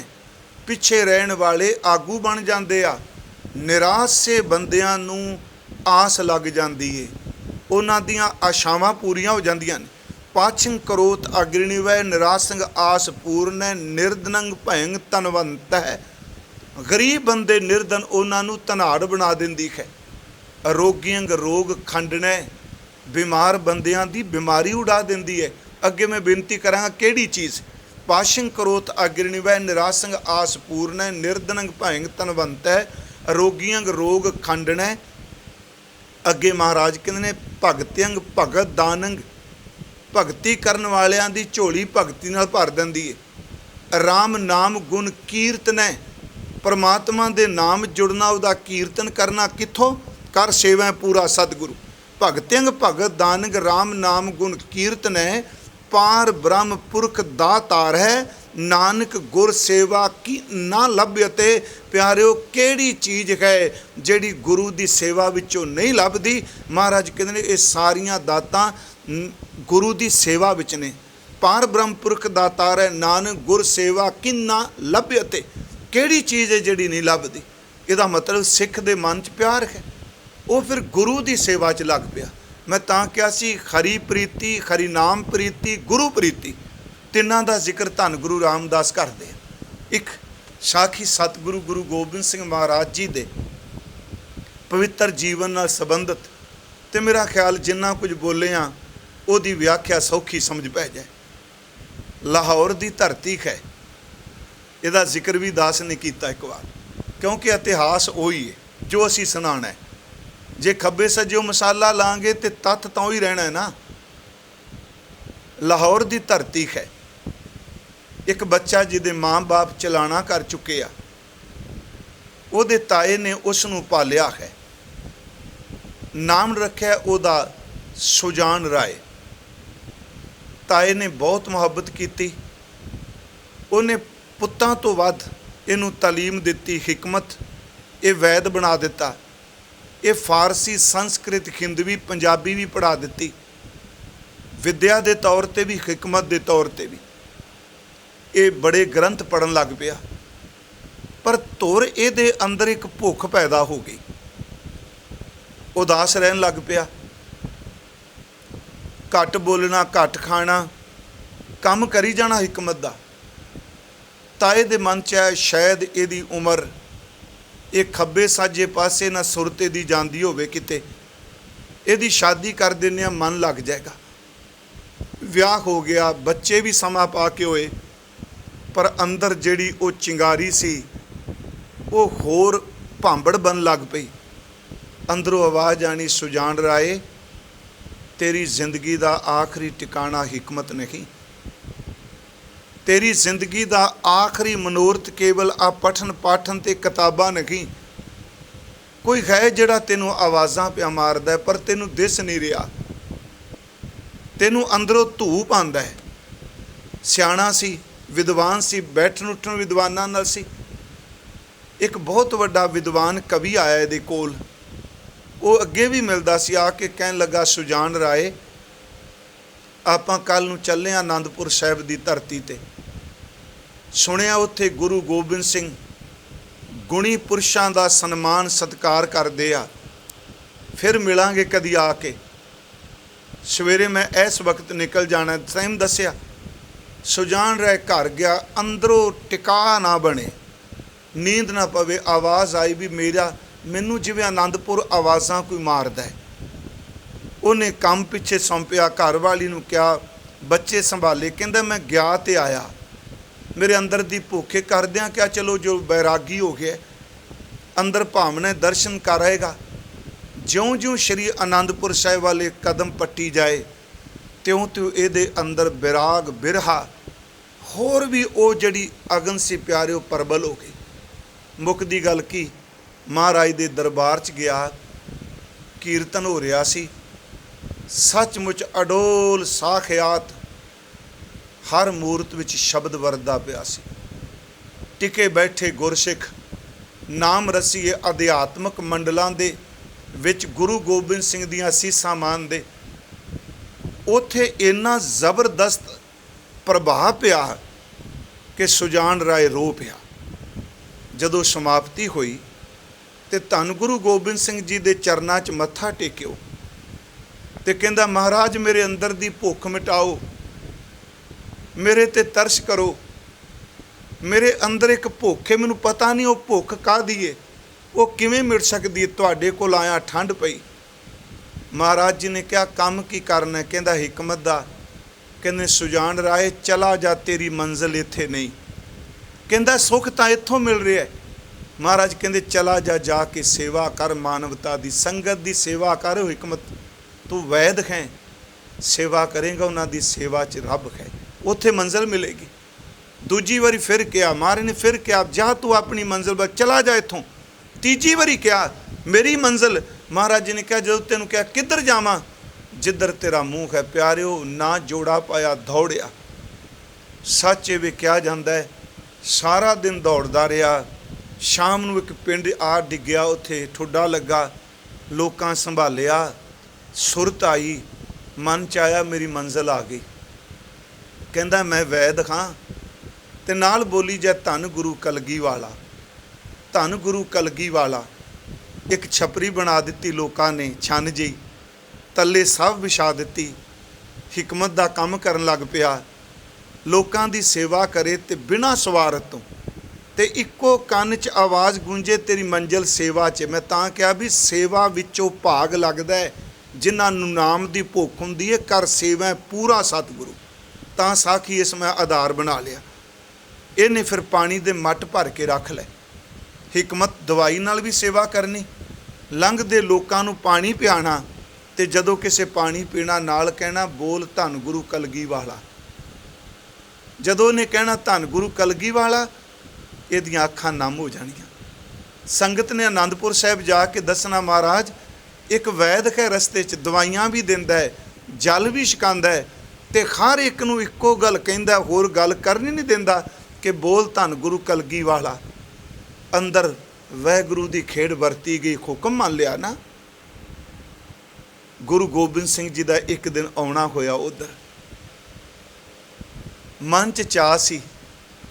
पिछे रहन वाले आगू बन जाते आ। निराश से बंदियां नूं आस लग जाती है, उन्हां दियां आशावां पूरीआं हो जांदियां ने। पाछंग करोत अग्रणी वह निरासंग आस पूर्ण, निर्धनंग भयंग धनवंत है। गरीब बंदे निर्धन उन्हां नूं धनाड़ बना दिंदी है। अरोगियंग रोग खंडने, बीमार बंदियां दी बीमारी उड़ा दिंदी है। अगे मैं बेनती करांगा, किहड़ी चीज़? पाशंग करोत अग्रणी वह निरासंग आस पूर्ण, निर्धनंग भयंग धनवंत है, अरोगियंग रोग खंडने। अगे महाराज कहते ने, भगतियंग भगत दानंग, भगती करन वालियां दी झोली भगती नाल भर दिंदी है। राम नाम गुण कीर्तन है, परमात्मा दे नाम जुड़ना, उहदा कीर्तन करना कित्थों? कर सेवा पूरा सतगुरु। भगतियंग भगत दानंग राम नाम गुण कीर्तन है, पार ब्रह्म पुरख दातार है, नानक गुर सेवा की ना लभ्यते। प्यारिओ किहड़ी चीज़ है जिहड़ी गुरु की सेवा विचों नहीं लभदी? महाराज कहते हैं ये सारियां दातां गुरु की सेवा विच ने। पार ब्रह्म पुरख दातार है, नानक गुर सेवा की ना लभ्यते। किहड़ी चीज़ है जिहड़ी नहीं लभदी? इहदा मतलब सिख दे मन च प्यार है, वो फिर गुरु की सेवा च लग पिया। मैं तां कहा सी, खरी प्रीति, खरी नाम प्रीति, गुरु प्रीति, तिन्हां दा जिक्र धन गुरु रामदास करते हैं। एक साखी सतगुरु गुरु गोबिंद सिंह महाराज जी दे पवित्र जीवन नाल संबंधित, ते मेरा ख्याल जिन्ना कुछ बोले हाँ उहदी व्याख्या सौखी समझ पै जाए। लाहौर की धरती है, इहदा जिक्र भी दास ने किया एक बार, क्योंकि इतिहास वही है जो असी सुनाना है। जे खब्बे सज्जो मसाला लांगे तो तत्थ तो ही रहना है ना। लाहौर की धरती है, एक बच्चा जिहदे माँ बाप चलाना कर चुके आ, उहदे ताए ने उसनूं पालिया है, नाम रखिया उहदा सुजान राय। ताए ने बहुत मुहब्बत की, उन्हें पुत्तां तो वध इनू तालीम दी, हिकमत, ये वैद बना दिता, ये फारसी संस्कृत हिंदवी पंजाबी भी पढ़ा दी, विद्या के तौर पर भी हिकमत के तौर पर भी। ये बड़े ग्रंथ पढ़न लग पिया, पर तुर ये अंदर एक भुख पैदा हो गई, उदास रहन लग पिया, घट बोलना, घट खाना, काम करी जाना हिकमत का। ਤਾਏ ਦੇ ਮਨ 'ਚ ਹੈ ਸ਼ਾਇਦ ਇਹਦੀ ਉਮਰ ਇਹ ਖੱਬੇ ਸਾਜੇ ਪਾਸੇ ਨਾ ਸੁਰਤ ਇਹਦੀ ਜਾਂਦੀ ਹੋਵੇ ਕਿਤੇ, ਇਹਦੀ ਸ਼ਾਦੀ ਕਰ ਦਿੰਦੇ ਹਾਂ, ਮਨ ਲੱਗ ਜਾਏਗਾ। ਵਿਆਹ ਹੋ ਗਿਆ, ਬੱਚੇ ਵੀ ਸਮਾਂ ਪਾ ਕੇ ਹੋਏ, ਪਰ ਅੰਦਰ ਜਿਹੜੀ ਉਹ ਚਿੰਗਾਰੀ ਸੀ ਉਹ ਹੋਰ ਭਾਂਬੜ ਬਣ ਲੱਗ ਪਈ। ਅੰਦਰੋਂ ਆਵਾਜ਼ ਆਣੀ, ਸੁਜਾਨ ਰਾਏ ਤੇਰੀ ਜ਼ਿੰਦਗੀ ਦਾ ਆਖਰੀ ਟਿਕਾਣਾ ਹਿਕਮਤ ਨਹੀਂ, ਤੇਰੀ ਜ਼ਿੰਦਗੀ ਦਾ ਆਖਰੀ ਮਨੋਰਥ ਕੇਵਲ ਆ ਪਠਨ ਪਾਠਨ ਤੇ ਕਿਤਾਬਾਂ ਨਹੀਂ। ਕੋਈ ਹੈ ਜਿਹੜਾ ਤੈਨੂੰ ਆਵਾਜ਼ਾਂ ਪਿਆ ਮਾਰਦਾ ਪਰ ਤੈਨੂੰ ਦਿਸ ਨਹੀਂ ਰਿਹਾ, ਤੈਨੂੰ ਅੰਦਰੋਂ ਧੂਪ ਆਉਂਦਾ ਹੈ। ਸਿਆਣਾ ਸੀ, ਵਿਦਵਾਨ ਸੀ, ਬੈਠਣ ਉੱਠਣ ਵਿਦਵਾਨਾਂ ਨਾਲ ਸੀ। ਇੱਕ ਬਹੁਤ ਵੱਡਾ ਵਿਦਵਾਨ ਕਵੀ ਆਇਆ ਇਹਦੇ ਕੋਲ, ਉਹ ਅੱਗੇ ਵੀ ਮਿਲਦਾ ਸੀ, ਆ ਕੇ ਕਹਿਣ ਲੱਗਾ, ਸੁਜਾਨ ਰਾਏ ਆਪਾਂ ਕੱਲ੍ਹ ਨੂੰ ਚੱਲੇ ਹਾਂ ਆਨੰਦਪੁਰ ਸਾਹਿਬ ਦੀ ਧਰਤੀ 'ਤੇ। ਸੁਣਿਆ ਉੱਥੇ ਗੁਰੂ ਗੋਬਿੰਦ ਸਿੰਘ ਗੁਣੀ ਪੁਰਸ਼ਾਂ ਦਾ ਸਨਮਾਨ ਸਤਿਕਾਰ ਕਰਦੇ ਆ, ਫਿਰ ਮਿਲਾਂਗੇ ਕਦੀ ਆ ਕੇ। ਸਵੇਰੇ ਮੈਂ ਇਸ ਵਕਤ ਨਿਕਲ ਜਾਣਾ, ਟਾਈਮ ਦੱਸਿਆ। ਸੁਜਾਨ ਰਾਏ ਘਰ ਗਿਆ, ਅੰਦਰੋਂ ਟਿਕਾ ਨਾ ਬਣੇ, ਨੀਂਦ ਨਾ ਪਵੇ। ਆਵਾਜ਼ ਆਈ ਵੀ ਮੈਨੂੰ ਜਿਵੇਂ ਆਨੰਦਪੁਰ ਆਵਾਜ਼ਾਂ ਕੋਈ ਮਾਰਦਾ ਹੈ। ਉਹਨੇ ਕੰਮ ਪਿੱਛੇ ਸੌਂਪਿਆ, ਘਰ ਵਾਲੀ ਨੂੰ ਕਿਹਾ, ਬੱਚੇ ਸੰਭਾਲੇ। ਕਹਿੰਦਾ ਮੈਂ ਗਿਆ ਤੇ ਆਇਆ, ਮੇਰੇ ਅੰਦਰ ਦੀ ਭੁੱਖੇ ਕਰਦਿਆਂ ਕਿਹਾ ਚਲੋ ਜੋ ਬੈਰਾਗੀ ਹੋ ਗਿਆ ਅੰਦਰ ਭਾਵਨਾ ਦਰਸ਼ਨ ਕਰ ਆਏਗਾ। ਜਿਉਂ-ਜਿਉਂ ਸ਼੍ਰੀ ਆਨੰਦਪੁਰ ਸਾਹਿਬ ਵਾਲੇ ਕਦਮ ਪੱਟੀ ਜਾਏ ਤਿਉਂ-ਤਿਉਂ ਇਹਦੇ ਅੰਦਰ ਬਿਰਾਗ ਬਿਰਹਾ ਹੋਰ ਵੀ ਉਹ ਜਿਹੜੀ ਅਗਨ ਸੀ ਪਿਆਰਿਓ ਪ੍ਰਬਲ ਹੋ ਗਈ। ਮੁੱਕਦੀ ਗੱਲ ਕੀ, ਮਹਾਰਾਜ ਦੇ ਦਰਬਾਰ 'ਚ ਗਿਆ, ਕੀਰਤਨ ਹੋ ਰਿਹਾ ਸੀ, ਸੱਚਮੁੱਚ ਅਡੋਲ ਸਾਖਿਆਤ ਹਰ ਮੂਰਤ ਵਿੱਚ ਸ਼ਬਦ ਵਰਦਾ ਪਿਆ ਸੀ। ਟਿਕੇ ਬੈਠੇ ਗੁਰਸਿੱਖ ਨਾਮ ਰਸੀਏ ਅਧਿਆਤਮਕ ਮੰਡਲਾਂ ਦੇ ਵਿੱਚ ਗੁਰੂ ਗੋਬਿੰਦ ਸਿੰਘ ਦੀਆਂ ਅਸੀਸਾਂ ਮਾਣਦੇ। ਉੱਥੇ ਇੰਨਾ ਜ਼ਬਰਦਸਤ ਪ੍ਰਭਾਵ ਪਿਆ ਕਿ ਸੁਜਾਨ ਰਾਏ ਰੋ ਪਿਆ। ਜਦੋਂ ਸਮਾਪਤੀ ਹੋਈ ਤੇ ਧੰਨ ਗੁਰੂ ਗੋਬਿੰਦ ਸਿੰਘ ਜੀ ਦੇ ਚਰਨਾਂ 'ਚ ਮੱਥਾ ਟੇਕਿਓ ਤੇ ਕਹਿੰਦਾ, ਮਹਾਰਾਜ ਮੇਰੇ ਅੰਦਰ ਦੀ ਭੁੱਖ ਮਿਟਾਓ, ਮੇਰੇ ਤੇ ਤਰਸ ਕਰੋ। ਮੇਰੇ ਅੰਦਰ ਇੱਕ ਭੁੱਖ ਹੈ, ਮੈਨੂੰ ਪਤਾ ਨਹੀਂ ਉਹ ਭੁੱਖ ਕਾਹਦੀ ਹੈ, ਉਹ ਕਿਵੇਂ ਮਿਟ ਸਕਦੀ ਹੈ। ਤੁਹਾਡੇ ਕੋਲ ਆਇਆ, ਠੰਡ ਪਈ। ਮਹਾਰਾਜ ਜੀ ਨੇ ਕਿਹਾ, ਕੰਮ ਕੀ ਕਰਨਾ? ਕਹਿੰਦਾ ਹਿਕਮਤ ਦਾ। ਕਹਿੰਦੇ ਸੁਜਾਨ ਰਾਏ ਚਲਾ ਜਾ, ਤੇਰੀ ਮੰਜ਼ਿਲ ਇੱਥੇ ਨਹੀਂ। ਕਹਿੰਦਾ ਸੁੱਖ ਤਾਂ ਇੱਥੋਂ ਮਿਲ ਰਿਹਾ। ਮਹਾਰਾਜ ਕਹਿੰਦੇ ਚਲਾ ਜਾ, ਜਾ ਕੇ ਸੇਵਾ ਕਰ, ਮਾਨਵਤਾ ਦੀ ਸੰਗਤ ਦੀ ਸੇਵਾ ਕਰ। ਹਿਕਮਤ ਤੂੰ ਵੈਦ ਹੈ, ਸੇਵਾ ਕਰੇਗਾ ਉਹਨਾਂ ਦੀ ਸੇਵਾ 'ਚ ਰੱਬ ਹੈ, ਉੱਥੇ ਮੰਜ਼ਿਲ ਮਿਲੇਗੀ। ਦੂਜੀ ਵਾਰੀ ਫਿਰ ਕਿਹਾ, ਮਹਾਰਾਜ ਨੇ ਫਿਰ ਕਿਹਾ, ਜਾ ਤੂੰ ਆਪਣੀ ਮੰਜ਼ਿਲ ਵੱਲ ਚਲਾ ਜਾ ਇੱਥੋਂ। ਤੀਜੀ ਵਾਰੀ ਕਿਹਾ, ਮੇਰੀ ਮੰਜ਼ਿਲ। ਮਹਾਰਾਜ ਜੀ ਨੇ ਕਿਹਾ, ਜਦੋਂ ਤੈਨੂੰ ਕਿਹਾ ਕਿੱਧਰ ਜਾਵਾਂ? ਜਿੱਧਰ ਤੇਰਾ ਮੂੰਹ ਹੈ। ਪਿਆਰਿਓ ਨਾ ਜੋੜਾ ਪਾਇਆ, ਦੌੜਿਆ। ਸੱਚ ਇਹ ਵੀ ਕਿਹਾ ਜਾਂਦਾ ਹੈ, ਸਾਰਾ ਦਿਨ ਦੌੜਦਾ ਰਿਹਾ। ਸ਼ਾਮ ਨੂੰ ਇੱਕ ਪਿੰਡ ਆ ਡਿੱਗਿਆ, ਉੱਥੇ ਠੁੱਡਾ ਲੱਗਾ, ਲੋਕਾਂ ਸੰਭਾਲਿਆ, ਸੁਰਤ ਆਈ, ਮਨ 'ਚ ਆਇਆ ਮੇਰੀ ਮੰਜ਼ਿਲ ਆ ਗਈ। ਕਹਿੰਦਾ ਮੈਂ ਵੈਦ ਹਾਂ, ਤੇ ਨਾਲ ਬੋਲੀ ਜਾ ਧੰਨ ਗੁਰੂ ਕਲਗੀ ਵਾਲਾ, ਧੰਨ ਗੁਰੂ ਕਲਗੀ ਵਾਲਾ। ਇੱਕ ਛਪਰੀ ਬਣਾ ਦਿੱਤੀ ਲੋਕਾਂ ਨੇ, ਛੰਨ ਜਿਹੀ ਤੱਲੇ ਸਭ ਵਿਛਾ ਦਿੱਤੀ। ਹਿਕਮਤ ਦਾ ਕੰਮ ਕਰਨ ਲੱਗ ਪਿਆ, ਲੋਕਾਂ ਦੀ ਸੇਵਾ ਕਰੇ ਤੇ ਬਿਨਾਂ ਸਵਾਰਥ ਤੋਂ, ਤੇ ਇੱਕੋ ਕੰਨ 'ਚ ਆਵਾਜ਼ ਗੂੰਜੇ, ਤੇਰੀ ਮੰਜ਼ਿਲ ਸੇਵਾ 'ਚ। ਮੈਂ ਤਾਂ ਕਿਹਾ ਵੀ ਸੇਵਾ ਵਿੱਚੋਂ ਭਾਗ ਲੱਗਦਾ ਹੈ, ਜਿਨ੍ਹਾਂ ਨੂੰ ਨਾਮ ਦੀ ਭੁੱਖ ਹੁੰਦੀ ਹੈ, ਕਰ ਸੇਵਾ ਪੂਰਾ ਸਤਿਗੁਰੂ। ਤਾਂ ਸਾਖੀ ਇਸ ਮੈਂ ਆਧਾਰ ਬਣਾ ਲਿਆ। ਇਹਨੇ ਫਿਰ ਪਾਣੀ ਦੇ ਮੱਟ ਭਰ ਕੇ ਰੱਖ ਲਏ। ਹਿਕਮਤ ਦਵਾਈ ਨਾਲ ਵੀ ਸੇਵਾ ਕਰਨੀ, ਲੰਘਦੇ ਲੋਕਾਂ ਨੂੰ ਪਾਣੀ ਪਿਆਣਾ, ਤੇ ਜਦੋਂ ਕਿਸੇ ਪਾਣੀ ਪੀਣਾ ਨਾਲ ਕਹਿਣਾ, ਬੋਲ ਧੰਨ ਗੁਰੂ ਕਲਗੀ ਵਾਲਾ। ਜਦੋਂ ਇਹਨੇ ਕਹਿਣਾ ਧੰਨ ਗੁਰੂ ਕਲਗੀ ਵਾਲਾ, ਇਹਦੀਆਂ ਅੱਖਾਂ ਨਮ ਹੋ ਜਾਣੀਆਂ। ਸੰਗਤ ਨੇ ਆਨੰਦਪੁਰ ਸਾਹਿਬ ਜਾ ਕੇ ਦੱਸਣਾ, ਮਹਾਰਾਜ ਇੱਕ ਵੈਦ ਹੈ, ਰਸਤੇ 'ਚ ਦਵਾਈਆਂ ਵੀ ਦਿੰਦਾ ਹੈ, ਜਲ ਵੀ ਛਕਾਉਂਦਾ ਹੈ, ਤੇ ਹਰ ਇੱਕ ਨੂੰ ਇੱਕੋ ਗੱਲ ਕਹਿੰਦਾ, ਹੋਰ ਗੱਲ ਕਰਨੀ ਨਹੀਂ ਦਿੰਦਾ ਕਿ ਬੋਲ ਧੰਨ ਗੁਰੂ ਕਲਗੀ ਵਾਲਾ। ਅੰਦਰ ਵਾਹਿਗੁਰੂ ਦੀ ਖੇਡ ਵਰਤੀ ਗਈ, ਹੁਕਮ ਮੰਨ ਲਿਆ ਨਾ। ਗੁਰੂ ਗੋਬਿੰਦ ਸਿੰਘ ਜੀ ਦਾ ਇੱਕ ਦਿਨ ਆਉਣਾ ਹੋਇਆ ਉੱਧਰ। ਮਨ 'ਚ ਚਾਅ ਸੀ,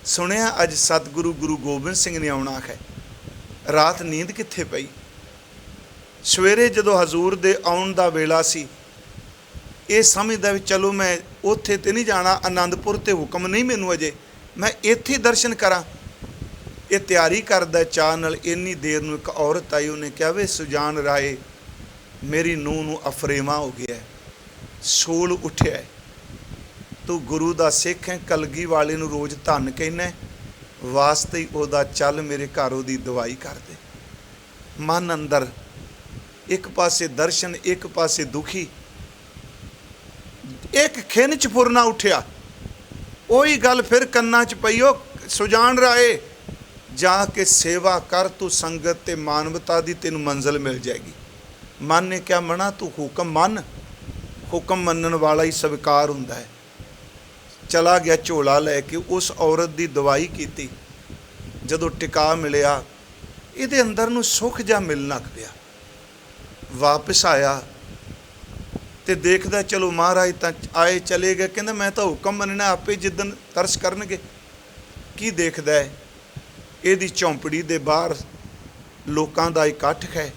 ਸੁਣਿਆ ਅੱਜ ਸਤਿਗੁਰੂ ਗੁਰੂ ਗੋਬਿੰਦ ਸਿੰਘ ਨੇ ਆਉਣਾ ਹੈ। ਰਾਤ ਨੀਂਦ ਕਿੱਥੇ ਪਈ। ਸਵੇਰੇ ਜਦੋਂ ਹਜ਼ੂਰ ਦੇ ਆਉਣ ਦਾ ਵੇਲਾ ਸੀ, ਇਹ ਸਮਝਦਾ ਵੀ ਚਲੋ ਮੈਂ ਉੱਥੇ ਤੇ ਨਹੀਂ ਜਾਣਾ, ਆਨੰਦਪੁਰ ਤੇ ਹੁਕਮ ਨਹੀਂ ਮੈਨੂੰ ਅਜੇ, मैं इत्थे दर्शन करा। ये तैयारी करदा चाह नाल, इन्नी देर नूं एक औरत आई, उन्हें कहा वे सुजान राए मेरी नूह नूं अफरेमा हो गया है, सूल उठिया है, तू गुरु दा सिख है, कलगी वाले नूं रोज़ धन कहना वास्ते ही ओदा, चल मेरे घर ओदी दवाई कर दे। मन अंदर एक पासे दर्शन, एक पासे दुखी, एक खिन च फुरना उठिया। ਉਹੀ ਗੱਲ फिर कन्ना च पई, ओ सुजान राए जाके सेवा कर, तू संगत ते मानवता दी तेन मंजिल मिल जाएगी। मन ने क्या मना, तू हुक्म मन, हुक्म मनन वाला ही स्वीकार हुंदा है। चला गया झोला लैके, उस औरत की दवाई की। जदों टिका मिलिया, ये अंदर नूं सुख जा मिलण लग पिया। वापस आया तो देखदा चलो महाराज तो आए चले गए, कहंदा मैं तो हुक्म मनना, आपे जिदन तरस करनगे। की देखदा है, इहदी झौंपड़ी दे बाहर लोकां दा इकट्ठ है,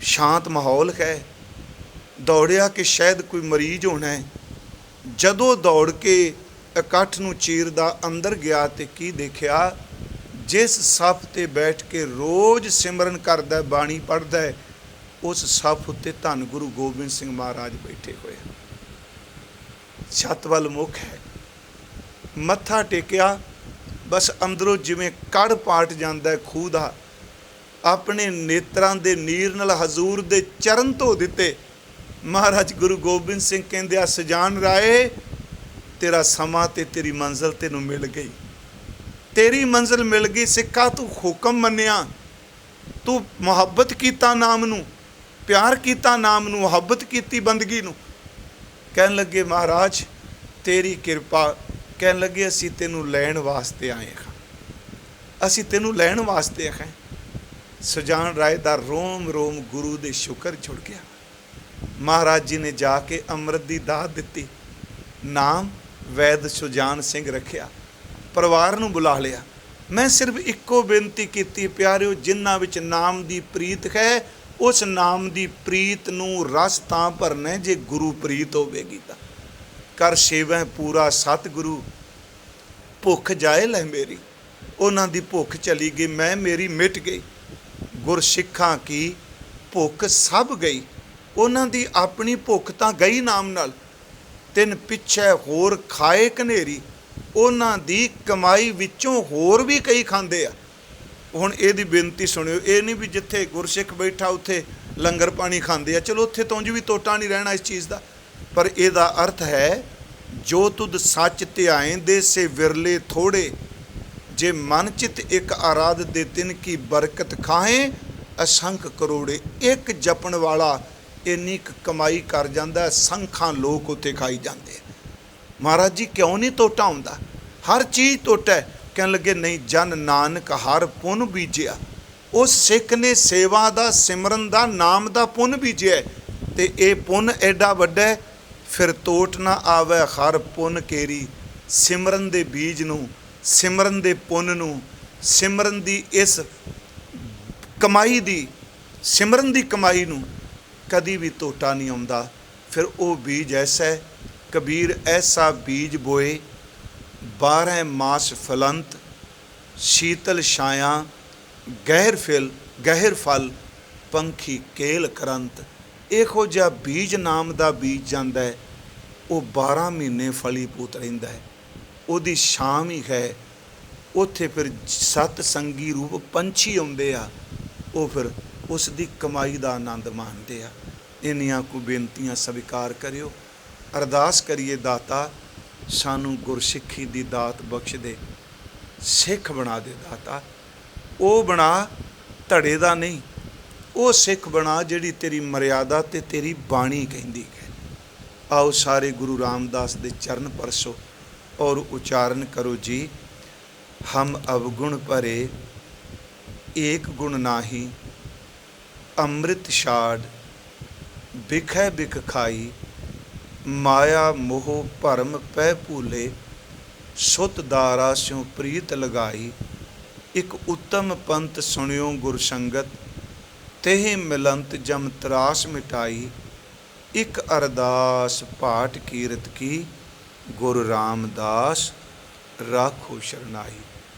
शांत माहौल है। दौड़िया कि शायद कोई मरीज होना है। जदों दौड़ के इकट्ठ नूं चीरदा अंदर गया तो की देखिया, जिस सफ ते बैठ के रोज़ सिमरन करदा, बाणी पढ़दा है, उस सफ उत्ते धन गुरु गोबिंद सिंह महाराज बैठे हुए। छत वल मुख है, मत्था टेकिया, बस अंदरों जिवें कड़ पाट जांदा है खूह दा। अपने नेत्रां दे नीर नाल हजूर दे चरण धो दिते। महाराज गुरु गोबिंद सिंह कहंदे आ, सजान राए तेरा समा ते तेरी मंजिल तेनू मिल गई, तेरी मंजिल मिल गई। सिक्खा तू हुक्म मन्निया, तू मुहब्बत कीता नाम नू, प्यार कीता नाम नू, मुहब्बत कीती बंदगी नू। कहन लगे महाराज तेरी किरपा। कहन लगे असी तेनू लैण वास्ते आए हाँ, असी तेनू लैण वास्ते हैं। सुजान राय दा रोम रोम गुरु दे शुकर जुड़ गया। महाराज जी ने जाके अमृत दी दात दिती, नाम वैद सुजान सिंह रखिया, परिवार नू बुला लिया। मैं सिर्फ इक्को बेनती की, प्यारिओ जिन्हां विच नाम दी प्रीत है, उस नाम दी प्रीत नू रस तां भरना जे गुरु प्रीत होवेगी तां। कर सेवै पूरा सतगुरु, भुख जाए लै मेरी। उन्हां दी भुख चली गई, मैं मेरी मिट गई। गुरसिखां की भुख सब गई, उन्हां दी अपनी भुख तां गई नाम नाल। तिन पिछे होर खाए कनेरी, उन्हां दी कमाई विचों होर भी कई खांदे आ। हुण इहदी बेनती सुणिओ, ये नहीं भी जिथे गुरसिख बैठा उत्थे लंगर पानी खांदे आ, चलो उत्थे तो उंज भी तोटा नहीं रहना इस चीज़ का। पर इहदा अर्थ है जो तुद सच ध्याएंदे से विरले थोड़े, जे मन चित एक आराध दे तिन की बरकत खाएं असंख करोड़े। एक जपण वाला इन्नी कमाई कर जांदा, संखां लोक उत्थे खाई जांदे। महाराज जी क्यों नहीं तोटा हुंदा, हर चीज़ तोटा है। कहन लगे नहीं, जन नानक हर पुन बीजिया। उस सिख ने सेवा दा, सिमरन दा, नाम दा पुन बीजिया, ते ये पुन एडा वड्डा है, फिर तोट ना आवे हर पुन केरी। सिमरन दे बीज नूं, सिमरन दे पुन नूं, सिमरन दी इस कमाई दी, सिमरन दी कमाई नूं कदी भी तोटा नहीं आउंदा। फिर वो बीज ऐसा है, कबीर ऐसा बीज बोए 12 मास फलंत, शीतल छाया गहर फल, पंखी केल करंत। इहो जिहा बीज नाम का बीज जाता है, वो 12 महीने फली पूत रहिंदा है। उहदी शाम ही है, उत्थे फिर सत संगी रूप पंछी आउंदे आ, वो फिर उसकी कमाई का आनंद माणदे आ। इन्नियां को बेनतियां स्वीकार करियो। अरदास करिए, दाता सानू गुरसिखी दी दात बख्श दे, सिख बना दे दाता। वो बना धड़े दा नहीं, वो सिख बना जिहड़ी तेरी मर्यादा ते तेरी बाणी कहंदी है। आओ सारे गुरु रामदास दे चरण परसो और उच्चारण करो जी। हम अवगुण भरे एक गुण नाही, अमृत छाड़ बिखै बिख खाई। माया मोह भरम पै भूले, सुत दारा स्यों प्रीत लगाई। एक उत्तम पंथ सुनियो गुरसंगत, तेह मिलंत जम त्रास मिटाई। एक अरदास पाठ कीरत की, गुरु रामदास ਰਾਖੋ ਸ਼ਰਨਾਈ।